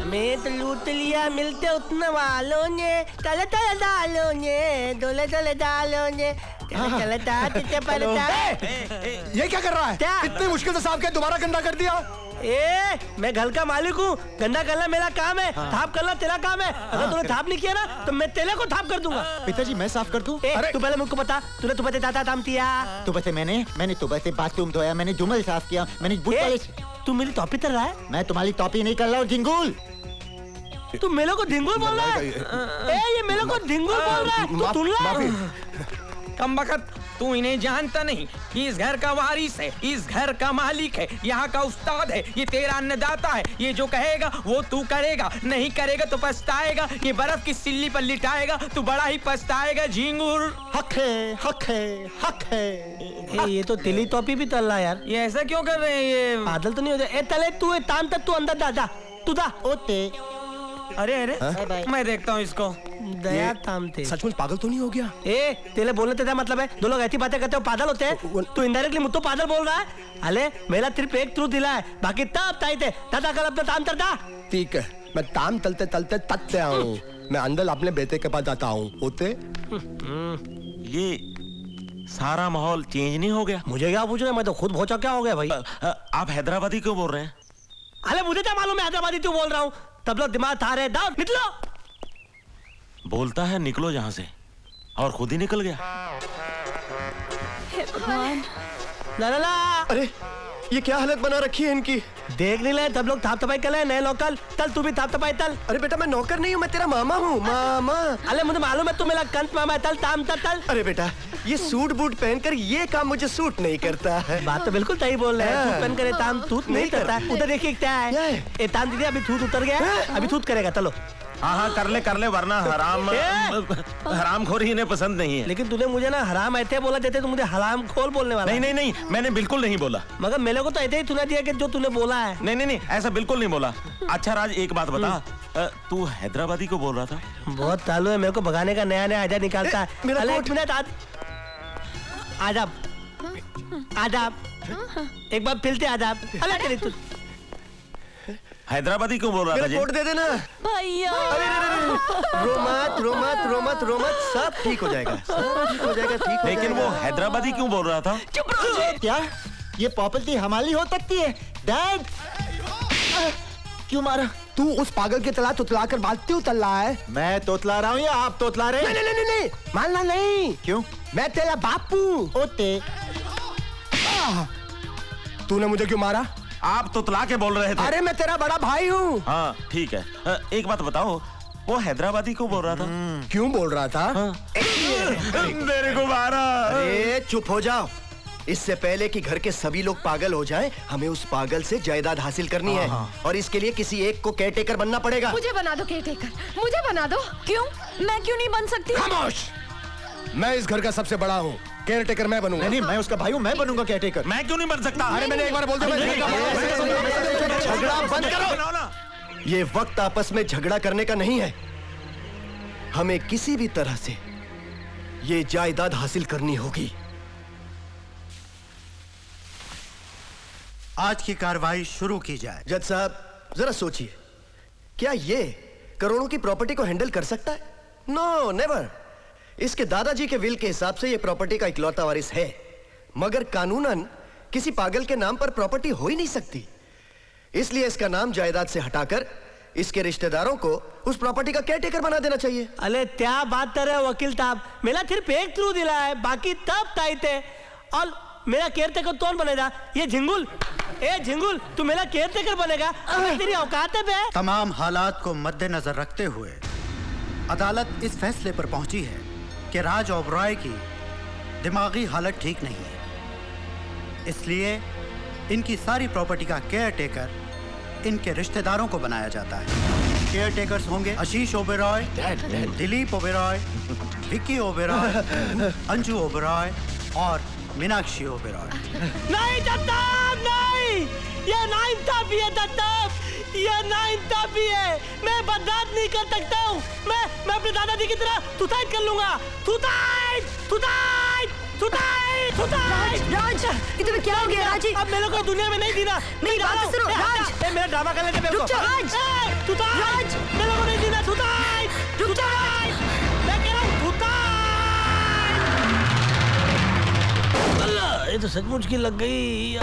[SPEAKER 9] मैं तो लूट लिया मिलते उतने वालों ने चले चले डालो ने डोले चले डालो ने चले चले ताते पड़ता।
[SPEAKER 4] ये क्या कर रहा है? इतनी मुश्किल से साफ किया, दोबारा गंदा कर दिया।
[SPEAKER 9] मैं घर का मालिक हूँ, गंदा करना मेरा काम है, थाप करना तेरा काम है। अगर तूने थाप नहीं किया ना तो मैं तेरे को थाप कर दूंगा।
[SPEAKER 8] पिताजी मैं साफ कर दूं?
[SPEAKER 9] तू पहले मुझको बता, तूने तो बते दाता ताम किया?
[SPEAKER 8] तो बते मैंने तो बते बाथरूम धोया, मैंने जुमल साफ किया, मैंने बूट पॉलिश।
[SPEAKER 9] तू मेरी टॉपी कर रहा है?
[SPEAKER 8] मैं तुम्हारी टॉपी नहीं कर रहा हूँ झिंगुल।
[SPEAKER 9] तू मेरे को ढिंगुल बोल रहा है? ये मेरे को ढिंगुल बोल रहा है? तू सुन रहा?
[SPEAKER 21] कम बखत, तू इन्हें जानता नहीं कि इस घर का वारिस है, इस घर का मालिक है, यहाँ का उस्ताद है, ये तेरा अन्नदाता है। ये जो कहेगा वो तू करेगा, नहीं करेगा तो पछताएगा। ये बर्फ की सिल्ली पर लिटाएगा, तू बड़ा ही पछताएगा झिंगुर।
[SPEAKER 9] हक है, हक है, हक है। ये तो तिली टोपी भी तल रहा यार।
[SPEAKER 21] ये ऐसा क्यों कर रहे हैं? ये
[SPEAKER 9] बादल तो नहीं हो जाए। तले तू ताम तक तू अंदर जा, तू दा ओते। अरे
[SPEAKER 21] मैं देखता हूँ इसको।
[SPEAKER 9] दया तामते
[SPEAKER 4] सचमुच पागल तो नहीं हो गया?
[SPEAKER 9] तेरे बोलने से क्या मतलब है? दो लोग ऐसी बातें करते हो पागल होते हैं। तू इनडायरेक्टली मुझको पागल बोल रहा है। अले मेरा सिर्फ एक ट्रूथ दिला है, बाकी तब ताई थे दादा कल अपना ताम करता।
[SPEAKER 4] ठीक है, मैं ताम तलते तलते तकते आऊँ। मैं अंदर अपने बेटे के पास जाता हूँ। होते
[SPEAKER 5] ये सारा माहौल चेंज नहीं हो गया?
[SPEAKER 9] मुझे क्या पूछना, मैं तो खुद भौचा क्या हो गया भाई।
[SPEAKER 5] आप हैदराबादी क्यों बोल रहे हैं?
[SPEAKER 9] अरे मुझे क्या मालूम, मैं हैदराबादी क्यों बोल रहा हूँ। तब लोग दिमाग था रहे, दाओ निकलो।
[SPEAKER 5] बोलता है निकलो यहाँ से, और खुद ही निकल गया।
[SPEAKER 9] ला।
[SPEAKER 15] अरे ये क्या हालत बना रखी है इनकी?
[SPEAKER 9] देख नहीं ले, तब लोग थाप तपाई कर ले, नए लोकल। तल तू भी थाप तपाई तल।
[SPEAKER 15] अरे बेटा मैं नौकर नहीं हूँ, मैं तेरा मामा हूँ, मामा।
[SPEAKER 9] अरे मुझे मालूम है तू मेरा कंस मामा है। तल ताम तल।
[SPEAKER 15] अरे बेटा ये सूट बूट पहनकर ये काम मुझे सूट नहीं करता है।
[SPEAKER 9] बात तो बिल्कुल सही बोल रहे हैं। सूट पहन कर ताम तूत नहीं करता। उधर देखिए क्या है। ये ताम दीदी अभी थूत उतर गया, अभी थूत करेगा। चलो
[SPEAKER 5] हाँ कर ले, वरना हरामखोरी इन्हें पसंद नहीं है।
[SPEAKER 9] लेकिन तूने मुझे ना हराम ऐसे बोला, जैसे तू मुझे हराम खोर बोलने वाला।
[SPEAKER 5] नहीं, मैंने बिल्कुल नहीं बोला।
[SPEAKER 9] मगर मेरे को तो ऐसे ही सुना दिया कि जो तूने बोला है।
[SPEAKER 5] नहीं, ऐसा बिल्कुल नहीं बोला। अच्छा राज एक बात बता, तू हैदराबादी को बोल रहा था?
[SPEAKER 9] बहुत चालू है, मेरे को भगाने का नया आइडिया निकालता है। एक मिनट आजाब एक बार फिलते आजाब। अरे तू
[SPEAKER 5] हैदराबादी क्यों बोल रहा था?
[SPEAKER 15] कोट दे देना
[SPEAKER 14] भैया।
[SPEAKER 15] रो मत, सब ठीक हो जाएगा,
[SPEAKER 5] लेकिन वो हैदराबादी क्यों बोल रहा था?
[SPEAKER 8] चुप रहो। क्या ये प्रॉपर्टी हमारी हो सकती है? डैड क्यों मारा?
[SPEAKER 4] तू उस पागल के तला तुतला कर बात क्यों तल रहा है?
[SPEAKER 8] मैं तोतला रहा हूँ या आप तोतला रहे?
[SPEAKER 4] नहीं, मानना नहीं।
[SPEAKER 8] क्यों?
[SPEAKER 4] मैं तेरा बापू।
[SPEAKER 8] ओते
[SPEAKER 4] तूने मुझे क्यों मारा?
[SPEAKER 5] आप तुतला के बोल रहे थे।
[SPEAKER 4] अरे मैं तेरा बड़ा भाई हूँ।
[SPEAKER 5] हाँ ठीक है, एक बात बताओ, वो हैदराबादी को बोल रहा था?
[SPEAKER 4] क्यों बोल रहा था?
[SPEAKER 5] मेरे को मारा।
[SPEAKER 15] अरे चुप हो जाओ। इससे पहले कि घर के सभी लोग पागल हो जाएं, हमें उस पागल से जायदाद हासिल करनी है, और इसके लिए किसी एक को केयरटेकर बनना पड़ेगा।
[SPEAKER 7] मुझे बना दो केयरटेकर, मुझे बना दो।
[SPEAKER 10] क्यों? मैं क्यों नहीं बन सकती?
[SPEAKER 4] खामोश! मैं इस घर का सबसे बड़ा हूँ, केयरटेकर मैं बनूंगा।
[SPEAKER 8] नहीं, मैं उसका भाई हूँ, मैं बनूंगा केयरटेकर।
[SPEAKER 5] मैं क्यों नहीं बन सकता?
[SPEAKER 4] अरे मैंने एक बार बोल दिया।
[SPEAKER 15] झगड़ा बंद करो। ये वक्त आपस में झगड़ा करने का नहीं है। हमें किसी भी तरह से ये जायदाद हासिल करनी होगी।
[SPEAKER 17] आज की कार्रवाई शुरू की जाए।
[SPEAKER 15] जज साहब जरा सोचिए, क्या ये करोड़ों की प्रॉपर्टी को हैंडल कर सकता है? No never. इसके दादाजी के विल के हिसाब से ये प्रॉपर्टी का इकलौता वारिस है, मगर कानूनन किसी पागल के नाम पर प्रॉपर्टी हो ही नहीं सकती। इसलिए इसका नाम जायदाद से हटाकर इसके रिश्तेदारों को उस प्रॉपर्टी का केयरटेकर बना देना चाहिए।
[SPEAKER 9] अरे क्या बात कर रहे हो वकील साहब? मेरा सिर्फ एक थ्रू दिला है, बाकी तब ताई थे। और मेरा केयरटेकर कौन बनेगा? ये झिंगुल। ए झिंगुल, तू मेरा केयरटेकर बनेगा? तेरी औकात है बे?
[SPEAKER 17] तमाम हालात को मद्देनजर रखते हुए अदालत इस फैसले पर पहुंची है कि राज ओबरॉय की दिमागी हालत ठीक नहीं है, इसलिए इनकी सारी प्रॉपर्टी का केयरटेकर इनके रिश्तेदारों को बनाया जाता है। केयरटेकर्स होंगे आशीष ओबरॉय, दिलीप ओबरॉय, विक्की ओबरॉय, अंजू ओबरॉय और मीनाक्षी ओबरॉय।
[SPEAKER 9] नहीं दत्तम, नहीं, ये नाइंसाफी है दत्तम, ये नाइंसाफी है। मैं बर्दाश्त नहीं कर सकता हूँ। मैं अपने दादाजी की तरह सुसाइड कर लूंगा। Suicide, suicide, suicide, suicide.
[SPEAKER 13] Raj, ये तुम्हें क्या हो गया राज?
[SPEAKER 9] अब मेरे को दुनिया में नहीं जीना।
[SPEAKER 13] नहीं, बात सुनो राज।
[SPEAKER 9] मेरा ड्रामा कर लेते मेरे को।
[SPEAKER 13] रुक जा राज।
[SPEAKER 9] राज, मेरे को नहीं जीना।
[SPEAKER 13] रुक जा राज।
[SPEAKER 9] मैं कह रहा हूँ अल्लाह, ये तो सचमुच की लग गई।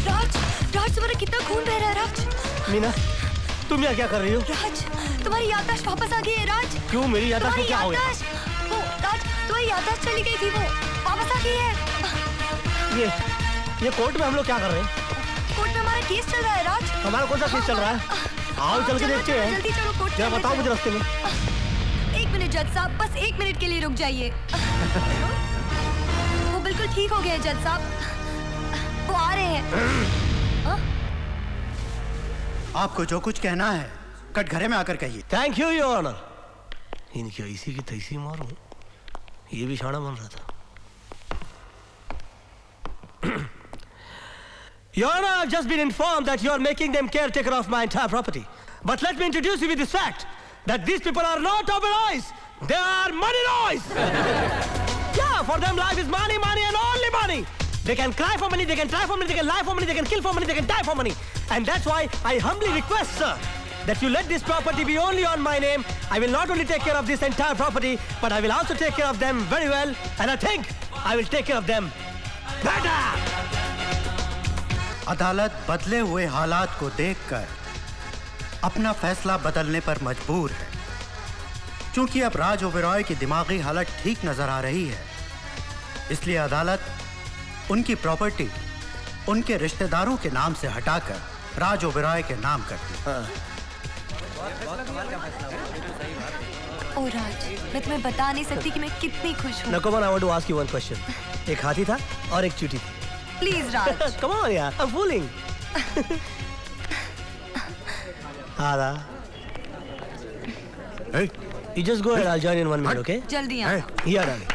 [SPEAKER 13] राज, राज तुम्हारा कितना खून बह रहा है राज?
[SPEAKER 9] मीना, तुम यहाँ क्या कर रही हो?
[SPEAKER 13] राज, तुम्हारी याददाश्त वापस आ गई है राज।
[SPEAKER 9] क्यों? मेरी याददाश्त को क्या हो गया?
[SPEAKER 13] वो राज, तुम्हारी याददाश्त चली गई थी, वो वापस आ गई है।
[SPEAKER 9] ये कोर्ट में हम लोग क्या कर रहे हैं?
[SPEAKER 13] कोर्ट में हमारा केस चल रहा है राज।
[SPEAKER 9] हमारा कौन सा केस चल रहा है? आओ चल के देखते हैं।
[SPEAKER 13] जल्दी चलो कोर्ट।
[SPEAKER 9] जरा बताओ मुझे रास्ते में।
[SPEAKER 13] एक मिनट जज साहब, बस 1 मिनट के लिए रुक जाइए। वो बिल्कुल ठीक हो गए जज साहब, वो आ रहे हैं।
[SPEAKER 17] आपको जो कुछ कहना है कटघरे में आकर कहिए।
[SPEAKER 9] Thank you your honour. इनकी ऐसी की तैसी मारूं, ये भी शाना बन रहा था। Your Honor, I've just been informed that you are making them caretaker of my entire property. But let me introduce you with this fact, that these people are not Oberois. They are money boys. Yeah, for them life is money, money and only money. They can cry for money, they can try for money, they can lie for money, they can kill for money, they can die for money. And that's why I humbly request, sir, that you let this property be only on my name. I will not only take care of this entire property, but I will also take care of them very well. And I think I will take care of them better.
[SPEAKER 17] अदालत बदले हुए हालात को देखकर अपना फैसला बदलने पर मजबूर है, क्योंकि अब राज ओबेरॉय की दिमागी हालत ठीक नजर आ रही है। इसलिए अदालत उनकी प्रॉपर्टी उनके रिश्तेदारों के नाम से हटाकर राज ओबेरॉय के नाम करती है।
[SPEAKER 13] ओ राज, मैं तुम्हें बता नहीं सकती कि मैं कितनी खुश हूँ।
[SPEAKER 9] Nakoman, I want to ask you one question. एक हाथी था और एक चींटी थी।
[SPEAKER 13] Please Raj.
[SPEAKER 9] Come on यार, I'm fooling. आधा।
[SPEAKER 11] Hey.
[SPEAKER 9] You just go ahead. I'll join in 1 minute, okay?
[SPEAKER 13] जल्दी आओ।
[SPEAKER 9] Here, darling.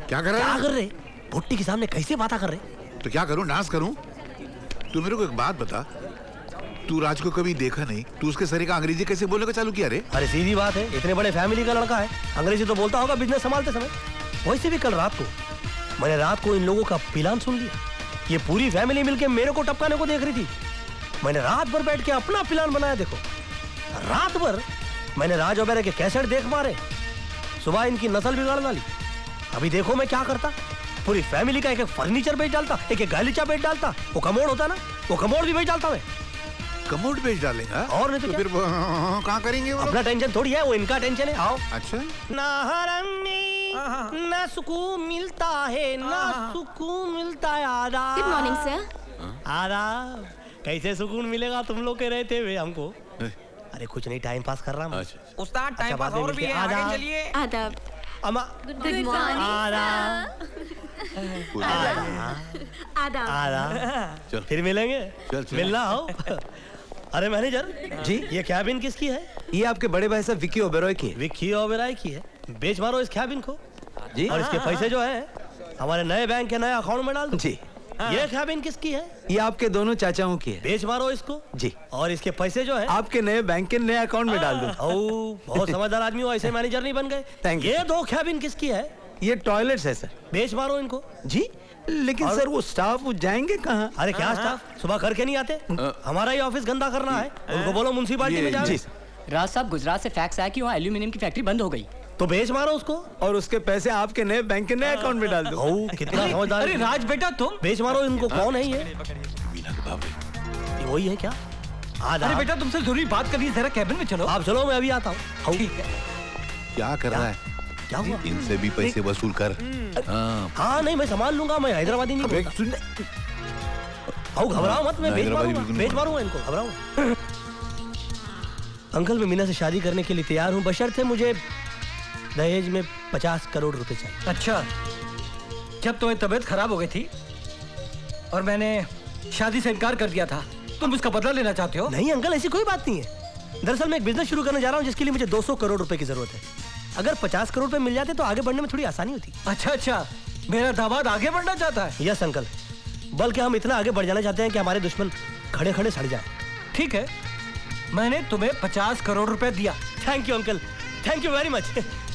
[SPEAKER 11] क्या कर रहा है?
[SPEAKER 9] क्या कर रहे? भुट्टी के सामने कैसे बातें कर रहे?
[SPEAKER 11] तो क्या करूं, नाच करूं? तू मेरे को एक बात बता, तू राज को कभी देखा नहीं, तू उसके सरी का अंग्रेजी कैसे बोलने का चालू किया रे?
[SPEAKER 9] अरे सीधी बात है, इतने बड़े फैमिली का लड़का है, अंग्रेजी तो बोलता होगा बिजनेस संभालते समय। वैसे भी कल रात को मैंने इन लोगों का प्लान सुन लिया। ये पूरी फैमिली मिलके मेरे को टपकाने को देख रही थी। मैंने रात भर बैठ के अपना प्लान बनाया। देखो, रात भर मैंने राज ओबेरॉय के कैसेट देख मारे, सुबह इनकी नस्ल बिगाड़ डाली। अभी देखो मैं क्या करता, पूरी फैमिली का एक एक फर्नीचर बेच डालता, एक एक गालीचा बेच डालता। वो कमोड होता ना, वो कमोड भी बेच डालता मैं।
[SPEAKER 11] कमोड बेच डालेगा?
[SPEAKER 9] और नहीं तो
[SPEAKER 11] फिर कहाँ करेंगे वो?
[SPEAKER 9] अपना टेंशन थोड़ी है, वो इनका टेंशन है। आओ।
[SPEAKER 11] अच्छा।
[SPEAKER 9] ना सुकून मिलता है, ना सुकून मिलता है। आदाब।
[SPEAKER 7] Good morning sir.
[SPEAKER 9] आदाब। कैसे सुकून मिलेगा तुम लोग के रहते हुए हमको? अरे कुछ नहीं, टाइम पास कर रहा हूँ।
[SPEAKER 21] उस्ताद टाइम पास और भी है, आगे चलिए।
[SPEAKER 7] आदाब।
[SPEAKER 9] अम्मा।
[SPEAKER 7] Good morning.
[SPEAKER 9] आदाब।
[SPEAKER 7] आदाब।
[SPEAKER 9] आदाब। फिर मिलेंगे। मिलना हो। अरे मैनेजर जी, ये कैबिन किसकी है?
[SPEAKER 4] ये आपके बड़े भाई साहब विक्की ओबेरॉय की है।
[SPEAKER 9] विक्की ओबेरॉय की है? बेच मारो इस कैबिन को जी, और इसके पैसे जो है हमारे नए बैंक के नए अकाउंट में डाल दो जी। ये कैबिन किसकी है?
[SPEAKER 4] ये आपके दोनों चाचाओं की है।
[SPEAKER 9] बेच मारो इसको जी, और इसके पैसे जो है
[SPEAKER 4] आपके नए बैंक के नए अकाउंट में डाल दो।
[SPEAKER 9] बहुत समझदार आदमी हो, ऐसे मैनेजर नहीं बन गए।
[SPEAKER 4] Thank you.
[SPEAKER 9] ये 2 कैबिन किसकी है?
[SPEAKER 4] ये टॉयलेट्स है सर।
[SPEAKER 9] बेच मारो इनको
[SPEAKER 4] जी। लेकिन सर वो स्टाफ जाएंगे कहाँ?
[SPEAKER 9] अरे क्या स्टाफ, सुबह करके नहीं आते? हमारा ही ऑफिस गंदा करना है, उनको बोलो म्युनिसिपैलिटी में जाओ।
[SPEAKER 6] राज साहब, गुजरात से फैक्स आया कि वहाँ एल्यूमिनियम की फैक्ट्री बंद हो गई,
[SPEAKER 9] तो बेच मारो उसको, और
[SPEAKER 4] उसके पैसे आपके नए बैंक के नए अकाउंट में डाल दो।
[SPEAKER 9] कितना समझदार।
[SPEAKER 21] अरे राज बेटा तुम
[SPEAKER 9] बेच मारो इनको। कौन है ये? वही है क्या?
[SPEAKER 21] अरे बेटा तुमसे जरूरी बात करनी है, जरा कैबिन में चलो।
[SPEAKER 9] आप चलो, मैं अभी आता हूँ।
[SPEAKER 11] क्या कर रहा है?
[SPEAKER 9] क्या हुआ?
[SPEAKER 11] इनसे भी पैसे वसूल कर।
[SPEAKER 9] हाँ नहीं, मैं संभाल लूंगा, मैं हैदराबादी नहीं बोलता। घबराओ मत, मैं बेच मारूंगा इनको, घबराओ। अंकल, मैं मीना से शादी करने के लिए तैयार हूँ, बशर्ते मुझे दहेज में 50 करोड़ रुपए चाहिए।
[SPEAKER 21] अच्छा, जब तुम्हें तबीयत खराब हो गई थी और मैंने शादी से इनकार कर दिया था, तुम उसका बदला लेना चाहते हो?
[SPEAKER 9] नहीं अंकल, ऐसी कोई बात नहीं है। दरअसल मैं एक बिजनेस शुरू करने जा रहा हूँ, जिसके लिए मुझे 200 करोड़ रुपए की जरूरत है। अगर 50 करोड़ रुपए मिल जाते तो आगे बढ़ने में थोड़ी आसानी होती।
[SPEAKER 21] अच्छा, मेरा दामाद आगे बढ़ना चाहता है?
[SPEAKER 9] यस अंकल, बल्कि हम इतना आगे बढ़ जाना चाहते हैं कि हमारे दुश्मन खड़े खड़े सड़ जाए।
[SPEAKER 21] ठीक है,
[SPEAKER 9] मैंने तुम्हें 50 करोड़ रुपए दिया।
[SPEAKER 2] Thank you uncle, thank you very much.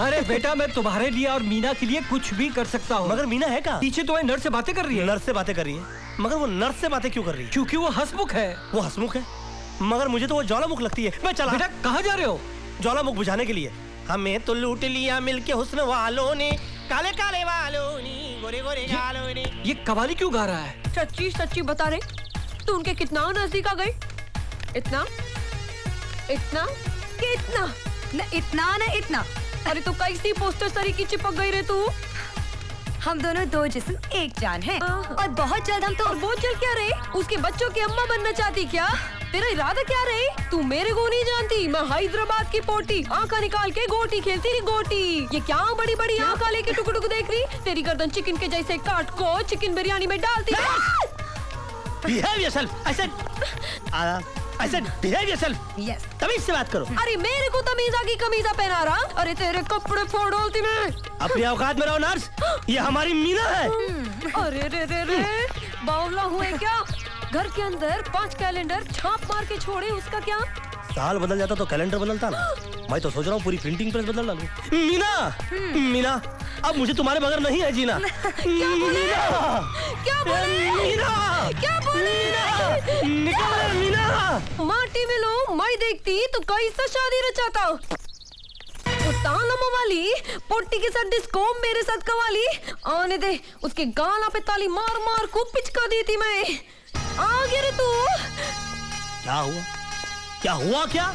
[SPEAKER 9] अरे बेटा, मैं तुम्हारे लिए और मीना के लिए कुछ भी कर सकता हूँ।
[SPEAKER 2] मगर मीना है कहाँ?
[SPEAKER 9] पीछे तुम्हें नर्स से बातें कर रही है।
[SPEAKER 2] नर्स से बातें कर रही है? मगर वो नर्स से बातें क्यों कर रही है?
[SPEAKER 9] क्योंकि वो हंसमुख है।
[SPEAKER 2] वो हंसमुख है? मगर मुझे तो वो ज्वालामुख लगती है। मैं चला।
[SPEAKER 9] बेटा कहाँ जा रहे हो?
[SPEAKER 2] ज्वालामुख बुझाने के लिए। हमें तो लूट लिया मिलके हुस्न वालों ने, काले काले वालों ने, गोरे गोरे गालों ने।
[SPEAKER 9] ये कवाली क्यों गा रहा है?
[SPEAKER 10] सच्ची सच्ची बता रहे, तू उनके कितना नजदीक आ गई? इतना इतना कितना?
[SPEAKER 13] न इतना न इतना।
[SPEAKER 10] अरे तो कैसी पोस्टर सरी की चिपक गई रे तू?
[SPEAKER 13] हम दोनों दो जिस्म एक जान हैं और बहुत जल्द हम तो।
[SPEAKER 10] और बहुत जल्द क्या रे? उसके बच्चों की अम्मा बनना चाहती क्या? तेरा इरादा क्या रहे? तू मेरे को नहीं जानती, मैं हैदराबाद की पोटी, आंखा निकाल के गोटी खेलती रही गोटी। ये क्या बड़ी बड़ी आंखा लेके टुक टुक देख रही? तेरी गर्दन चिकन के जैसे काट को चिकन बिरयानी में डालती।
[SPEAKER 2] Behave yourself. I said behave yourself.
[SPEAKER 13] Yes.
[SPEAKER 2] तमीज से बात करो।
[SPEAKER 10] अरे मेरे को तमीजा की कमीजा पहना रहा? अरे तेरे कपड़े फोड़ डालती मैं।
[SPEAKER 2] अपनी औकात में रहो नर्स, ये हमारी मीना है।
[SPEAKER 10] अरे रे रे रे, बावला हुए क्या? घर के अंदर 5 कैलेंडर छाप मार के छोड़े, उसका क्या?
[SPEAKER 2] साल बदल जाता तो कैलेंडर बदलता ना। मैं तो सोच रहा हूँ पूरी प्रिंटिंग प्रेस बदल डालूं। मीना, मीना, अब मुझे तुम्हारे बगैर नहीं है जीना।
[SPEAKER 10] क्या बोले? क्या बोले?
[SPEAKER 2] मीना,
[SPEAKER 10] क्या बोले?
[SPEAKER 2] निकल मीना।
[SPEAKER 10] माटी में लो, मैं देखती तो कैसा शादी रचाता। वाली पोटी के साथ डिस्को, मेरे साथ कवाली। आने दे, उसके गाना पे ताली मार मार को पिचका देती मैं। आ गया रे तू।
[SPEAKER 2] क्या हुआ? क्या हुआ क्या?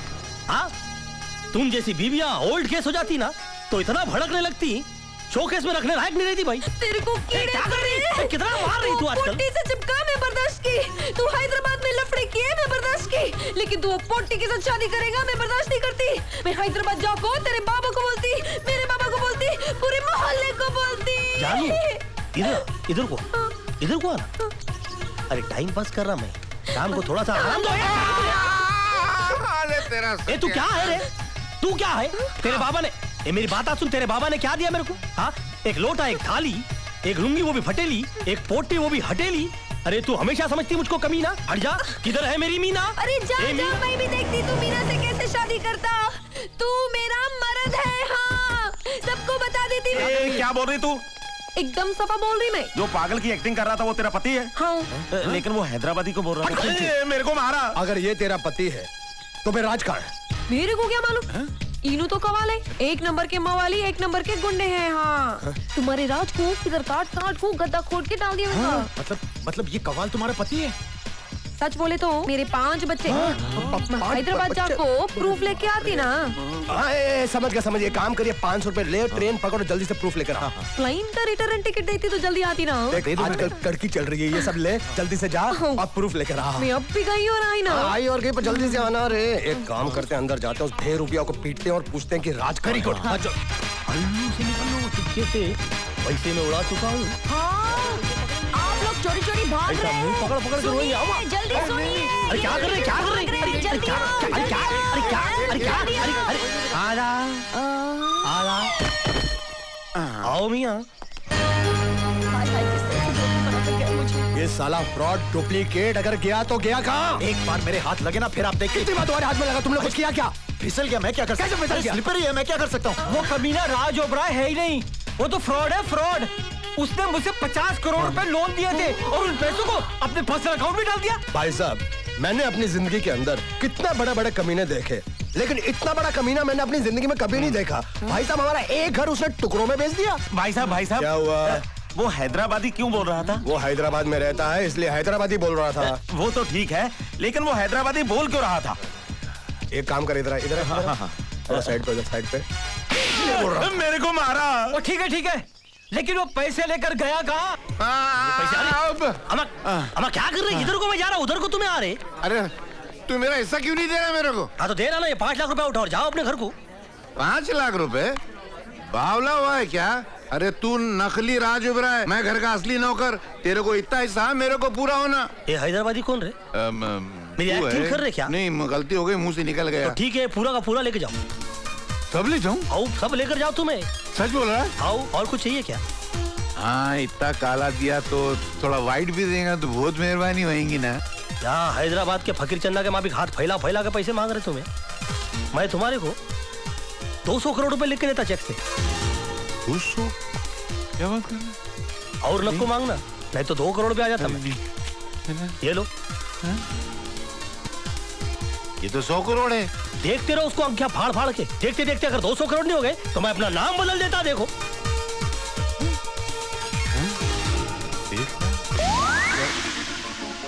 [SPEAKER 2] हाँ, तुम जैसी बीवियां ओल्ड केस हो जाती ना तो इतना भड़कने लगती, शोकेस में रखने लायक नहीं रहती भाई।
[SPEAKER 10] तेरे को कीड़े
[SPEAKER 2] करे? कितना मार रही तू आजकल?
[SPEAKER 10] पोटी से चिपका मैं बर्दाश्त की, तू हैदराबाद में लफड़े किए मैं बर्दाश्त की, लेकिन तू पोटी के साथ शादी करेगा मैं बर्दाश्त नहीं करती। मैं हैदराबाद जाको तेरे बाबा को बोलती, मेरे बाबा को बोलती, पूरे मोहल्ले को बोलती।
[SPEAKER 2] इधर को आना। अरे टाइम पास कर रहा मैं, शाम को थोड़ा सा आराम दो। ए तू क्या है रे? तू क्या है? तेरे बाबा ने, ये मेरी बात सुन, तेरे बाबा ने क्या दिया मेरे को? हाँ, एक लोटा, एक थाली, एक लुंगी वो भी फटेली, एक पोटी वो भी हटेली। अरे तू हमेशा समझती मुझको कमीना। हट जा, किधर है मेरी मीना?
[SPEAKER 10] अरे जा जा, मैं भी देखती तू मीना से कैसे शादी करता। तू मेरा मर्द है, हाँ, सबको बता देती।
[SPEAKER 5] क्या बोल रही तू?
[SPEAKER 10] एकदम सफा बोल रही मैं।
[SPEAKER 5] जो पागल की एक्टिंग कर रहा था वो तेरा पति है?
[SPEAKER 10] हाँ।
[SPEAKER 5] लेकिन वो हैदराबादी को बोल रहा था। मेरे को मारा।
[SPEAKER 4] अगर ये तेरा पति है तो फिर राज कहाँ है?
[SPEAKER 10] मेरे को क्या मालूम? इनू तो कवाले, 1 नंबर के मवाली, 1 नंबर के गुंडे हैं। हाँ, तुम्हारे राज को किधर काट को गद्दा खोद के डाल दिया।
[SPEAKER 8] हाँ, मतलब ये कवाल तुम्हारा पति है?
[SPEAKER 10] सच बोले तो मेरे 5 बच्चे। हैदराबाद जाको प्रूफ लेके आती ना।
[SPEAKER 4] समझ गया। काम करिए, 500 रुपए ले, ट्रेन पकड़ो, जल्दी से प्रूफ लेकर आ।
[SPEAKER 10] प्लेन का रिटर्न टिकट देती तो जल्दी आती ना।
[SPEAKER 4] आजकल कड़की चल रही है, ये सब ले, जल्दी से जा और प्रूफ लेकर आ।
[SPEAKER 10] मैं अब भी गई और आई ना।
[SPEAKER 4] आई और गई, पर जल्दी से आना रे। एक काम करते हैं, अंदर जाते हैं, उस ढेर रुपया को पीटते हैं और पूछते हैं कि राज करी को।
[SPEAKER 2] से निकलो चुपके से, पैसे में उड़ा चुका हूँ।
[SPEAKER 10] आप लोग चोरी चोरी भाग रहे हैं।
[SPEAKER 2] पकड़ के रोइए, आओ।
[SPEAKER 10] जल्दी सुनिए।
[SPEAKER 2] अरे क्या कर रहे हैं? आओ मियाँ।
[SPEAKER 4] ये साला फ्रॉड, डुप्लीकेट अगर गया तो गया कहाँ?
[SPEAKER 8] एक बार मेरे हाथ लगे ना, फिर आप देखिए।
[SPEAKER 4] कितनी बार तुम्हारे हाथ में लगा? तुमने कुछ किया क्या?
[SPEAKER 8] फिसल गया, मैं क्या कर सकता हूँ? स्लिपर ही है, मैं क्या कर सकता हूँ?
[SPEAKER 9] वो कमीना राज ओबराय है ही नहीं, वो तो फ्रॉड है, फ्रॉड। उसने मुझसे 50 करोड़ रुपए लोन दिए थे और उन पैसों को अपने पर्सनल अकाउंट में डाल दिया।
[SPEAKER 4] भाई साहब, मैंने अपनी जिंदगी के अंदर कितना बड़े कमीने देखे, लेकिन इतना बड़ा कमीना मैंने अपनी जिंदगी में कभी नहीं देखा। भाई साहब, हमारा एक घर उसने टुकड़ों में बेच दिया।
[SPEAKER 5] भाई साहब
[SPEAKER 4] क्या हुआ?
[SPEAKER 5] वो हैदराबादी क्यों बोल रहा था?
[SPEAKER 4] वो हैदराबाद में रहता है, इसलिए हैदराबादी बोल रहा था।
[SPEAKER 5] वो तो ठीक है, लेकिन वो हैदराबादी बोल क्यों रहा था?
[SPEAKER 4] एक काम कर, इधर थोड़ा साइड पे।
[SPEAKER 5] मेरे को मारा।
[SPEAKER 9] ठीक है, लेकिन वो पैसे लेकर गया कहाँ?
[SPEAKER 2] अमा क्या कर रहे? इधर को मैं जा रहा हूँ, उधर को तुम्हें आ रहे।
[SPEAKER 11] अरे तू मेरा हिस्सा क्यों नहीं दे रहा मेरे को?
[SPEAKER 2] हाँ तो दे रहा ना, ये 5 लाख रुपए उठाओ, जाओ अपने घर को।
[SPEAKER 11] 5 लाख रुपए? बावला हुआ है क्या? अरे तू नकली राज उभरा है, मैं घर का असली नौकर। तेरे को इतना हिस्सा, मेरे को पूरा होना।
[SPEAKER 2] ये हैदराबादी कौन रे? मेरी एक्टिंग कर रहे क्या?
[SPEAKER 11] नहीं, गलती हो गई, मुंह से निकल गया।
[SPEAKER 2] तो ठीक है, पूरा का पूरा लेके जाओ।
[SPEAKER 11] सब ले जाऊं?
[SPEAKER 2] आओ, सब लेकर जाओ। तुम्हें
[SPEAKER 11] सच बोल रहा है?
[SPEAKER 2] आओ, और कुछ चाहिए क्या?
[SPEAKER 11] हाँ, इतना काला दिया तो थोड़ा वाइट भी देगा तो बहुत मेहरबानी होगी ना।
[SPEAKER 2] यहाँ हैदराबाद के फकीर चंदा के माफिक हाथ फैला फैला के पैसे मांग रहे तुम्हें। मैं तुम्हारे को 200 करोड़ रुपए लिख के देता चेक से।
[SPEAKER 11] 200? क्या बात कर रहे हैं?
[SPEAKER 2] और नको मांगना, नहीं तो 2 करोड़ रुपए आ जाता मैं। ये लो।
[SPEAKER 11] ये तो 100 करोड़ है।
[SPEAKER 2] देखते रहो उसको अंकिया फाड़ फाड़ के। देखते देखते अगर 200 करोड़ नहीं हो गए तो मैं अपना नाम बदल देता। देखो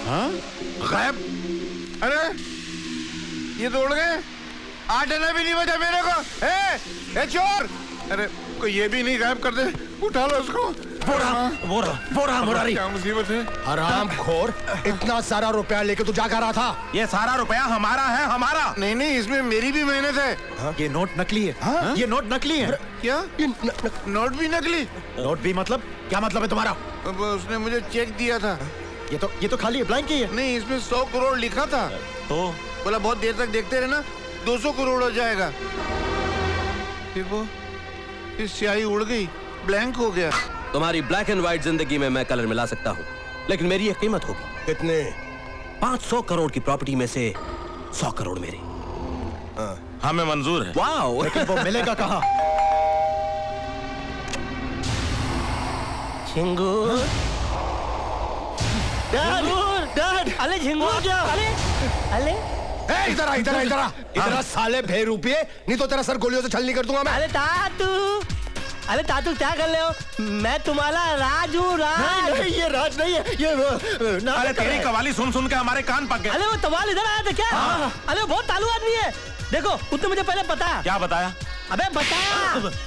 [SPEAKER 11] हाँ? गायब? अरे ये तो उड़ गए। 8 आना भी नहीं बचा मेरे को। ए चोर! अरे कोई ये भी नहीं गायब कर दे। उठा लो उसको।
[SPEAKER 4] बोरा मुरारी।
[SPEAKER 11] क्या मुसीबत है?
[SPEAKER 4] हराम खोर, इतना सारा रुपया लेके तू जा कर रहा था।
[SPEAKER 1] ये सारा रुपया हमारा है, हमारा।
[SPEAKER 11] नहीं नहीं, इसमें मेरी भी मेहनत है।
[SPEAKER 8] हाँ? ये नोट नकली है। हाँ? ये नोट नकली है।
[SPEAKER 11] क्या? नोट भी नकली?
[SPEAKER 8] नोट भी मतलब? क्या मतलब है तुम्हारा?
[SPEAKER 11] अब उसने मुझे चेक दिया था।
[SPEAKER 8] ये तो खाली ब्लैंक ही है।
[SPEAKER 11] नहीं, इसमें 100 करोड़ लिखा था।
[SPEAKER 8] तो
[SPEAKER 11] बोला बहुत देर तक देखते रहना, 200 करोड़ हो जाएगा। फिर वो इस स्याही उड़ गई, ब्लैंक हो गया।
[SPEAKER 19] तुम्हारी ब्लैक एंड व्हाइट जिंदगी में मैं कलर मिला सकता हूँ, लेकिन मेरी एक कीमत होगी।
[SPEAKER 4] कितने?
[SPEAKER 19] 500 करोड़ की प्रॉपर्टी में से 100 करोड़ मेरी।
[SPEAKER 5] हमें मंजूर है।
[SPEAKER 19] वाओ!
[SPEAKER 8] लेकिन वो मिलेगा कहाँ?
[SPEAKER 2] झिंगूर, डैड, अले झिंगूर क्या? अले
[SPEAKER 4] इधर आ, इधर आ, इधर आ, इधर आ साले बेरुपये, नहीं तो तेरा सर गोलियों से छलनी कर दूंगा मैं।
[SPEAKER 2] अरे तातू क्या कर रहे हो? मैं तुम्हारा राज हूँ, राज।
[SPEAKER 8] नहीं, ये राज नहीं है, ये
[SPEAKER 5] अरे तेरी कवाली सुन सुन के हमारे कान पक गए।
[SPEAKER 2] अरे वो तवाल इधर आया था क्या? अरे वो बहुत तालू आदमी है। देखो उसने मुझे पहले बताया।
[SPEAKER 5] क्या बताया?
[SPEAKER 2] अबे बताया।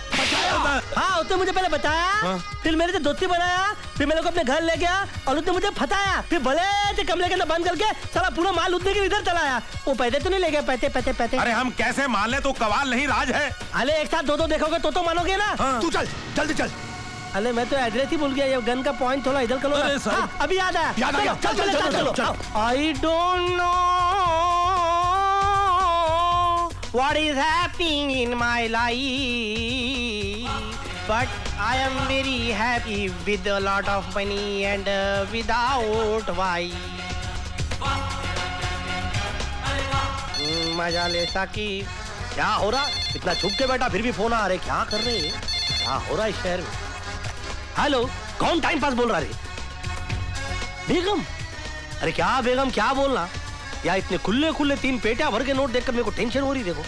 [SPEAKER 2] हाँ, उसने मुझे पहले बताया, फिर मेरे से दोस्ती बनाया, फिर मेरे को अपने घर ले गया और उसने मुझे फताया, फिर भले से कमरे के अंदर बंद करके साला पूरा माल लूटने के इधर चलाया। वो पैसे तो नहीं ले गए? पैसे।
[SPEAKER 5] अरे हम कैसे मान ले? तो कवाल नहीं, राज है।
[SPEAKER 2] अरे एक साथ दो देखोगे तो मानोगे ना।
[SPEAKER 4] तू चल, जल्दी चल।
[SPEAKER 2] अरे मैं तो एड्रेस ही भूल गया। ये गन का पॉइंट थोड़ा इधर करो। अभी याद आया।
[SPEAKER 4] चल।
[SPEAKER 2] I don't know what is happening in my life, but I am very happy with a lot of money and without wife. मजा ले साकी। क्या हो रहा? इतना छुप के बैठा फिर भी फोन आ रहे। क्या कर रहे हैं? क्या हो रहा है इस शहर में? हेलो, कौन टाइम पास बोल रहा है? बेगम? अरे क्या बेगम, क्या बोलना? या इतने खुले 3 पेटियां भर के नोट देखकर मेरे को टेंशन हो रही। देखो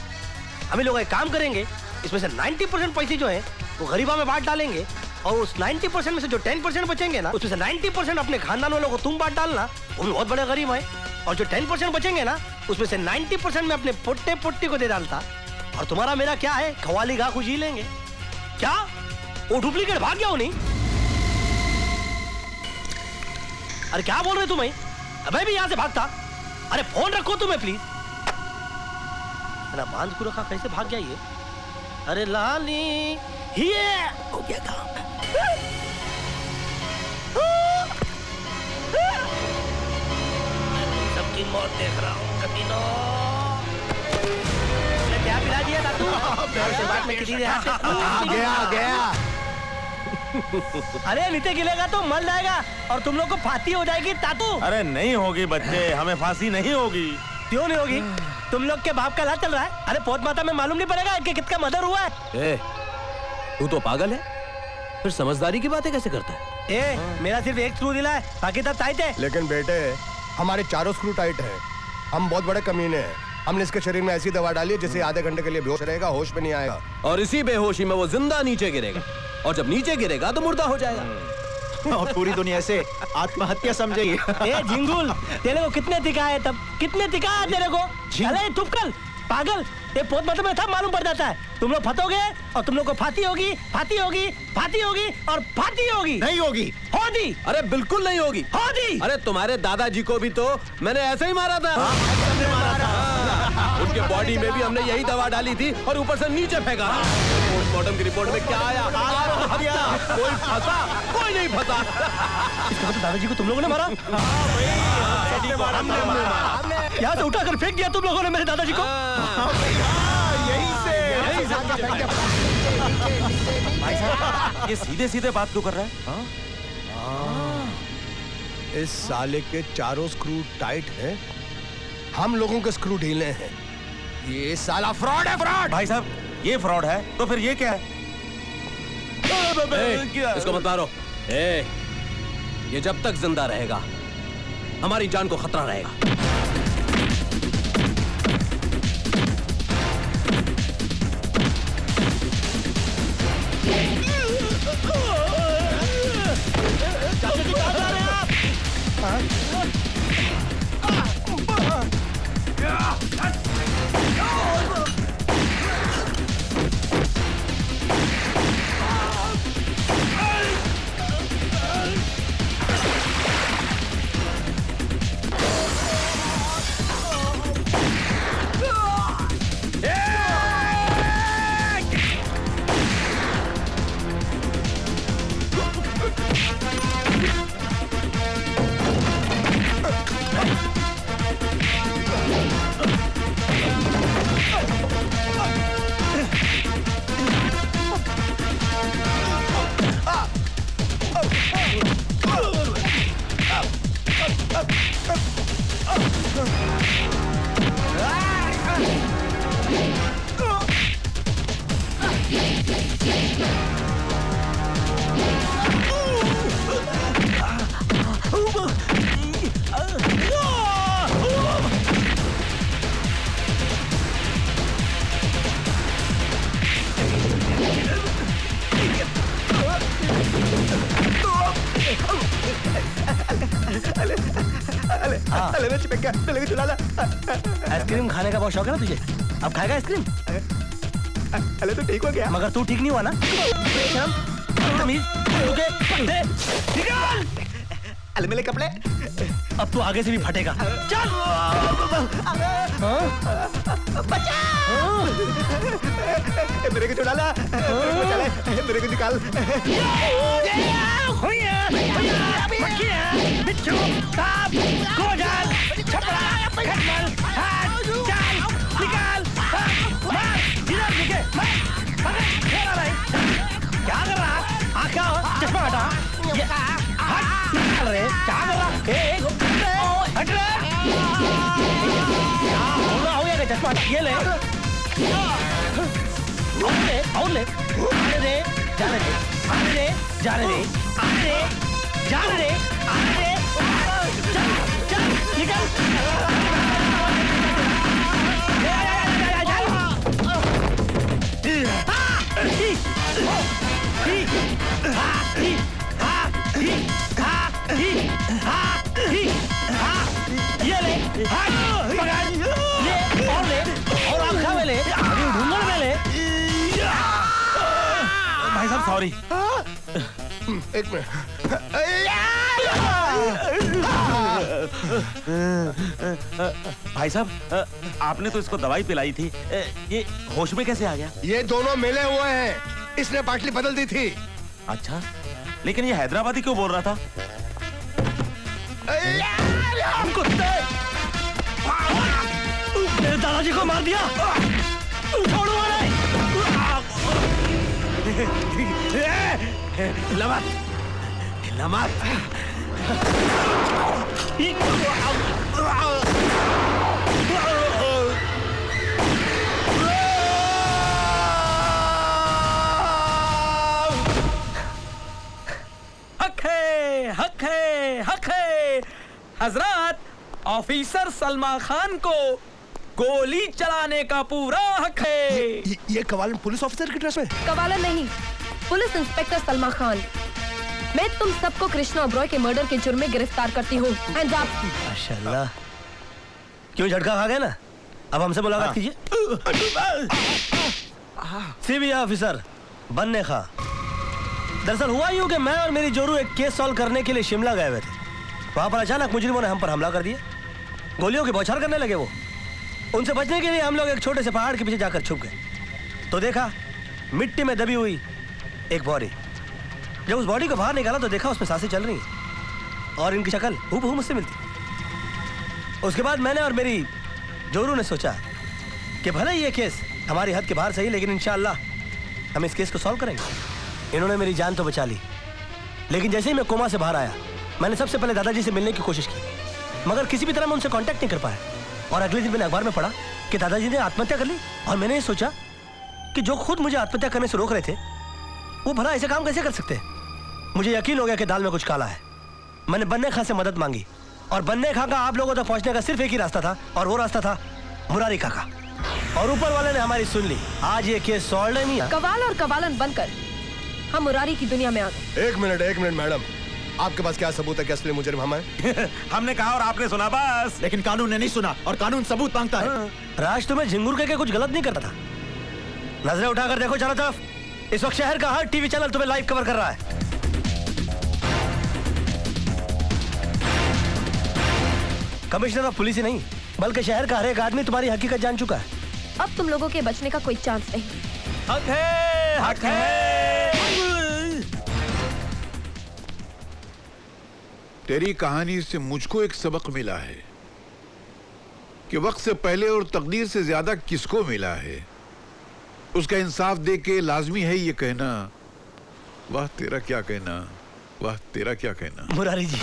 [SPEAKER 2] हम लोग एक काम करेंगे, इसमें से 90% पैसे जो है वो गरीबा में बांट डालेंगे और उस 90% में से जो 10% बचेंगे ना, उसमें से 90% अपने खानदान वालों को तुम बांट डालना, उन बहुत बड़े गरीब है। और जो 10% बचेंगे ना, उसमें से 90% में अपने पोट्टे को दे डालता। और तुम्हारा मेरा क्या है, खवाली गा खुशी लेंगे। क्या वो डुप्लीकेट भाग गया हो? नहीं, अरे क्या बोल रहे तुम्हें? अबे भी यहां से भागता। अरे फोन रखो तुम्हें प्लीज। बांध को रखा, कैसे भाग गया ये? अरे लाली, ये हो गया काम। सबकी मौत देख रहा हूँ कमीनो। क्या पिला दिया था तू?
[SPEAKER 4] गया।
[SPEAKER 2] अरे नीचे गिलेगा तो मर जाएगा और तुम लोग को फांसी हो जाएगी तातू।
[SPEAKER 5] अरे नहीं होगी बच्चे, हमें फांसी नहीं होगी।
[SPEAKER 2] क्यों नहीं होगी? तुम लोग के बाप का लाल चल रहा है। अरे पोत माता में मालूम नहीं पड़ेगा कि कितना मदर हुआ है?
[SPEAKER 19] तू तो पागल है, फिर समझदारी की बातें कैसे करता है?
[SPEAKER 2] मेरा सिर्फ एक स्क्रू ढीला है, बाकी सब टाइट है।
[SPEAKER 4] लेकिन बेटे हमारे चारों स्क्रू टाइट है। हम बहुत बड़े कमीने हैं। हमने इसके शरीर में ऐसी दवा डाली है जिससे आधे घंटे के लिए बेहोश रहेगा, होश में नहीं आएगा।
[SPEAKER 19] और इसी बेहोशी में वो जिंदा नीचे गिरेगा, और जब नीचे गिरेगा तो मुर्दा हो जाएगा।
[SPEAKER 8] और पूरी दुनिया से आत्महत्या समझेगी।
[SPEAKER 2] झिंगुल, तेरे को कितने दिखाए? तब कितने दिखाया तेरे को? अरे चुप कर पागल। ये पोत मतलब में सब मालूम पड़ जाता है। तुम लोग फटोगे और तुम लोग को फांसी होगी, फांसी होगी, फांसी होगी और फांसी होगी।
[SPEAKER 8] नहीं होगी।
[SPEAKER 2] होगी।
[SPEAKER 19] अरे बिल्कुल नहीं होगी।
[SPEAKER 2] होगी।
[SPEAKER 19] अरे तुम्हारे दादाजी को भी तो मैंने ऐसे ही मारा था। उनके बॉडी में भी हमने यही दवा डाली थी और ऊपर से नीचे फेंका। पोस्टमार्टम की रिपोर्ट में क्या आया? कोई फंसा, कोई नहीं फंसा।
[SPEAKER 2] दादाजी को तुम लोगों ने मारा? यहाँ से उठाकर फेंक दिया तुम लोगों ने मेरे दादाजी को।
[SPEAKER 5] ये सीधे सीधे बात क्यों कर रहा है?
[SPEAKER 4] इस साले के चारों स्क्रू टाइट हैं, हम लोगों के स्क्रू ढीले हैं। ये साला फ्रॉड है, फ्रॉड।
[SPEAKER 5] भाई साहब ये फ्रॉड है तो फिर ये क्या है?
[SPEAKER 19] इसको मत मारो। ये जब तक जिंदा रहेगा हमारी जान को खतरा रहेगा।
[SPEAKER 2] आइसक्रीम खाने का बहुत शौक है ना तुझे? अब खाएगा आइसक्रीम?
[SPEAKER 15] अरे तो ठीक हो गया।
[SPEAKER 2] मगर तू ठीक नहीं हुआ ना? शर्म, बदतमीज, निकाल!
[SPEAKER 15] अरे मेरे कपड़े।
[SPEAKER 2] अब तू आगे से भी फटेगा। चल!
[SPEAKER 15] मेरे को छुड़ा ला। चले, मेरे को निकाल।
[SPEAKER 2] क्या कर रहा? आँखें चश्मा हटा। अरे क्या कर रहा? हट रे! हो गया चश्मा हटा। ये ले। और ले। आने दे, जाने दे, आने दे, जाने दे, आने दे, जाने दे, आने दे। चल, चल, निकल। ये ले, पकड़, ले, और आँखा में ले, ढूंढने में ले।
[SPEAKER 5] भाई साहब सॉरी।
[SPEAKER 4] एक मिनट।
[SPEAKER 5] भाई साहब आपने तो इसको दवाई पिलाई थी, ये होश में कैसे आ गया?
[SPEAKER 4] ये दोनों मिले हुए हैं, इसने पाटली बदल दी थी।
[SPEAKER 5] अच्छा, लेकिन ये हैदराबादी क्यों बोल रहा था?
[SPEAKER 2] मेरे दादाजी को मार दिया। छोड़ो नहीं।
[SPEAKER 5] लमत, लमत।
[SPEAKER 21] हक है हजरत, ऑफिसर सलमा खान को गोली चलाने का पूरा हक है।
[SPEAKER 4] ये कवालन पुलिस ऑफिसर की ड्रेस में?
[SPEAKER 10] कवालन नहीं, पुलिस इंस्पेक्टर सलमा खान। मैं तुम सबको कृष्णा ओबरॉय के मर्डर के जुर्म में गिरफ्तार करती हूँ।
[SPEAKER 2] माशाल्लाह, क्यों झटका खा गए ना? अब हमसे मुलाकात कीजिए। सीबीआई ऑफिसर बनने खा। दरअसल हुआ यूं कि मैं और मेरी जोरू एक केस सॉल्व करने के लिए शिमला गए हुए थे। वहां पर अचानक मुजरिमों ने हम पर हमला कर दिया। गोलियों की बौछार करने लगे वो। उनसे बचने के लिए हम लोग एक छोटे से पहाड़ के पीछे जाकर छुप गए। तो देखा मिट्टी में दबी हुई एक बॉडी। जब उस बॉडी को बाहर निकाला तो देखा उसमें सांसें चल रही हैं और इनकी शक्ल हूबहू मुझसे मिलती। उसके बाद मैंने और मेरी जोरू ने सोचा कि भले ये केस हमारी हद के बाहर सही, लेकिन इंशाअल्लाह हम इस केस को सॉल्व करेंगे। इन्होंने मेरी जान तो बचा ली, लेकिन जैसे ही मैं कोमा से बाहर आया मैंने सबसे पहले दादाजी से मिलने की कोशिश की, मगर किसी भी तरह मैं उनसे कांटेक्ट नहीं कर पाया। और अगले दिन मैंने अखबार में पढ़ा कि दादाजी ने आत्महत्या कर ली। और मैंने ये सोचा कि जो खुद मुझे आत्महत्या करने से रोक रहे थे, वो भला ऐसे काम कैसे कर सकते हैं। मुझे यकीन हो गया कि दाल में कुछ काला है। मैंने बन्ने खां से मदद मांगी, और बन्ने खां का आप लोगों तक पहुंचने का सिर्फ एक ही रास्ता था, और वो रास्ता था मुरारी काका। और ऊपर वाले ने हमारी सुन ली। आज ये केस सॉल्व नहीं है।
[SPEAKER 10] कवाल और कवालन बनकर हम मुरारी की दुनिया में आ गए।
[SPEAKER 4] एक मिनट मैडम, आपके पास क्या सबूत है कि असली मुजरिम हम हैं?
[SPEAKER 5] हमने कहा और आपने सुना बस।
[SPEAKER 8] लेकिन कानून ने नहीं सुना, और कानून सबूत मांगता है।
[SPEAKER 2] राज तुम्हें झिंगुर करके कुछ गलत नहीं करता था। नजरें उठाकर देखो चारों तरफ। इस वक्त शहर का हर टीवी चैनल तुम्हें लाइव कवर कर रहा है। कमिश्नर ऑफ पुलिस ही नहीं, बल्कि शहर का हर एक आदमी तुम्हारी हकीकत जान चुका है।
[SPEAKER 10] अब तुम लोगों के बचने का कोई चांस नहीं।
[SPEAKER 5] हक है, हक है।
[SPEAKER 11] तेरी कहानी से मुझको एक सबक मिला है कि वक्त से पहले और तकदीर से ज्यादा किसको मिला है, उसका इंसाफ देख के लाजमी है ये कहना, वाह तेरा क्या कहना, वाह तेरा क्या कहना।
[SPEAKER 2] मुरारी जी,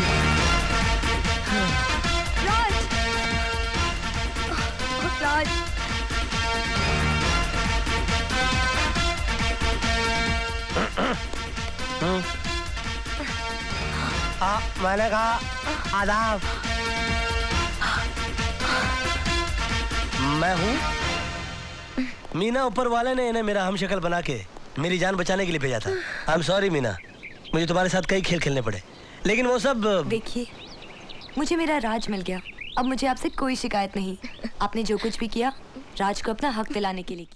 [SPEAKER 13] राज,
[SPEAKER 2] मैंने कहा आदाब। मैं हूँ मीना। ऊपर वाले ने इन्हें मेरा हम शक्ल बना के मेरी जान बचाने के लिए भेजा था। आई एम सॉरी मीना, मुझे तुम्हारे साथ कई खेल खेलने पड़े, लेकिन वो सब।
[SPEAKER 13] देखिए, मुझे मेरा राज मिल गया। अब मुझे आपसे कोई शिकायत नहीं। आपने जो कुछ भी किया राज को अपना हक दिलाने के लिए किया।